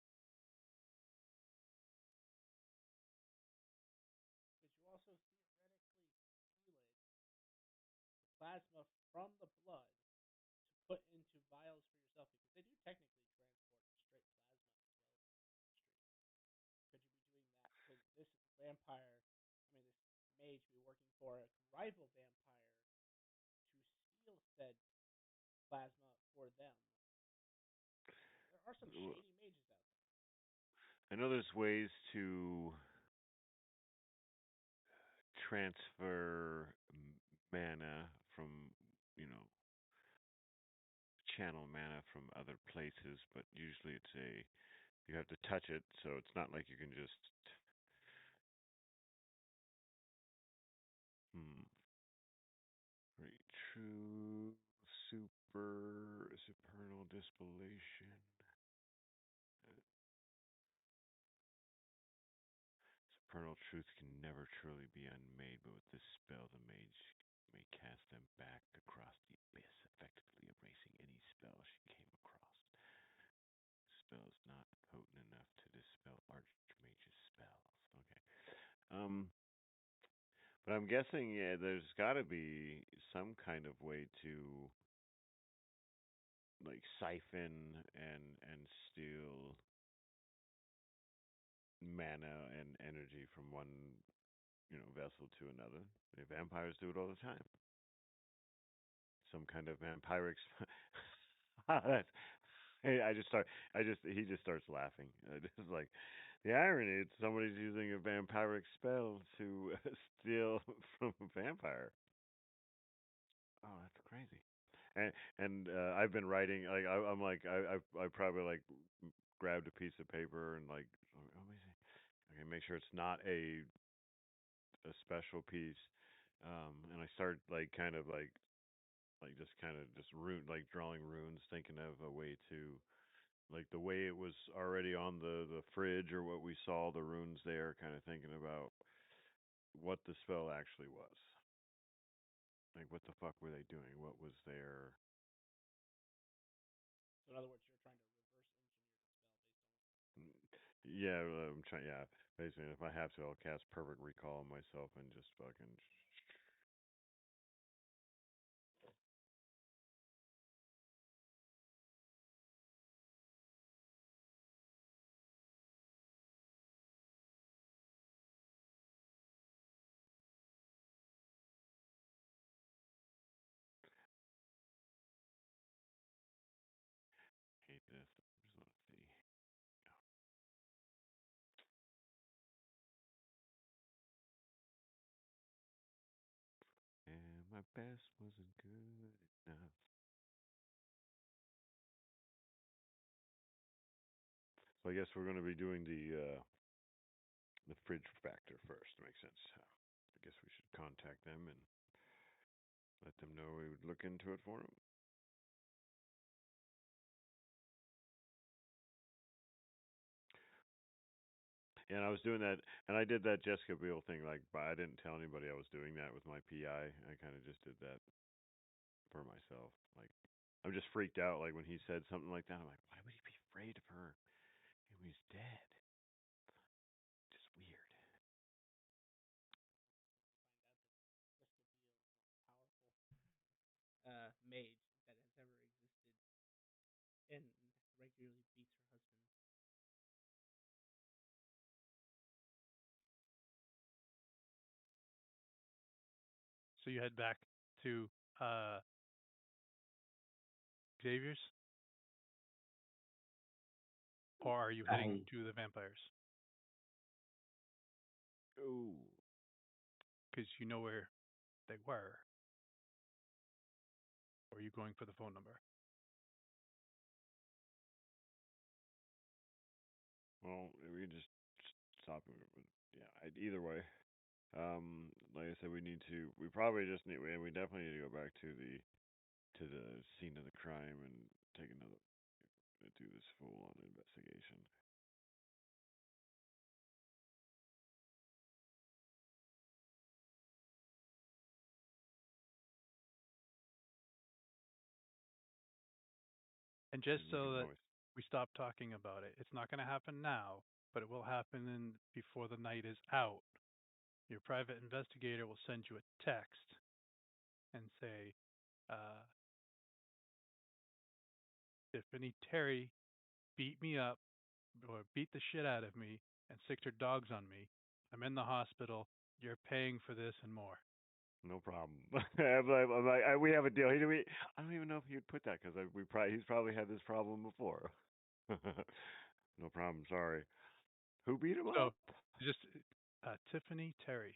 Could you also theoretically simulate the plasma from the blood to put into vials for yourself? Because they do technically transport straight plasma as well as stream. Could you be doing that? Could this vampire, this mage, be working for a rival vampire to steal said plasma for them? There are some shady mages out there. I know there's ways to transfer mana from, you know, channel mana from other places, but usually you have to touch it, so it's not like you can just Great true supernal dispellation. Supernal truth can never truly be unmade, but with this spell, the mage may cast them back across the abyss, effectively erasing any spell she came across. The spell is not potent enough to dispel Archmage's spells. Okay. But I'm guessing, yeah, there's got to be some kind of way to like siphon and steal mana and energy from one, vessel to another. The vampires do it all the time. Some kind of vampiric. Hey, he just starts laughing. Just like the irony, it's somebody's using a vampiric spell to steal from a vampire. Oh, that's crazy. And I've been writing like I'm like I probably like grabbed a piece of paper and like, let me see. Okay, make sure it's not a special piece. And I start like kind of like just kind of just drawing runes, thinking of a way to like the way it was already on the fridge or what we saw the runes there, kind of thinking about what the spell actually was. Like what the fuck were they doing? What was their So in other words, you're trying to reverse engineer the spell based on what. Yeah, I'm trying. Yeah, basically, if I have to, I'll cast Perfect Recall on myself and just fucking. Hate this. Just want to see. And my best wasn't good enough. So I guess we're going to be doing the fridge factor first. Makes sense. I guess we should contact them and let them know we would look into it for them. And I was doing that, and I did that Jessica Biel thing. Like, but I didn't tell anybody I was doing that with my PI. I kind of just did that for myself. Like, I'm just freaked out. Like when he said something like that, I'm like, why would he be afraid of her? He was dead. Just weird. Find out that Jessica Biel is the most powerful mage that has ever existed and regularly beats her husband. So you head back to Xavier's, or are you heading to the vampires? Oh, Because you know where they were. Or are you going for the phone number? Well, we just stop it. Yeah, either way. Like I said, we probably just need, we definitely need to go back to the scene of the crime and take another, do this full on investigation. And just And we so can that always, we stop talking about it, it's not going to happen now, but it will happen before the night is out. Your private investigator will send you a text and say, uh, Tiffany Terry beat me up or beat the shit out of me and sicked her dogs on me. I'm in the hospital. You're paying for this and more. no problem. I'm like, we have a deal. I don't even know if he would put that because he's probably had this problem before. No problem. Sorry. Who beat him So up? just Tiffany Terry.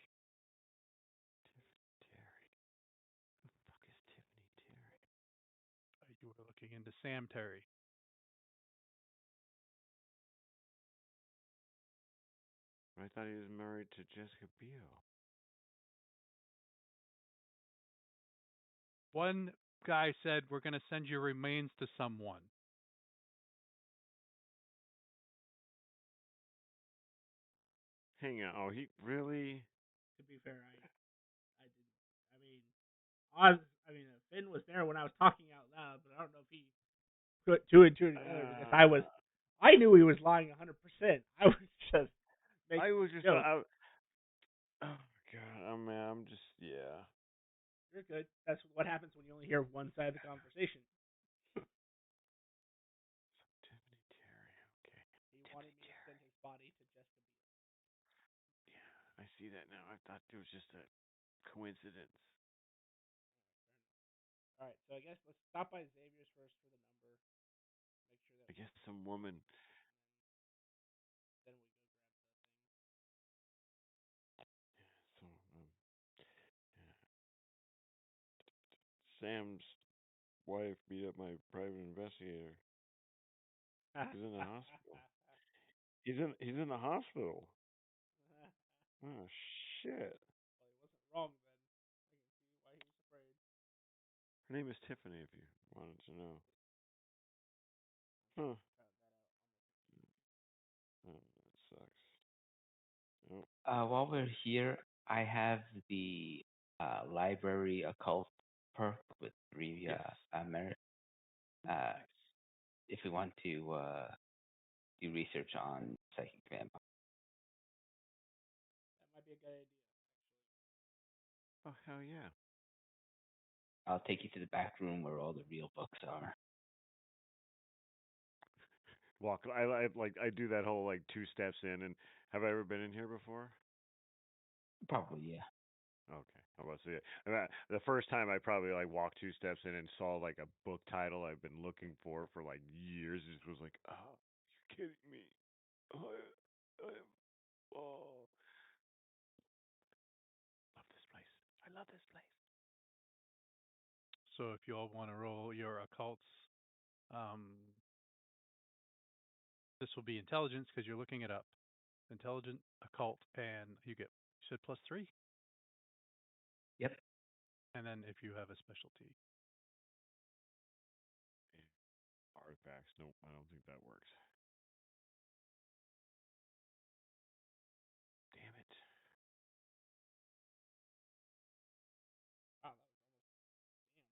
Terry. Who the fuck is Tiffany Terry? You were looking into Sam Terry. I thought he was married to Jessica Biel. One guy said, we're going to send your remains to someone. Hang on. Oh, he really? To be fair, I didn't. I mean, Finn was there when I was talking out loud, but I don't know if he put two and two together because I knew he was lying 100%. I was just making I was just. jokes. Oh God. I'm just. Yeah. You're good. That's what happens when you only hear one side of the conversation. Tiffany Terry. Okay. He wanted me to send his body to Jessica Biel. Yeah, I see that now. I thought it was just a coincidence. All right, so I guess let's stop by Xavier's first for the number. Make sure that I guess some woman. then we go grab the thing. So, yeah. Sam's wife beat up my private investigator. He's in the hospital. He's in the hospital. Oh shit. Well, he wasn't wrong then. I can see why he was afraid. Her name is Tiffany. If you wanted to know. Huh. Oh, that sucks. Oh, While we're here, I have the library occult perk with three yes. merit. If we want to do research on psychic vampire, That might be a good idea, actually. Oh hell yeah. I'll take you to the back room where all the real books are. Walk. I do that whole like 2 steps in. And have I ever been in here before? Probably, yeah. Okay, I was see it. The first time I probably like walked 2 steps in and saw like a book title I've been looking for like years. It was like, oh, you're kidding me. Oh, love this place. I love this place. So if you all want to roll your occults, um, this will be intelligence because you're looking it up. Intelligent, occult, and you said +3? Yep. And then if you have a specialty. Artifacts. Nope, I don't think that works. Damn it. Wow,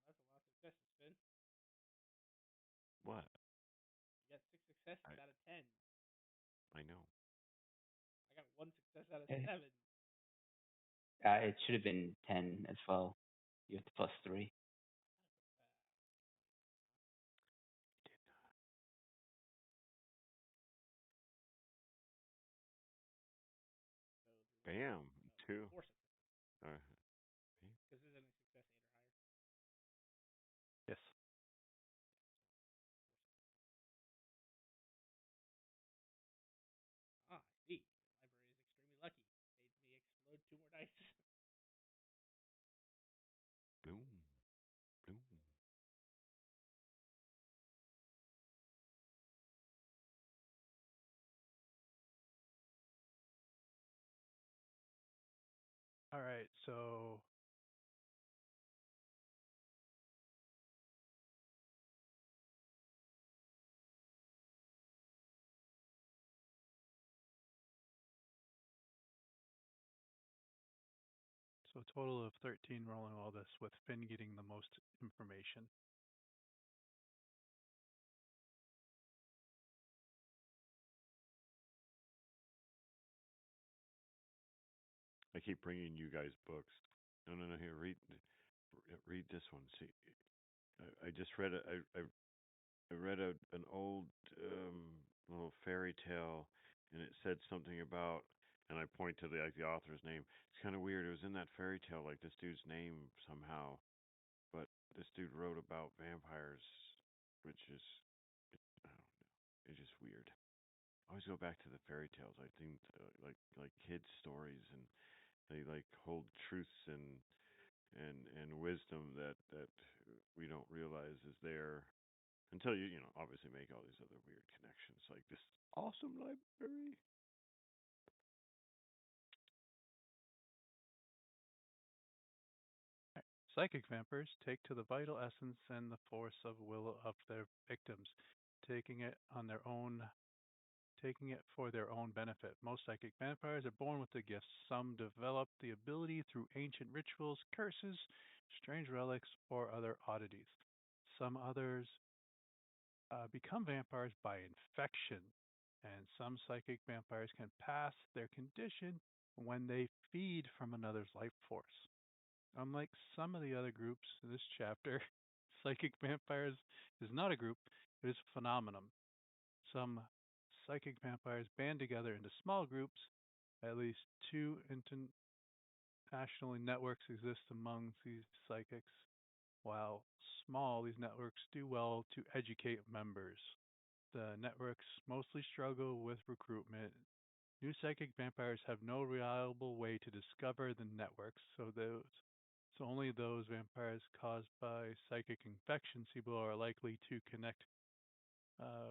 that's a lot of successes, Finn. What? You got 6 successes out of 10. I know. I got 1 success out of Eh, 7. It should have been 10 as well. You have the +3. You did not. Bam. Two. 4 successes. Uh, Because there's any success 8 or higher. Yes. Ah, I see. The library is extremely lucky. Made me explode 2 more dice. boom. Boom. All right, so a total of 13 rolling all this, with Finn getting the most information. I keep bringing you guys books. No. Here, read this one. See, I just read it. I read an old little fairy tale, and it said something about, and I point to the author's name. It's kind of weird. It was in that fairy tale, like this dude's name somehow, but this dude wrote about vampires, which is, I don't know, it's just weird. I always go back to the fairy tales. I think like kids' stories, and they like hold truths and wisdom that we don't realize is there until you obviously make all these other weird connections, like this awesome library. Psychic vampires take to the vital essence and the force of will of their victims, taking it for their own benefit. Most psychic vampires are born with the gifts. Some develop the ability through ancient rituals, curses, strange relics, or other oddities. Some others become vampires by infection, and some psychic vampires can pass their condition when they feed from another's life force. Unlike some of the other groups in this chapter, psychic vampires is not a group, it is a phenomenon. Some psychic vampires band together into small groups. At least two international networks exist among these psychics. While small, these networks do well to educate members. The networks mostly struggle with recruitment. New psychic vampires have no reliable way to discover the networks, so only those vampires caused by psychic infections are likely to connect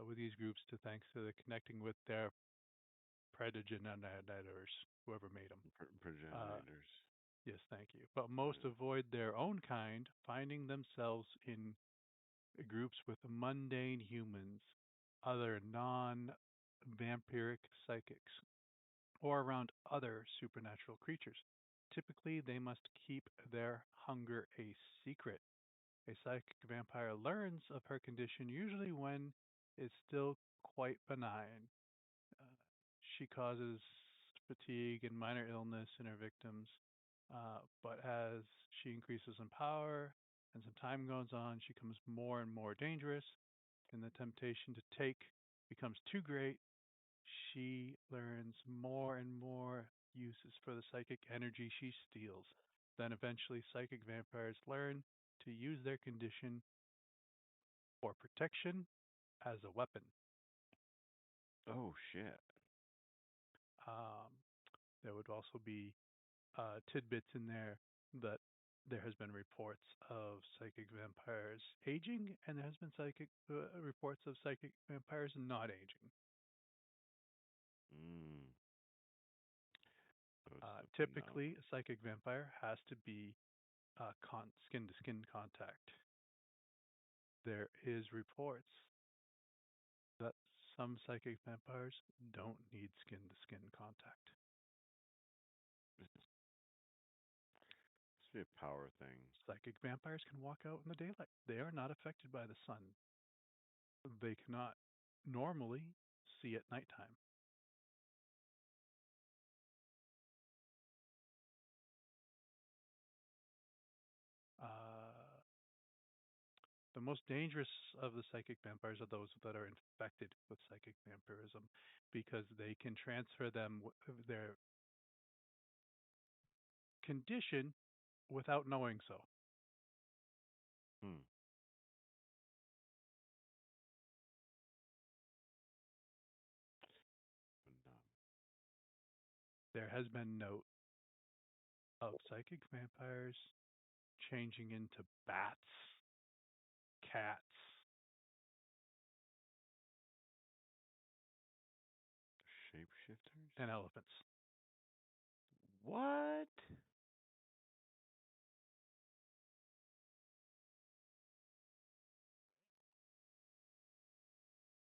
with these groups to thanks to the connecting with their progenitors, whoever made them. Progenitors. Yes, thank you. But most avoid their own kind, finding themselves in groups with mundane humans, other non-vampiric psychics, or around other supernatural creatures. Typically, they must keep their hunger a secret. A psychic vampire learns of her condition usually when it's still quite benign. Uh, she causes fatigue and minor illness in her victims, but as she increases in power and some time goes on, she becomes more and more dangerous, and the temptation to take becomes too great. She learns more and more uses for the psychic energy she steals. Then eventually, psychic vampires learn to use their condition for protection as a weapon. Oh shit. Um, there would also be tidbits in there that there has been reports of psychic vampires aging, and there has been psychic reports of psychic vampires not aging. Mm. So Typically, a psychic vampire has to be skin-to-skin contact. There is reports that some psychic vampires don't need skin-to-skin contact. Must be a power thing. Psychic vampires can walk out in the daylight. They are not affected by the sun. They cannot normally see at nighttime. Uh, the most dangerous of the psychic vampires are those that are infected with psychic vampirism, because they can transfer their condition without knowing so. Hmm. There has been note of psychic vampires changing into bats, cats, Shapeshifters and elephants. What?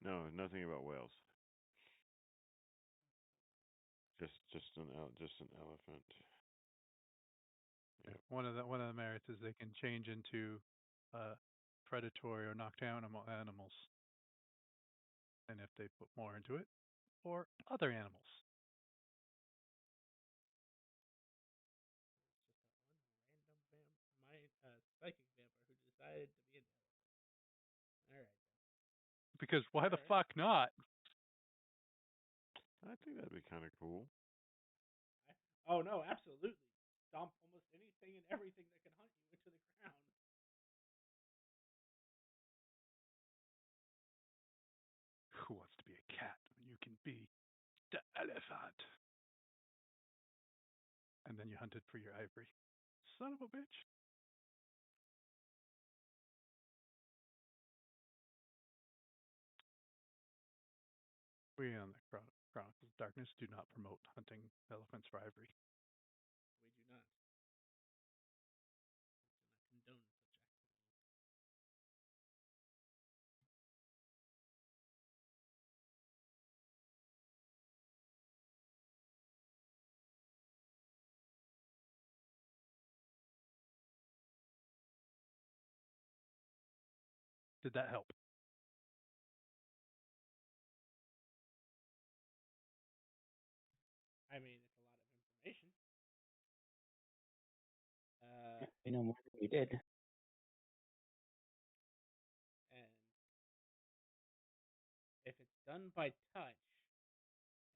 No, nothing about whales. Just an elephant. Yep. One of the merits is they can change into predatory or nocturnal animals, and if they put more into it, or other animals. Psychic vampire who decided to be an elephant. All right. Because why the Alright. fuck not? I think that'd be kind of cool. Oh no, absolutely. Stomp almost anything and everything that can hunt you into the ground. Who wants to be a cat when you can be the elephant? And then you hunted for your ivory. Son of a bitch. We on the Chronicles of Darkness do not promote hunting elephants for ivory. We do not. We do not condone such activity. Did that help? I mean, it's a lot of information. We know more than we did. And if it's done by touch,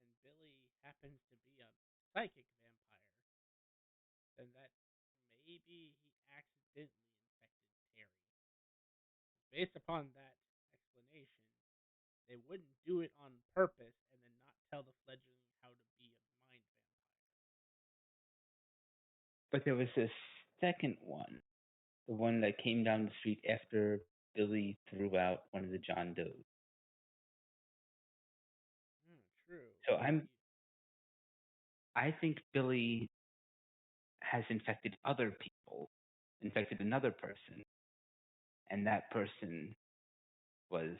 and Billy happens to be a psychic vampire, then that maybe he accidentally infected Terry. Based upon that explanation, they wouldn't do it on purpose and then not tell the fledgling how to be a mind vampire. But there was this second one, the one that came down the street after Billy threw out one of the John Does. True. So I think Billy has infected other people, infected another person, and that person was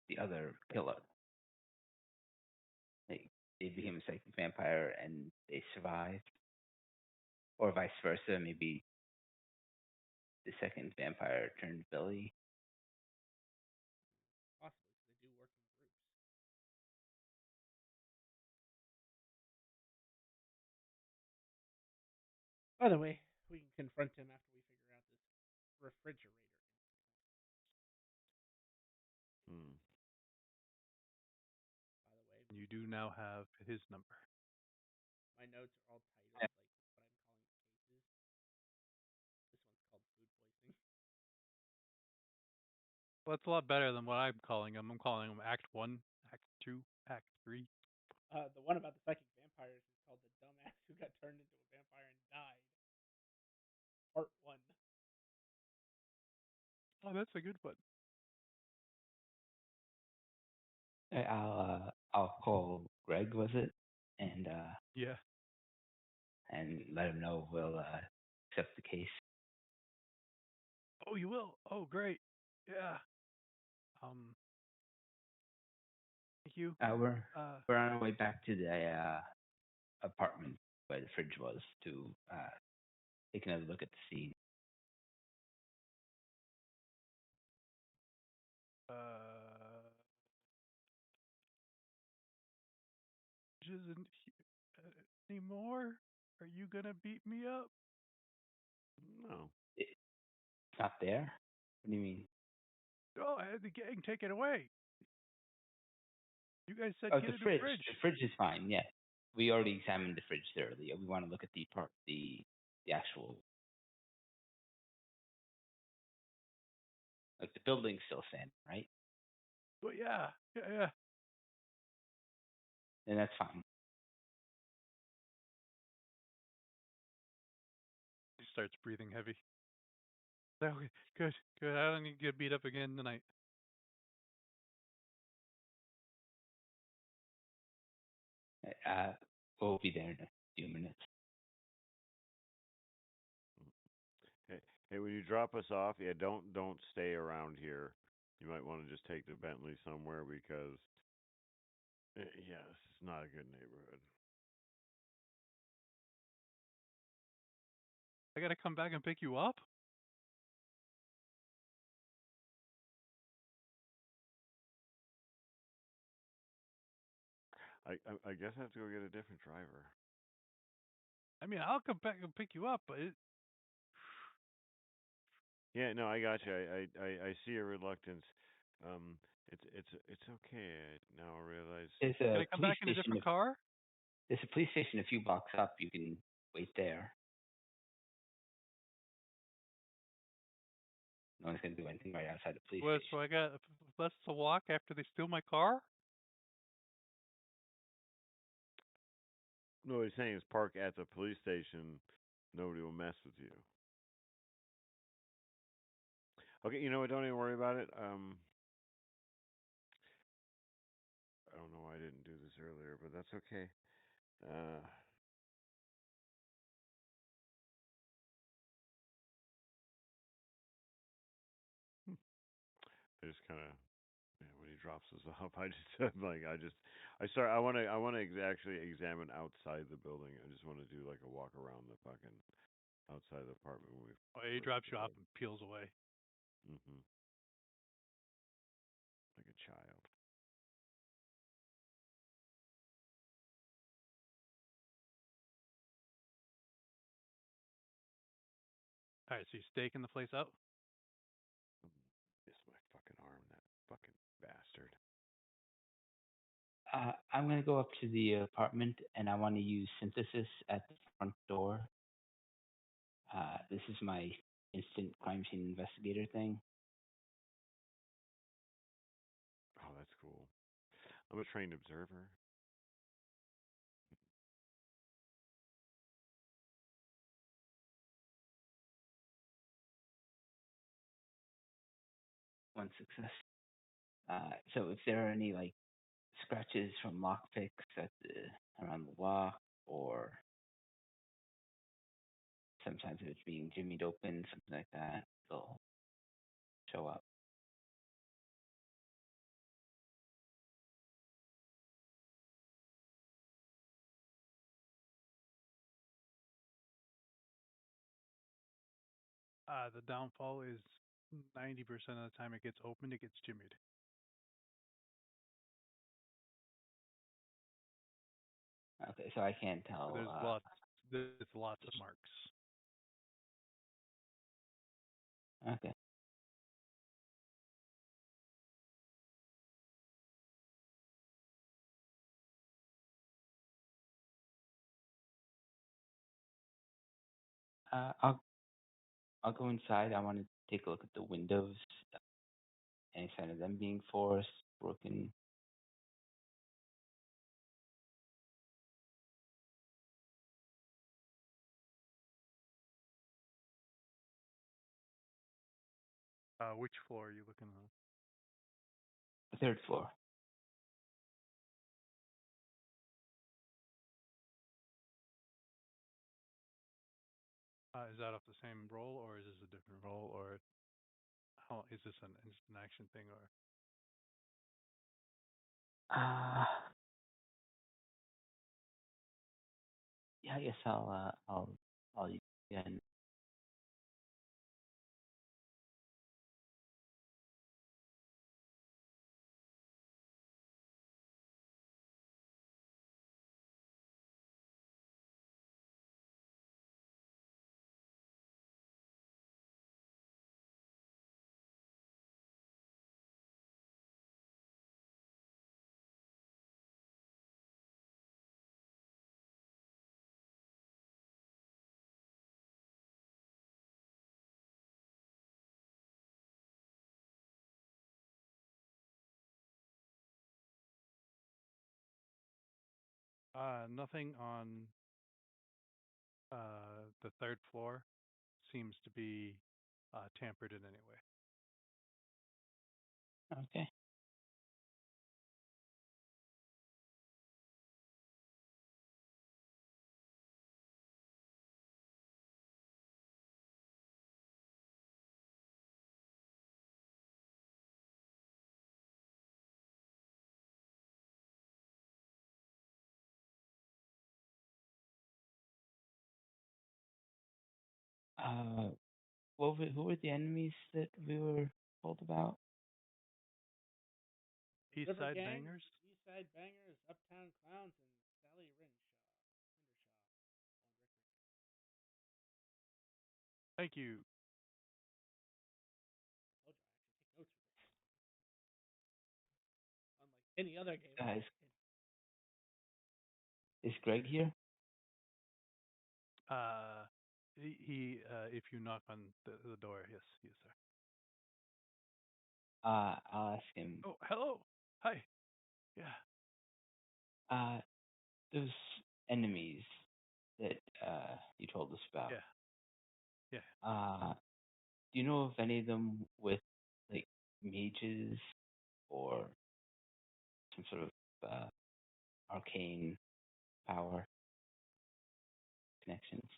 the other killer. They became a psychic vampire and they survived, or vice versa. Maybe the second vampire turned Billy. Possibly, because they do work in groups. By the way, we can confront him after we figure out this refrigerator. Hmm. By the way, You do now have his number. my notes are all titled like what I'm calling cases. This one's called food poisoning. Well, that's a lot better than what I'm calling them. I'm calling them Act 1, Act 2, Act 3. The one about the psychic vampires is called The Dumbass Who Got Turned into a Vampire and Died. Part 1. Oh, that's a good one. I'll call Greg, was it, and Yeah. let him know we'll accept the case. Oh, you will? Oh, great. Yeah. Thank you. We're on our way back to the apartment where the fridge was to take another look at the scene. Isn't anymore? Are you gonna beat me up? No. It's not there? What do you mean? Oh, I had the gang take it away. You guys said Oh, get the in fridge. the fridge. The fridge is fine. Yeah, we already examined the fridge thoroughly. We want to look at the actual, like the building's still standing, right? But yeah. Then that's fine. He starts breathing heavy. Okay, good. I don't need to get beat up again tonight. We'll be there in a few minutes. Hey, when you drop us off, yeah, don't stay around here. you might want to just take the Bentley somewhere because, yeah, it's not a good neighborhood. I gotta come back and pick you up? I guess I have to go get a different driver. I mean, I'll come back and pick you up, but Yeah, no, I got you. I see your reluctance. It's okay. I now realize. There's can a I come police back in a station. different car? There's a police station a few blocks up. You can wait there. No one's gonna do anything right outside the police Well, so station. I got less to walk after they steal my car? No, what he's saying is park at the police station. Nobody will mess with you. Okay, you know what? Don't even worry about it. I don't know why I didn't do this earlier, but that's okay. I just kind of, when he drops us off, I just like I want to actually examine outside the building. I just want to do like a walk around the fucking outside the apartment when we Oh, he first drops you get off up. and peels away. Mhm. Like a child. All right, so you staking the place out? Miss my fucking arm, that fucking bastard. I'm gonna go up to the apartment and I want to use synthesis at the front door. This is my instant crime scene investigator thing. Oh, that's cool. I'm a trained observer. One success. So if there are any like scratches from lockpicks at around the lock, or sometimes if it's being jimmied open, something like that, they'll show up. The downfall is 90% of the time it gets opened, it gets jimmied. Okay, so I can't So tell. there's lots of marks. Okay. I'll go inside. I want to take a look at the windows. Any sign of them being forced, broken? Which floor are you looking on? The third floor. Is that off the same roll, or is this a different roll, or how is this an instant action thing, or? Uh, yeah, I guess I'll use it again. Nothing on the third floor seems to be tampered in any way. Okay. Who were the enemies that we were told about? East River Side Gang, Bangers. East Side Bangers, Uptown Clowns, and Sally Rinshaw. Thank you. Told you I actually take notes for this. Unlike any other game. Guys, is Greg here? If you knock on the door, yes, he is there. I'll ask him. Oh, hello. Hi. Yeah. Those enemies that you told us about. Yeah. Do you know of any of them with like mages or some sort of arcane power connections?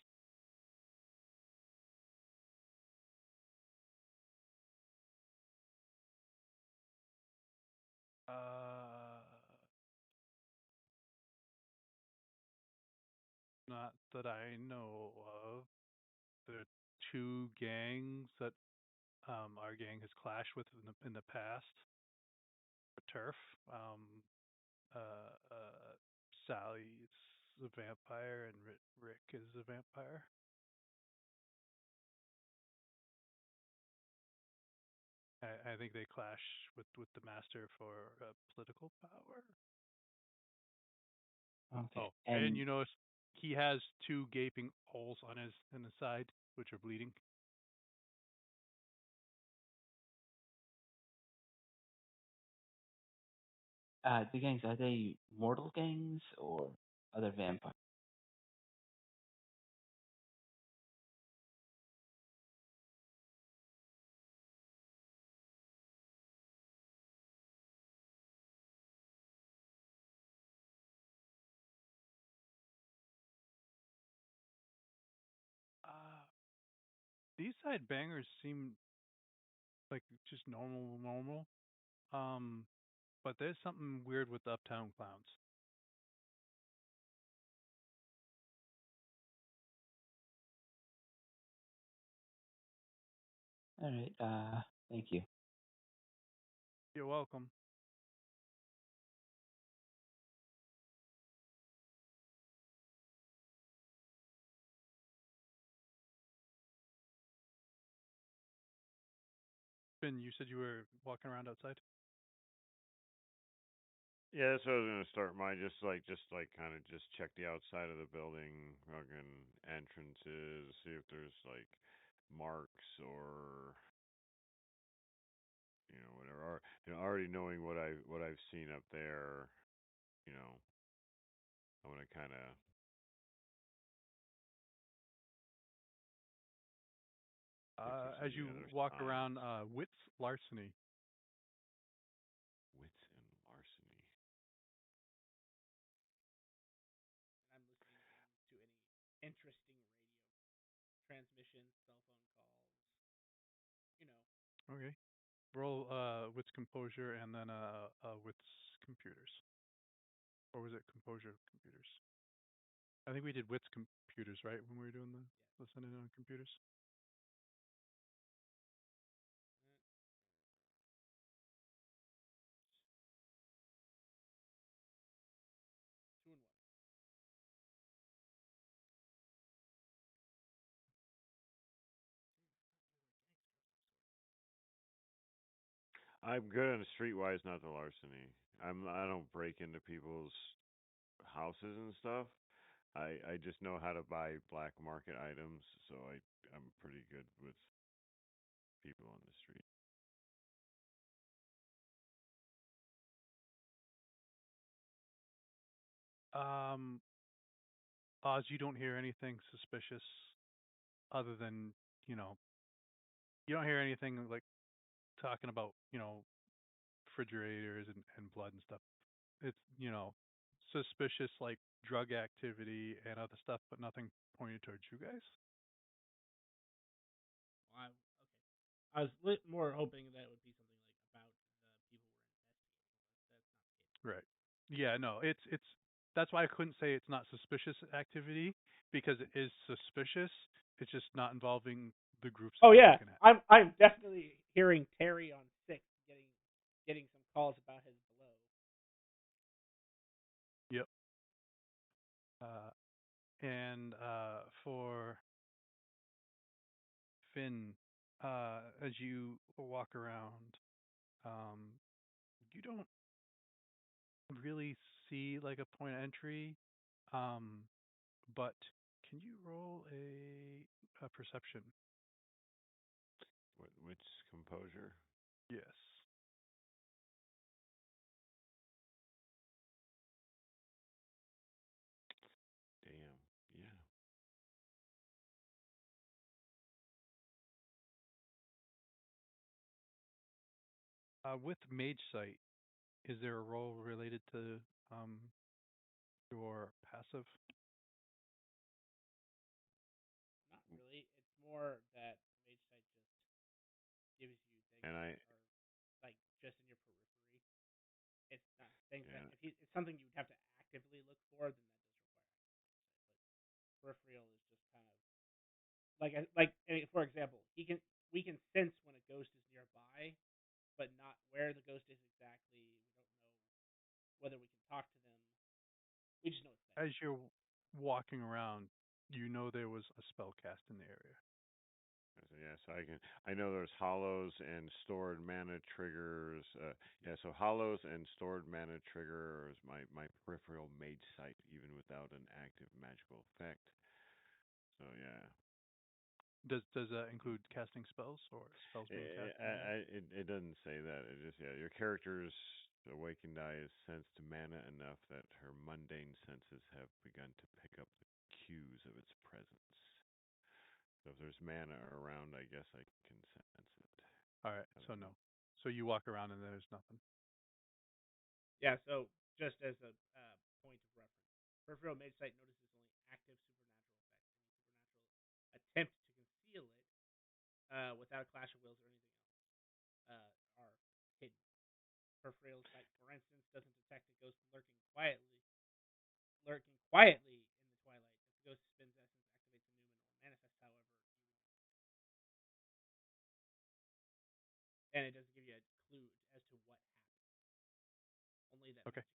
Not that I know of. There are two gangs that our gang has clashed with in the past. For turf. Sally is a vampire and Rick is a vampire. I think they clash with the master for political power. Okay. Oh, and you notice he has two gaping holes on his side, which are bleeding. The gangs, are they mortal gangs or other vampires? These side bangers seem like just normal. But there's something weird with the Uptown Clowns. All right. Thank you. You're welcome. Ben, you said you were walking around outside? Yeah, that's what I was gonna start. Just like kind of just check the outside of the building, fucking entrances, see if there's like marks or whatever. Or, already knowing what I've seen up there, you know, I want to kind of As you walk around, wits larceny. Wits and larceny. And I'm listening to any interesting radio transmissions, cell phone calls. Okay. Roll wits composure and then wits computers. Or was it composure computers? I think we did wits computers, right, when we were doing the listening on computers. I'm good on the streetwise, not the larceny. I don't break into people's houses and stuff. I just know how to buy black market items, so I'm pretty good with people on the street. Oz, you don't hear anything suspicious other than, you don't hear anything like talking about, refrigerators and blood and stuff. It's, suspicious like drug activity and other stuff, but nothing pointed towards you guys. Well, I was more hoping that it would be something like about the people we're investigating, but that's not the case. Right. Yeah, no, it's that's why I couldn't say it's not suspicious activity because it is suspicious, It's just not involving the groups Oh that you're yeah, looking at. I'm definitely hearing Terry on 6 getting some calls about his below. Yep. And for Finn, as you walk around, you don't really see like a point of entry, but can you roll a perception? Which composure? Yes. Damn. Yeah. With Mage Sight, is there a role related to your passive? Not really. It's more that Mage Sight just gives you things And that I, are like just in your periphery. It's not things that yeah, if it's something you would have to actively look for, then that does require active. But peripheral is just kind of for example, we can sense when a ghost is nearby, but not where the ghost is exactly. We don't know whether we can talk to them. We just know it's there. As you're walking around, you know there was a spell cast in the area. yeah. So I know there's hollows and stored mana triggers. Yeah. So hollows and stored mana triggers. My peripheral mage sight, even without an active magical effect. So yeah. Does that include casting spells or spells being cast in the area? It doesn't say that. It just your character's awakened eye is sensed mana enough that her mundane senses have begun to pick up the cues of its presence. So if there's mana around, I guess I can sense it. All right, so no. So you walk around and there's nothing. Yeah. So just as a point of reference, peripheral mage sight notices only active supernatural effects. Any supernatural attempt to conceal it without a clash of wills or anything else are hidden. Peripheral sight, for instance, doesn't detect a ghost lurking quietly in the twilight. If the ghost spins essence, activates a numen, or manifests however you want. And it doesn't give you a clue as to what happened. Only that Okay. magic is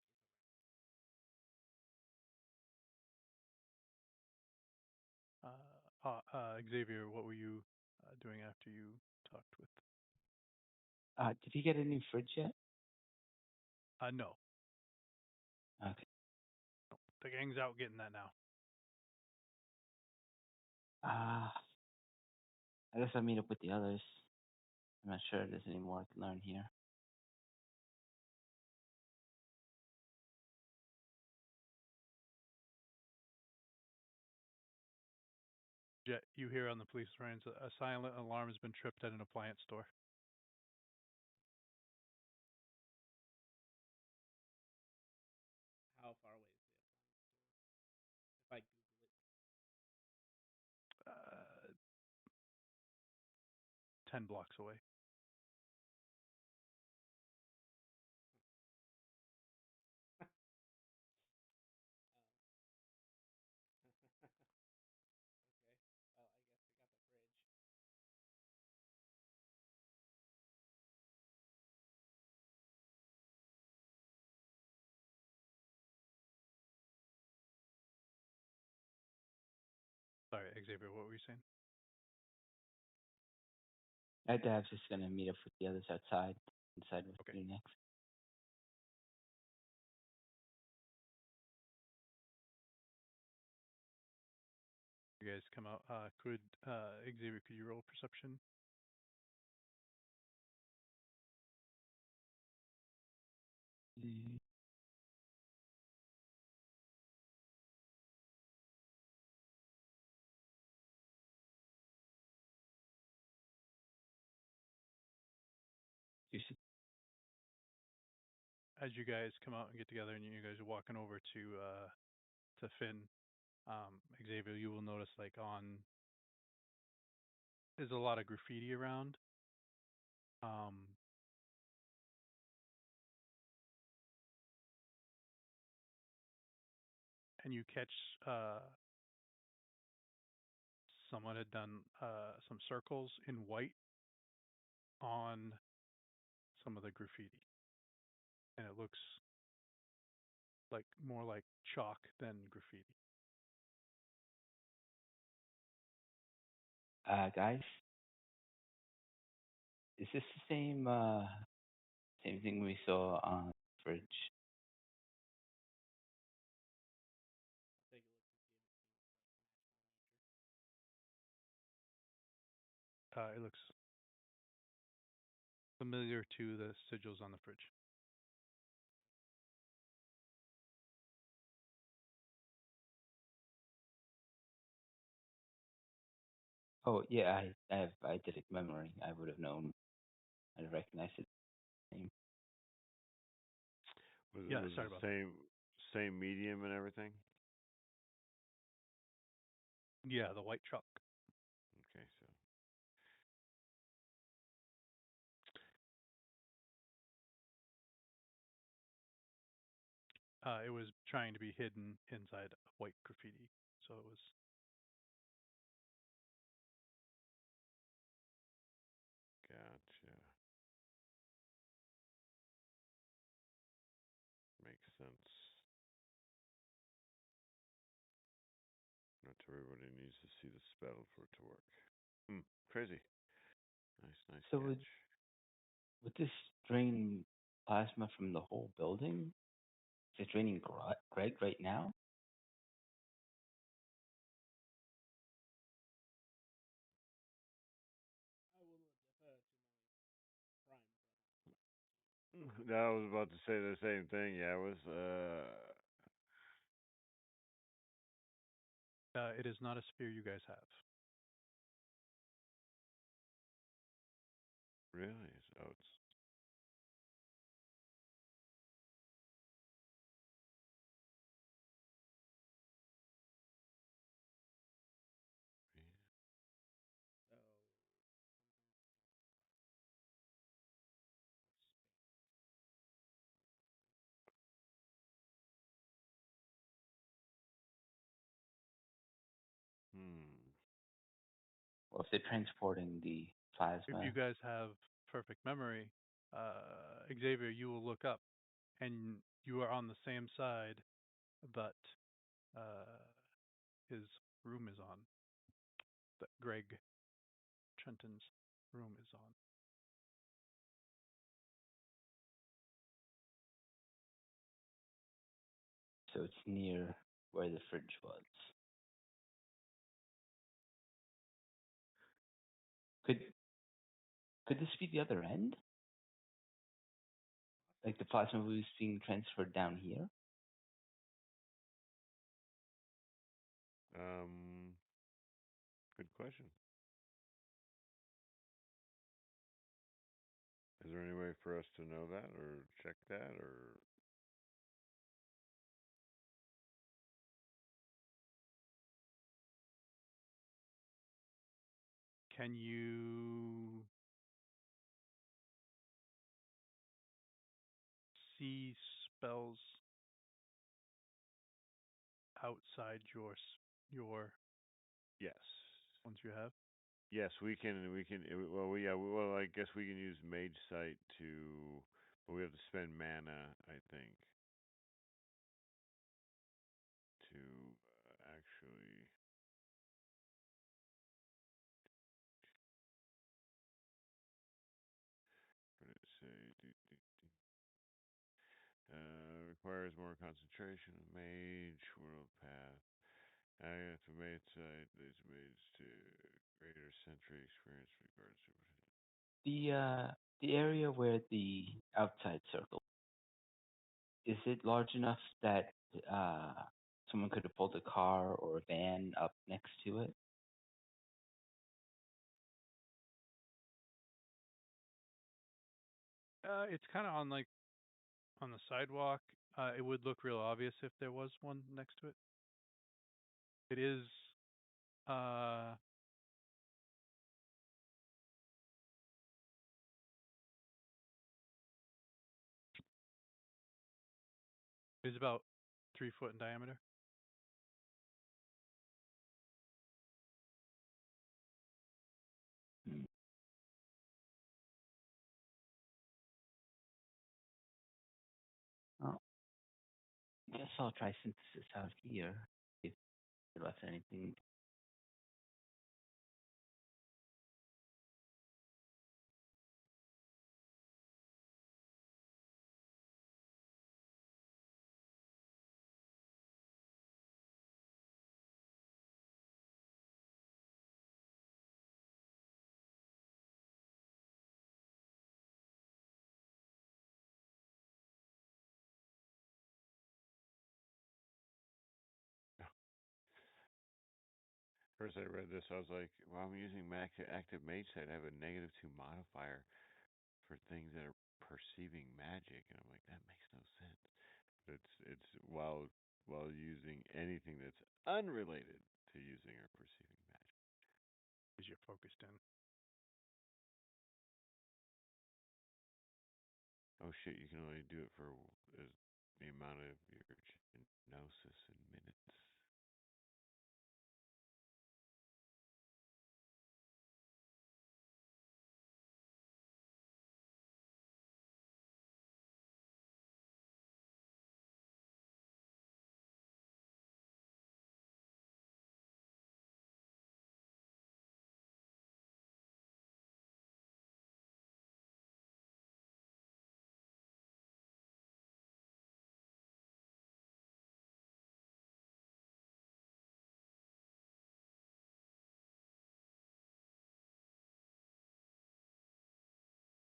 around. Xavier, what were you doing after you talked with? Did you get a new fridge yet? No. Okay. The gang's out getting that now. I guess I'll meet up with the others. I'm not sure there's any more I can learn here. Jet, you hear on the police lines a silent alarm has been tripped at an appliance store. how far away is the appliance store? If I Google it. 10 blocks away. Okay. Well, I guess they got the fridge. Sorry, Xavier, what were you saying? I was just gonna meet up with the others outside and decide what Okay. to do next. You guys come out. Xavier, could you roll perception? Mm. You should- As you guys come out and get together, and you guys are walking over to Finn, Xavier, you will notice there's a lot of graffiti around. And you catch someone had done some circles in white on some of the graffiti, and it looks like more like chalk than graffiti. Guys, is this the same thing we saw on the fridge? Take a look to see if it's It looks familiar to the sigils on the fridge. Oh yeah, I have eidetic memory. I would have known. I'd recognize it. Name. Yeah, Was sorry it about the that. same medium and everything? Yeah, the white chalk. Okay, so It was trying to be hidden inside white graffiti, so it was. gotcha. Makes sense. Not everybody needs to see the spell for it to work. Crazy. Nice So catch. would this drain plasma from the whole building? Is it draining Greg right now? I will defer to my prime I was about to say the same thing. Yeah, it was. It is not a sphere you guys have. Really? Oh, it's. brother. So Hmm. Or if they're transporting the If plasma? you guys have perfect memory, Xavier, you will look up, and you are on the same side, but uh, his room is on. That Greg Trenton's room is on. So it's near where the fridge was. Could could this be the other end? Like the plasma was being transferred down here? Good question. Is there any way for us to know that or check that or? Can you see spells outside your Yes. ones you have? Yes, we can. We can. Well, I guess we can use Mage Sight to, but we have to spend mana, I think, to actually. What did it say? Requires more concentration. Mage world path. For Mage Sight, leads mage to greater sentry experience regards to. The area where the outside circle is it large enough that someone could have pulled a car or a van up next to it? It's kind of on on the sidewalk. It would look real obvious if there was one next to it. It is uh it is about 3 foot in diameter. guess I'll try synthesis out here. If you left anything. First I read this, I was like, well, I'm using active mage site. I have a -2 modifier for things that are perceiving magic, and I'm like, that makes no sense. But it's while using anything that's unrelated to using or perceiving magic. Because you're focused in. Oh shit! You can only do it for the amount of your gnosis in minutes.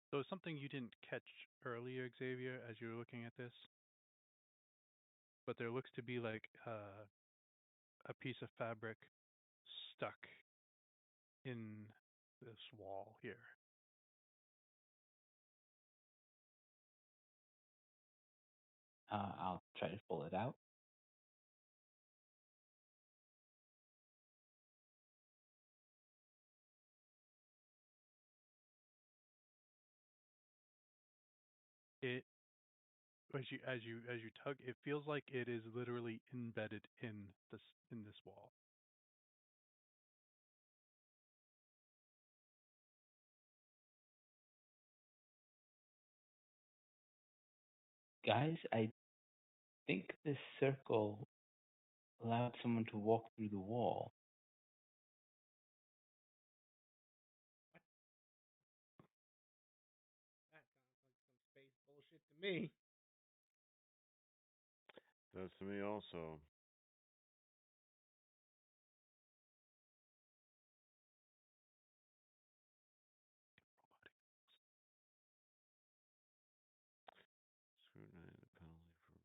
So something you didn't catch earlier, Xavier, as you were looking at this, but there looks to be like a piece of fabric stuck in this wall here. I'll try to pull it out. It as you tug, it feels like it is literally embedded in this wall. Guys, I think this circle allowed someone to walk through the wall. That sounds like some space bullshit to me. Does to me also. Scrutinize the penalty for.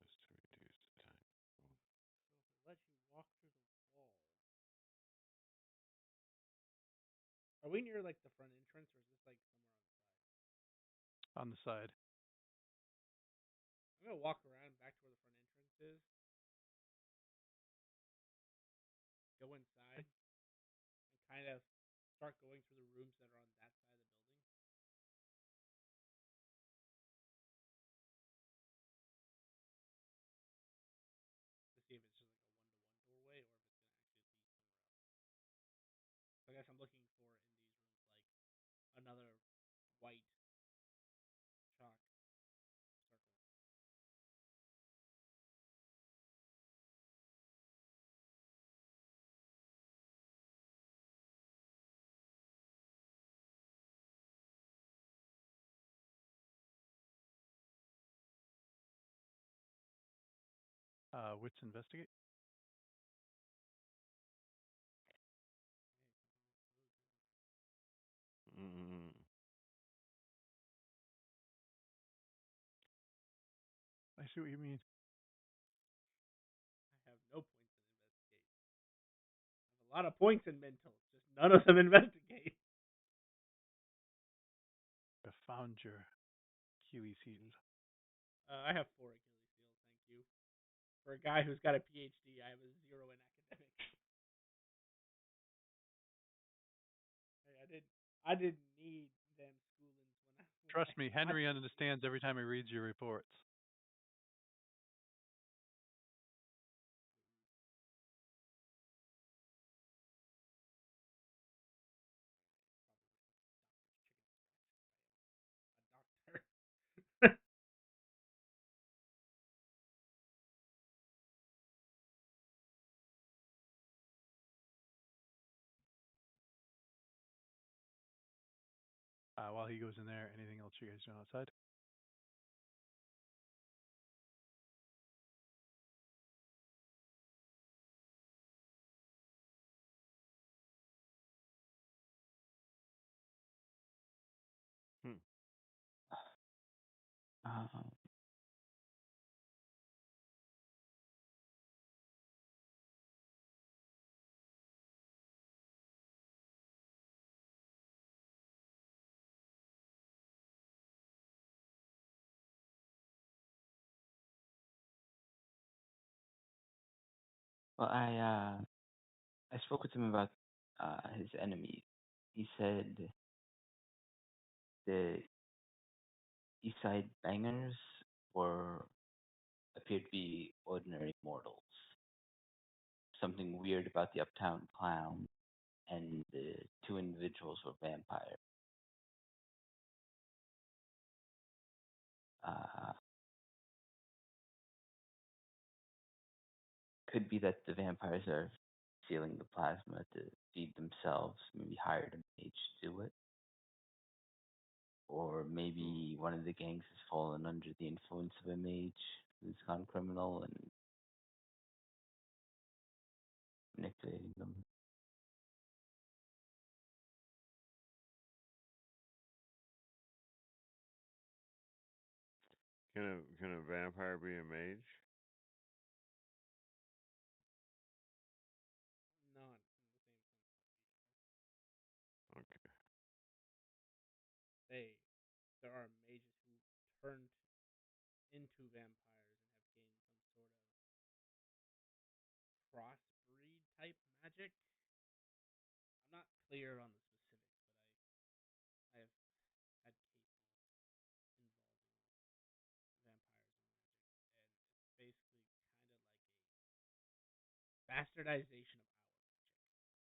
Just to reduce the time. So if it lets you walk through the wall, are we near like the front entrance, or is this like somewhere on the side? On the side. I'm gonna walk around back to where the front entrance is. Go inside and kind of start going through the rooms that are on that side of the building. To see if it's just like a one-to-one doorway or if it's gonna actually lead somewhere else. So I guess I'm looking for in these rooms like another white chalk circle. Wits investigate. Mm. I see what you mean. I have no points in investigate. I have a lot of points in mental, just none of them investigate. I found your Achilles heel. I have 4 Achilles heels, thank you. For a guy who's got a PhD, I have a 0 in academics. I didn't need them schoolings Trust me, Like, what? Henry understands every time he reads your reports. A doctor. While he goes in there, anything else you guys doing outside? Hmm. Um, well, I spoke with him about his enemies. He said the East Side Bangers were appeared to be ordinary mortals. Something weird about the Uptown Clown, and the two individuals were vampires. Uh, could be that the vampires are stealing the plasma to feed themselves, maybe hired a mage to do it. Or maybe one of the gangs has fallen under the influence of a mage who's gone criminal and manipulating them. Can a vampire be a mage? Not in the same sense. Okay. There are mages who turned into vampires and have gained some sort of crossbreed type magic. I'm not clear on the specifics, but I have had cases involving vampires and magic, and it's basically kind of like a bastardization of our magic.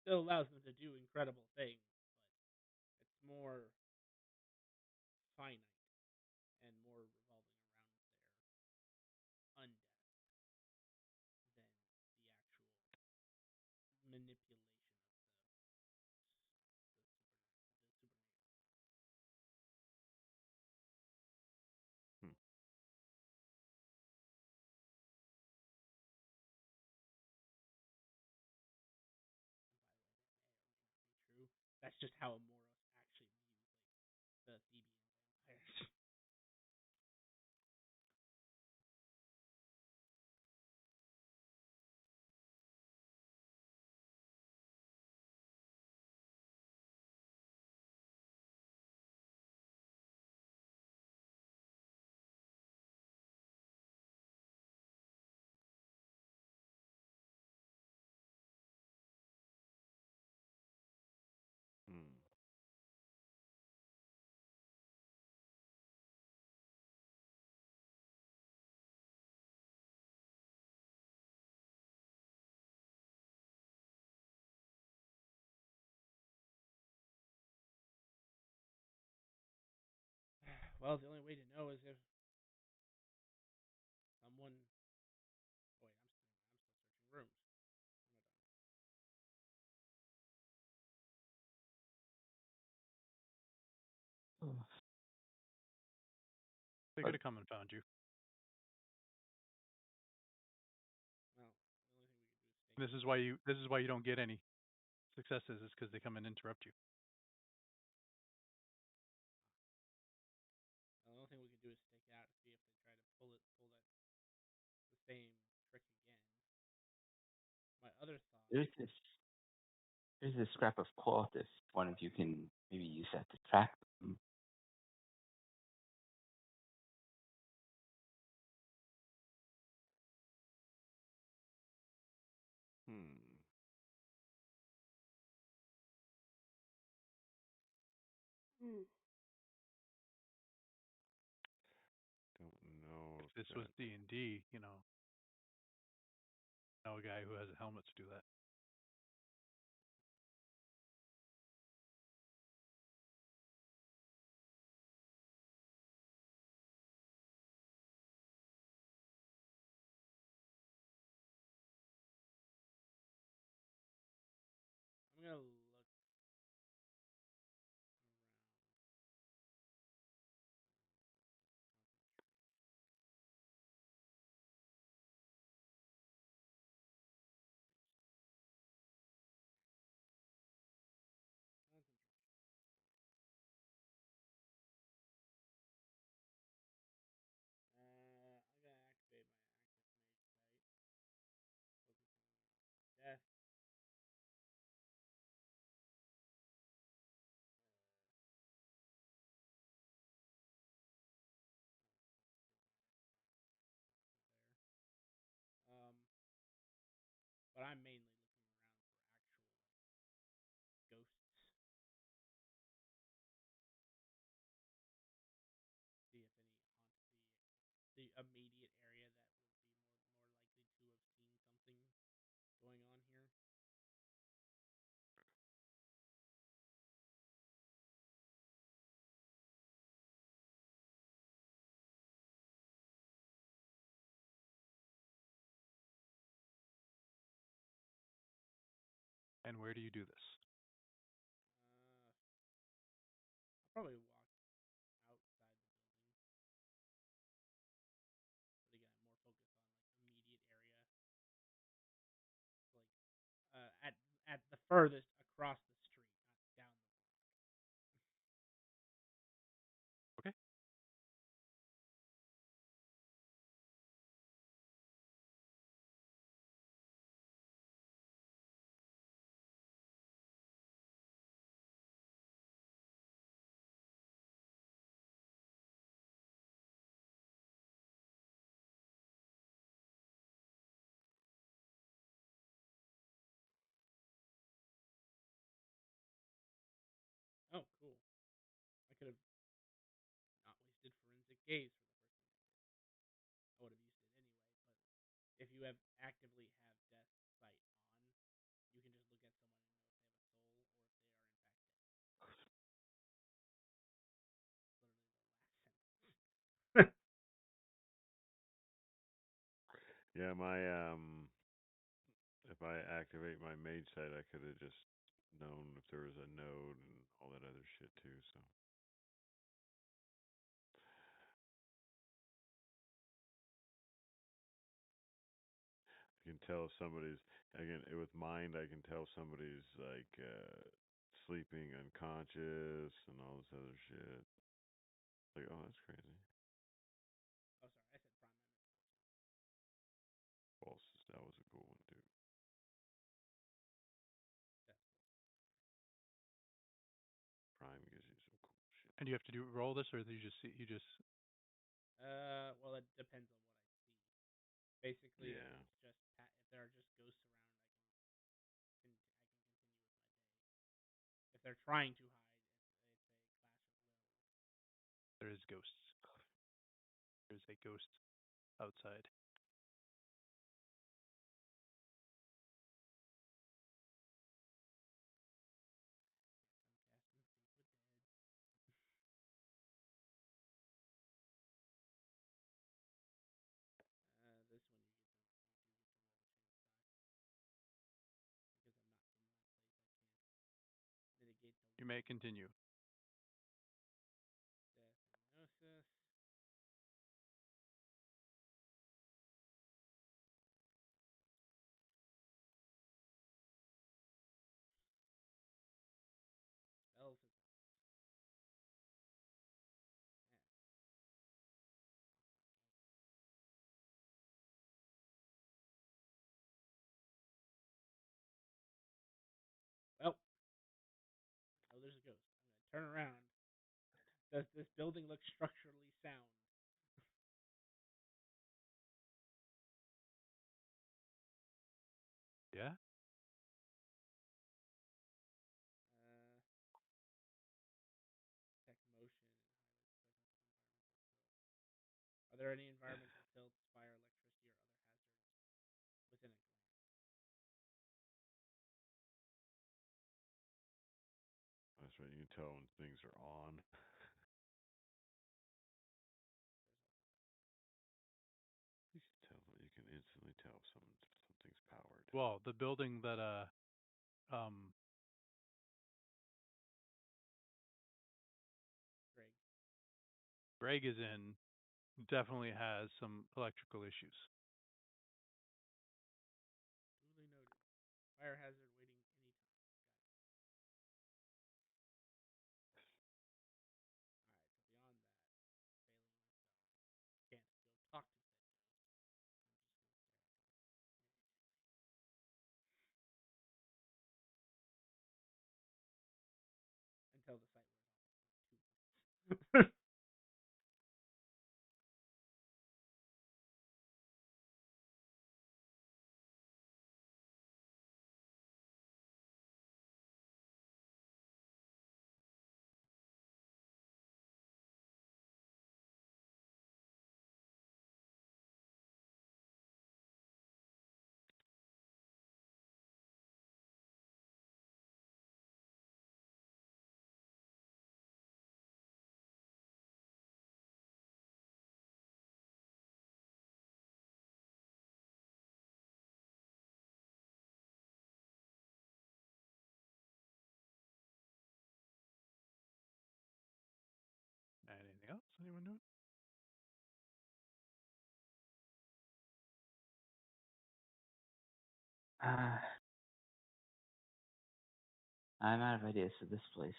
Still allows them to do incredible things, but it's more finite and more revolving around their undeath than the actual manipulation of the supernaturals. Hmm. And by the way, that may or may not be true. That's just how Amoros actually views like the Theban vampires. Hmm. Well, the only way to know is if someone. Oh wait, I'm still searching rooms. Oh, They but could have come and found you. Well, the only thing we can do is This stake. is why you don't get any successes, is because they come and interrupt you. The only thing we can do is stake it out to see if they try to pull the same trick again. My other thought. there's this there's this scrap of cloth. If one of you can maybe use that to track them. Hmm. this was D&D, know a guy who has a helmet to do that. I'm gonna look around. I'm gonna activate my active mage sight, focusing on death. There. But I'm mainly looking around for actual ghosts. See if any haunt the immediate area that would be more likely to have seen something going on here. And where do you do this? I'll probably walk outside the building. But again, I'm more focused on immediate area, like at the furthest across the street, not down the block. Okay. Oh, cool. I could have not wasted forensic gaze for the first thing I did. I would have used it anyway, but if you have actively have death sight on, you can just look at someone and know if they have a soul or if they are in fact dead. Literally the last sentence. Yeah, my if I activate my mage sight, I could have just known if there was a node and all that other shit too. So I can tell if somebody's again with mind. I can tell somebody's like sleeping unconscious and all this other shit. Like, oh, that's crazy. Oh, sorry, I said prime. I meant False. That was a cool one too. that's Prime gives you some cool shit. And you have to roll this, or you just well, it depends on what I see. Basically, Yeah. if there are just ghosts around, I can continue with my day. If they're trying to hide, it's a clash of wills. there is ghosts. There's a ghost outside. I'm casting Sync with Dead. This one you get to roll the chance die. Because I'm not from my place, I can't mitigate the You may continue. death and gnosis. Spells is well, oh, there's a ghost. I'm gonna turn around. Does this building look structurally sound? Yeah. Detect motion and highlight special environmental skills. Are there any environmental it. You can tell when things are on. You can tell. You can instantly tell if something's powered. Well, the building that um Greg. Greg is in definitely has some electrical issues. Duly noted. Fire hazard waiting anytime. Got it. All right. So beyond that, failing myself, can't go talk to said ghost. I'm just gonna stare at it until the site wears off. Anything else? Anyone doing? Uh, I'm out of ideas for this place.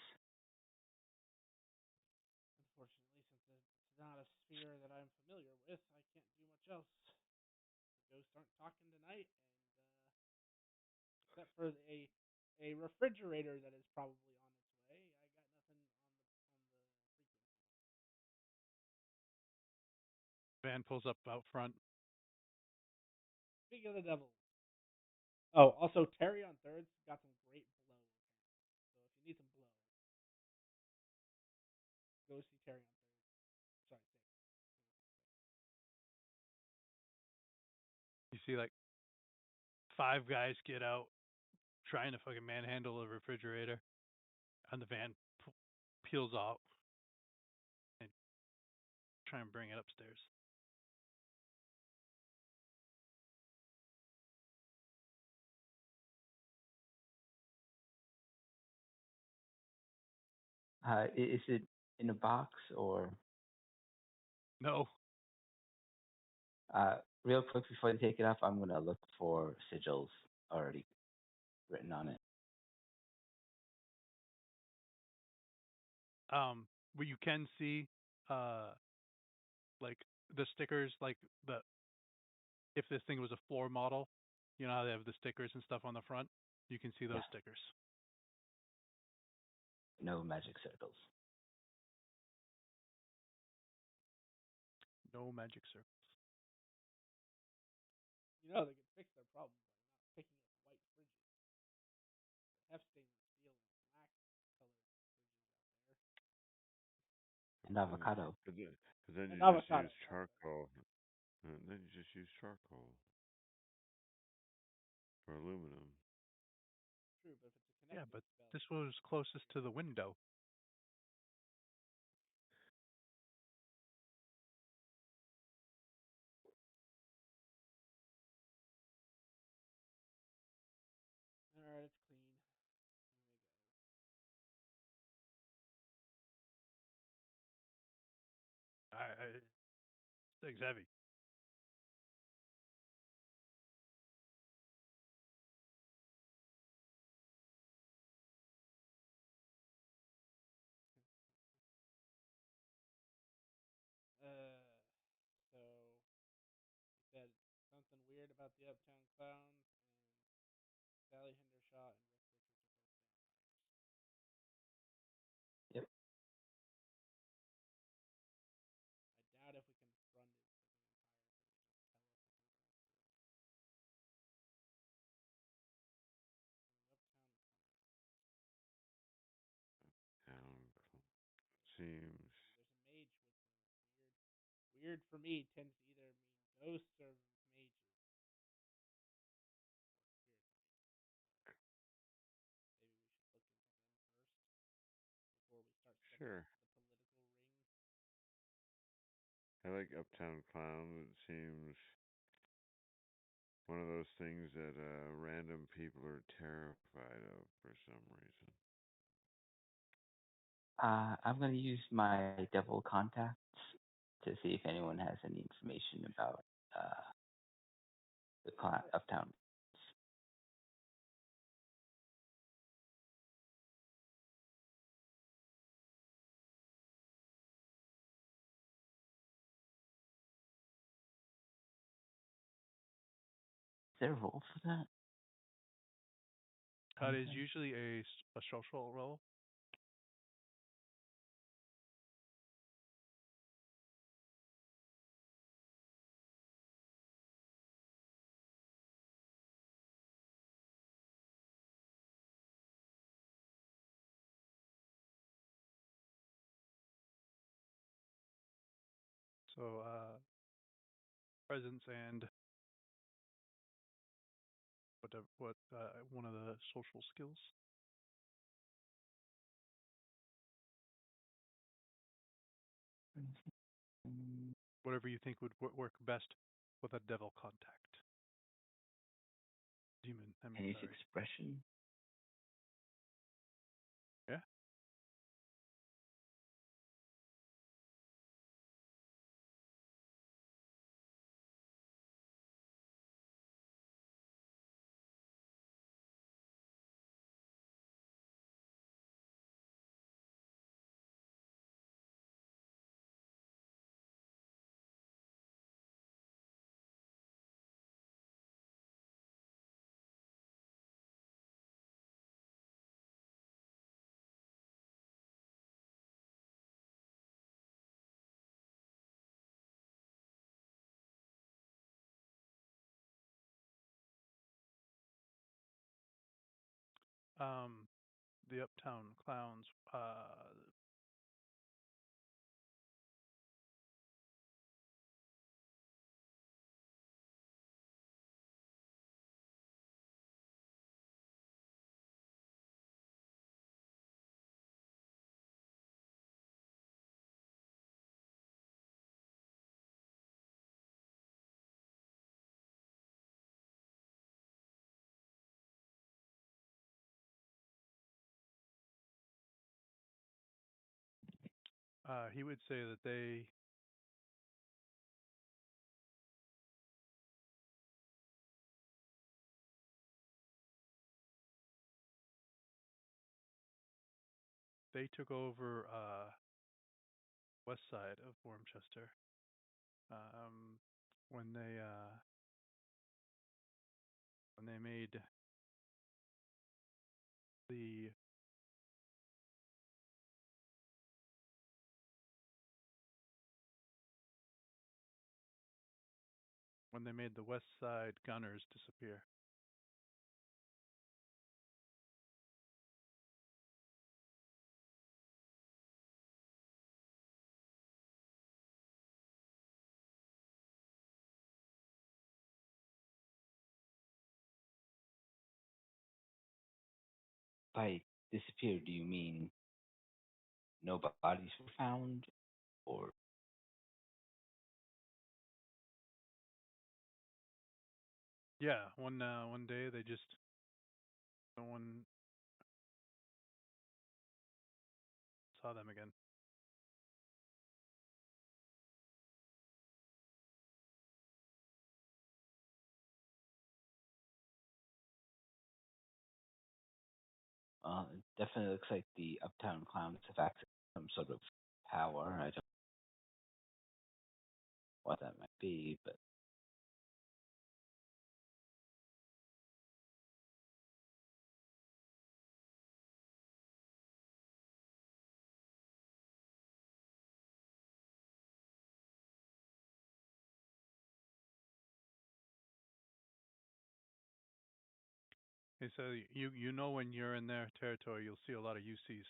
Unfortunately, since it's not a sphere that I'm familiar with, I can't do much else. The ghosts aren't talking tonight, and except for a refrigerator that is probably on its way, I got nothing on the frequency. Van pulls up out front. Speaking of the devil. Oh, also Terry on thirds got some great blow. So if you need some blow, go see Terry on thirds. Sorry, six. You see like 5 guys get out trying to fucking manhandle a refrigerator, and the van peels off and try and bring it upstairs. Is it in a box or No, real quick before they take it off? I'm gonna look for sigils already written on it. what you can see, like the stickers, like the if this thing was a floor model, you know how they have the stickers and stuff on the front. You can see those Yeah. stickers. No magic circles. No magic circles. You know they can fix their problem by not picking up white fridges. They have stainless steel and black colored fridges out there. And avocado. But then And you just avocado. use charcoal. And then you just use charcoal for aluminum. True, but if it's a Yeah, connected but spell, this was closest to the window. alright, it's clean. Thing's heavy. So you said something weird about the Uptown Clowns, and Sally Hendershaw and Rick Richards are both vampires. Yep. I doubt if we confronted the vampire, if it would just tell us what they were. Seems. There's a mage whispering. Weird for me tends to either mean ghosts or mages. Or spirits. Maybe we should look into them first. Sure. the political ring. I like Uptown Clown. It seems one of those things that random people are terrified of for some reason. I'm going to use my devil contacts to see if anyone has any information about the Uptown. Is there a role for that? That is Okay. usually a social role. So presence and what one of the social skills. Mm, Whatever you think would work best with a devil contact. Demon. and use Sorry. expression. Yeah. Um, the Uptown Clowns. He would say that they took over west side of Worcester um, when they made the West Side Gunners disappear. By disappear, do you mean no bodies were found, or Yeah, one day they just no one saw them again. it definitely looks like the Uptown Clowns have access to some sort of power. I don't know what that might be, but Okay, so you know when you're in their territory, you'll see a lot of UCs.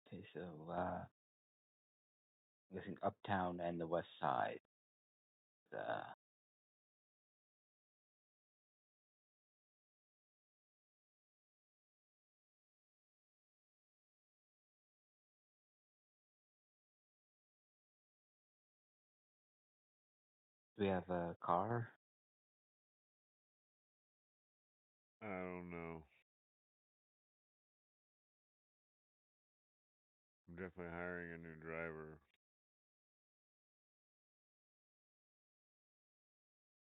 okay. So I'm guessing Uptown and the West Side. Uh, Do we have a car? I don't know. I'm definitely hiring a new driver.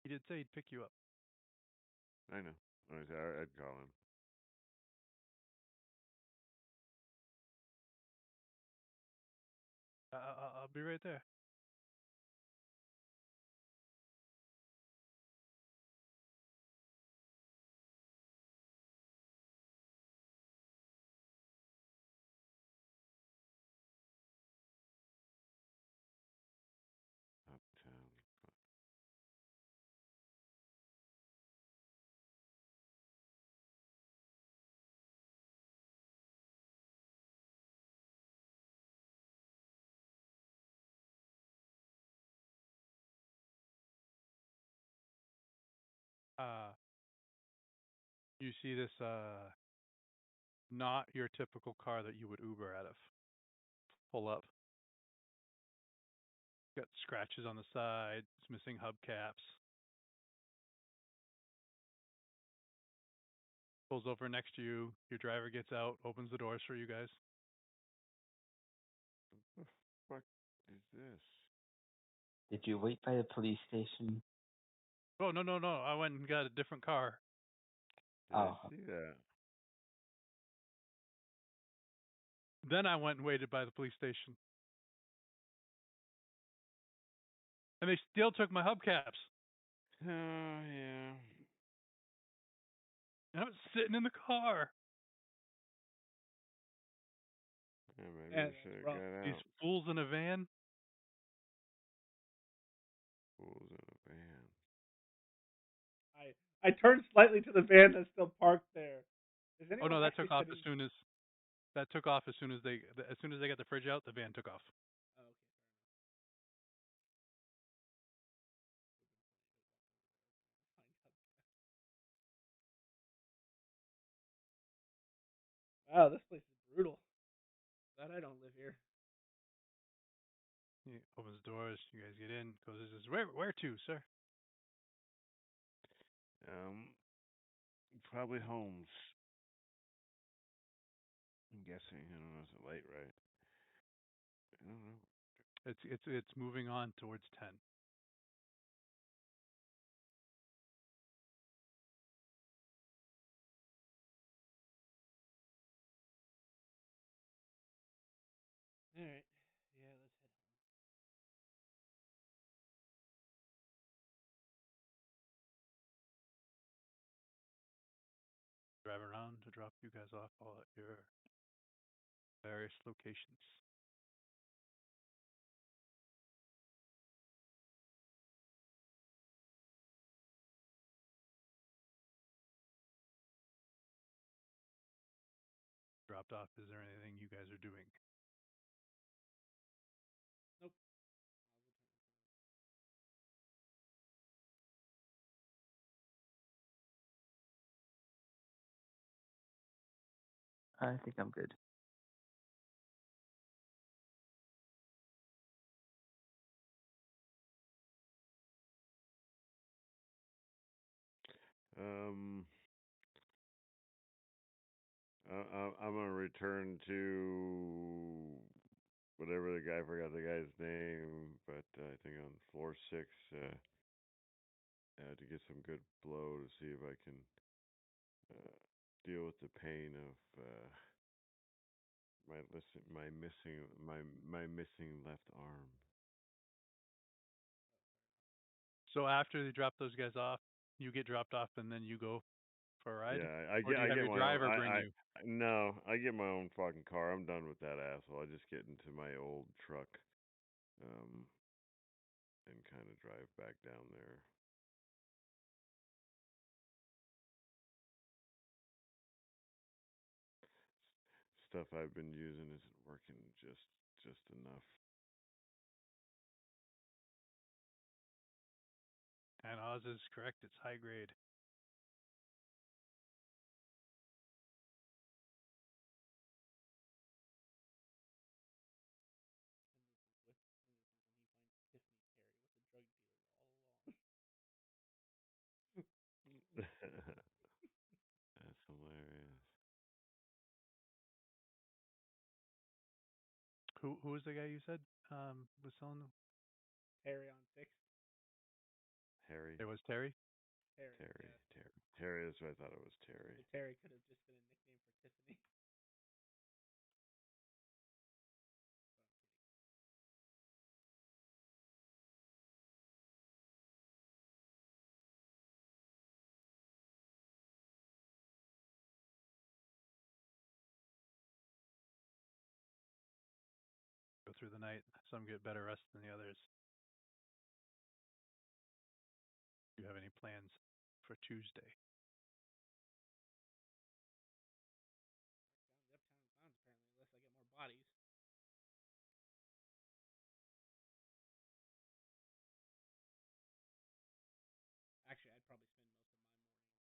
He did say he'd pick you up. I know. I'd call him. I'll be right there. Uptown. You see this not your typical car that you would Uber out of. Pull up. Got scratches on the side. It's missing hubcaps. Pulls over next to you. Your driver gets out, opens the doors for you guys. What the fuck is this? Did you wait by the police station? Oh, no. I went and got a different car. Did I Oh, see that? Then I went and waited by the police station. And they still took my hubcaps. Oh, yeah. And I was sitting in the car. Yeah, maybe Man, I that's should have rough. got These out. fools in a van. Fools in a van. I turned slightly to the van that's still parked there. Does Oh anyone no, that actually took off sit as in? soon as they got the fridge out, the van took off. Oh, okay, fair enough. Wow, this place is brutal. Glad I don't live here. He opens the doors. You guys get in. Goes, says, where to, sir? Probably Holmes. I'm guessing. I don't know. Is it late, right? I don't know. It's moving on towards 10. All right. Yeah, let's head home. Drive around to drop you guys off all at your various locations. Dropped off. Is there anything you guys are doing? Nope. I think I'm good. Um, I'm gonna return to whatever the guy, I forgot the guy's name, but I think on floor 6 to get some good blow to see if I can deal with the pain of my missing left arm. So after they drop those guys off, you get dropped off and then you go for a ride? Yeah, Or do you I have get your my own. driver bring you? No, I get my own fucking car. I'm done with that asshole. I just get into my old truck, and kind of drive back down there. Stuff I've been using isn't working just enough. And Oz is correct. It's high grade. When he finds Tiffany Terry with the drug dealer all along. Who was the guy you said was selling them? Terry on 6th. Harry. It was Terry. Terry. Terry. Yeah. Terry. Terry. That's what I thought it was. Terry. So Terry could have just been a nickname for Tiffany. Go through the night. Some get better rest than the others. Do you have any plans for Tuesday? Down the uptown clowns apparently, unless I get more bodies. Actually, I'd probably spend most of my morning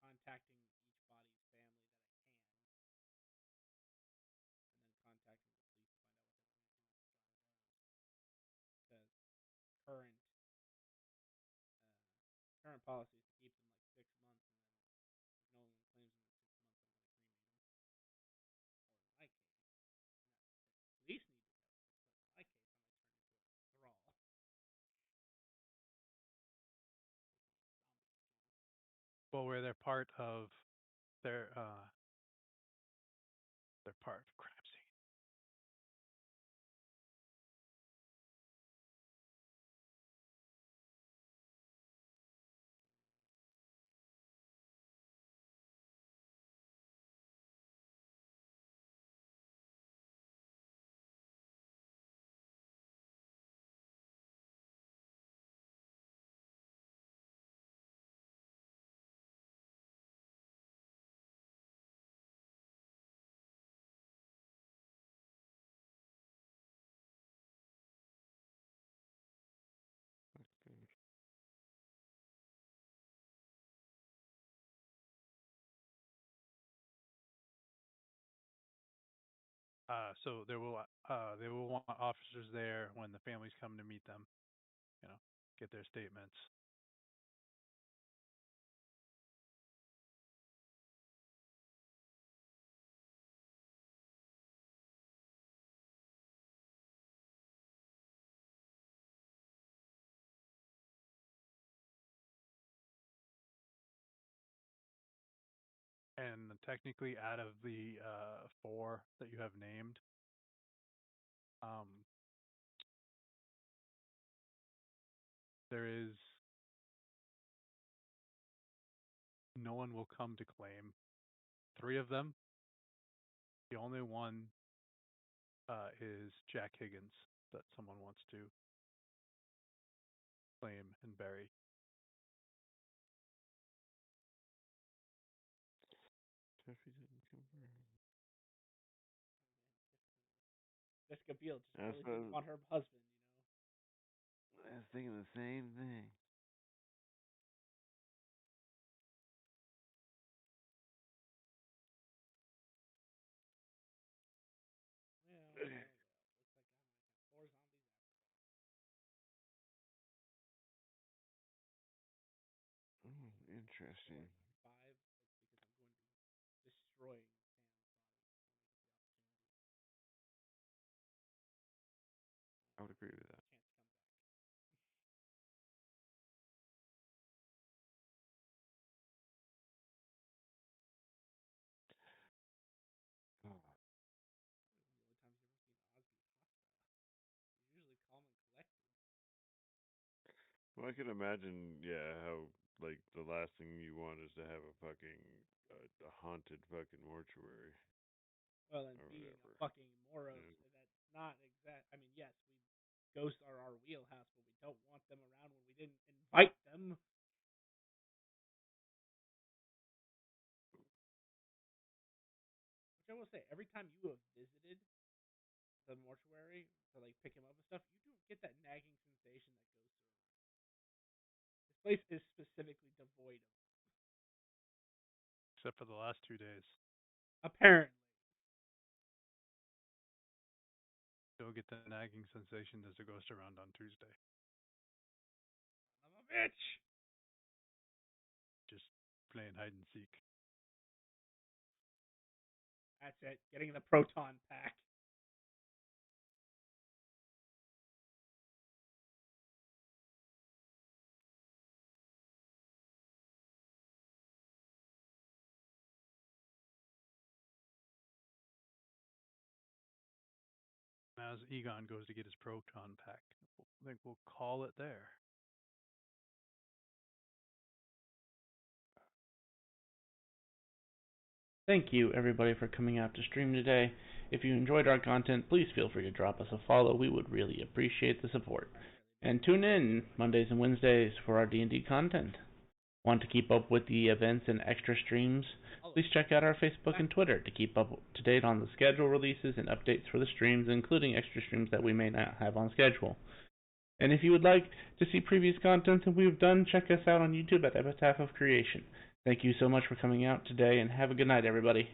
contacting each body's family that I can, and then contacting the police to find out what they're planning to do with Johnny Doe. Because current policy is to keep them like 6 months, and then if no one claims them in 6 months, I'm going to cremate them. Or in my case, not that the police need to know this, but in my case, I might turn into a thrall. Well, where they're part of they're part of crime scene. So they will want officers there when the families come to meet them. You know, get their statements. And technically, out of the 4 that you have named, there is no one will come to claim 3 of them. The only one is Jack Higgins that someone wants to claim and bury. Jeffrey didn't confirm. Jessica Biel just That's really what didn't want her husband, you know. I was thinking the same thing. Well. Looks like I might have 4 zombies after all. Oh, interesting. 5, it's because I'm going to be destroying Sam's body I would agree with that. when we get the Oh. opportunity. One of the only times you've ever seen Ozzy hostile. He's usually calm and collected. Well, I can imagine, yeah, how like the last thing you want is to have a fucking a haunted fucking mortuary. Well, and Or being whatever. a fucking Moros, Yeah. that's not exact. I mean, yes, ghosts are our wheelhouse, but we don't want them around when we didn't invite them. Which I will say, every time you have visited the mortuary to like pick him up and stuff, you don't get that nagging sensation that ghosts are around. This place is specifically devoid of them. Except for the last 2 days. Apparently. You'll get the nagging sensation there's a ghost around on Tuesday. Son of a bitch! Just playing hide and seek. That's it. Getting the proton pack. as Egon goes to get his proton pack. I think we'll call it there. Thank you, everybody, for coming out to stream today. If you enjoyed our content, please feel free to drop us a follow. We would really appreciate the support. And tune in Mondays and Wednesdays for our D&D content. Want to keep up with the events and extra streams? Please check out our Facebook and Twitter to keep up to date on the schedule releases and updates for the streams, including extra streams that we may not have on schedule. And if you would like to see previous content that we've done, check us out on YouTube at Epitaph of Creation. Thank you so much for coming out today, and have a good night, everybody.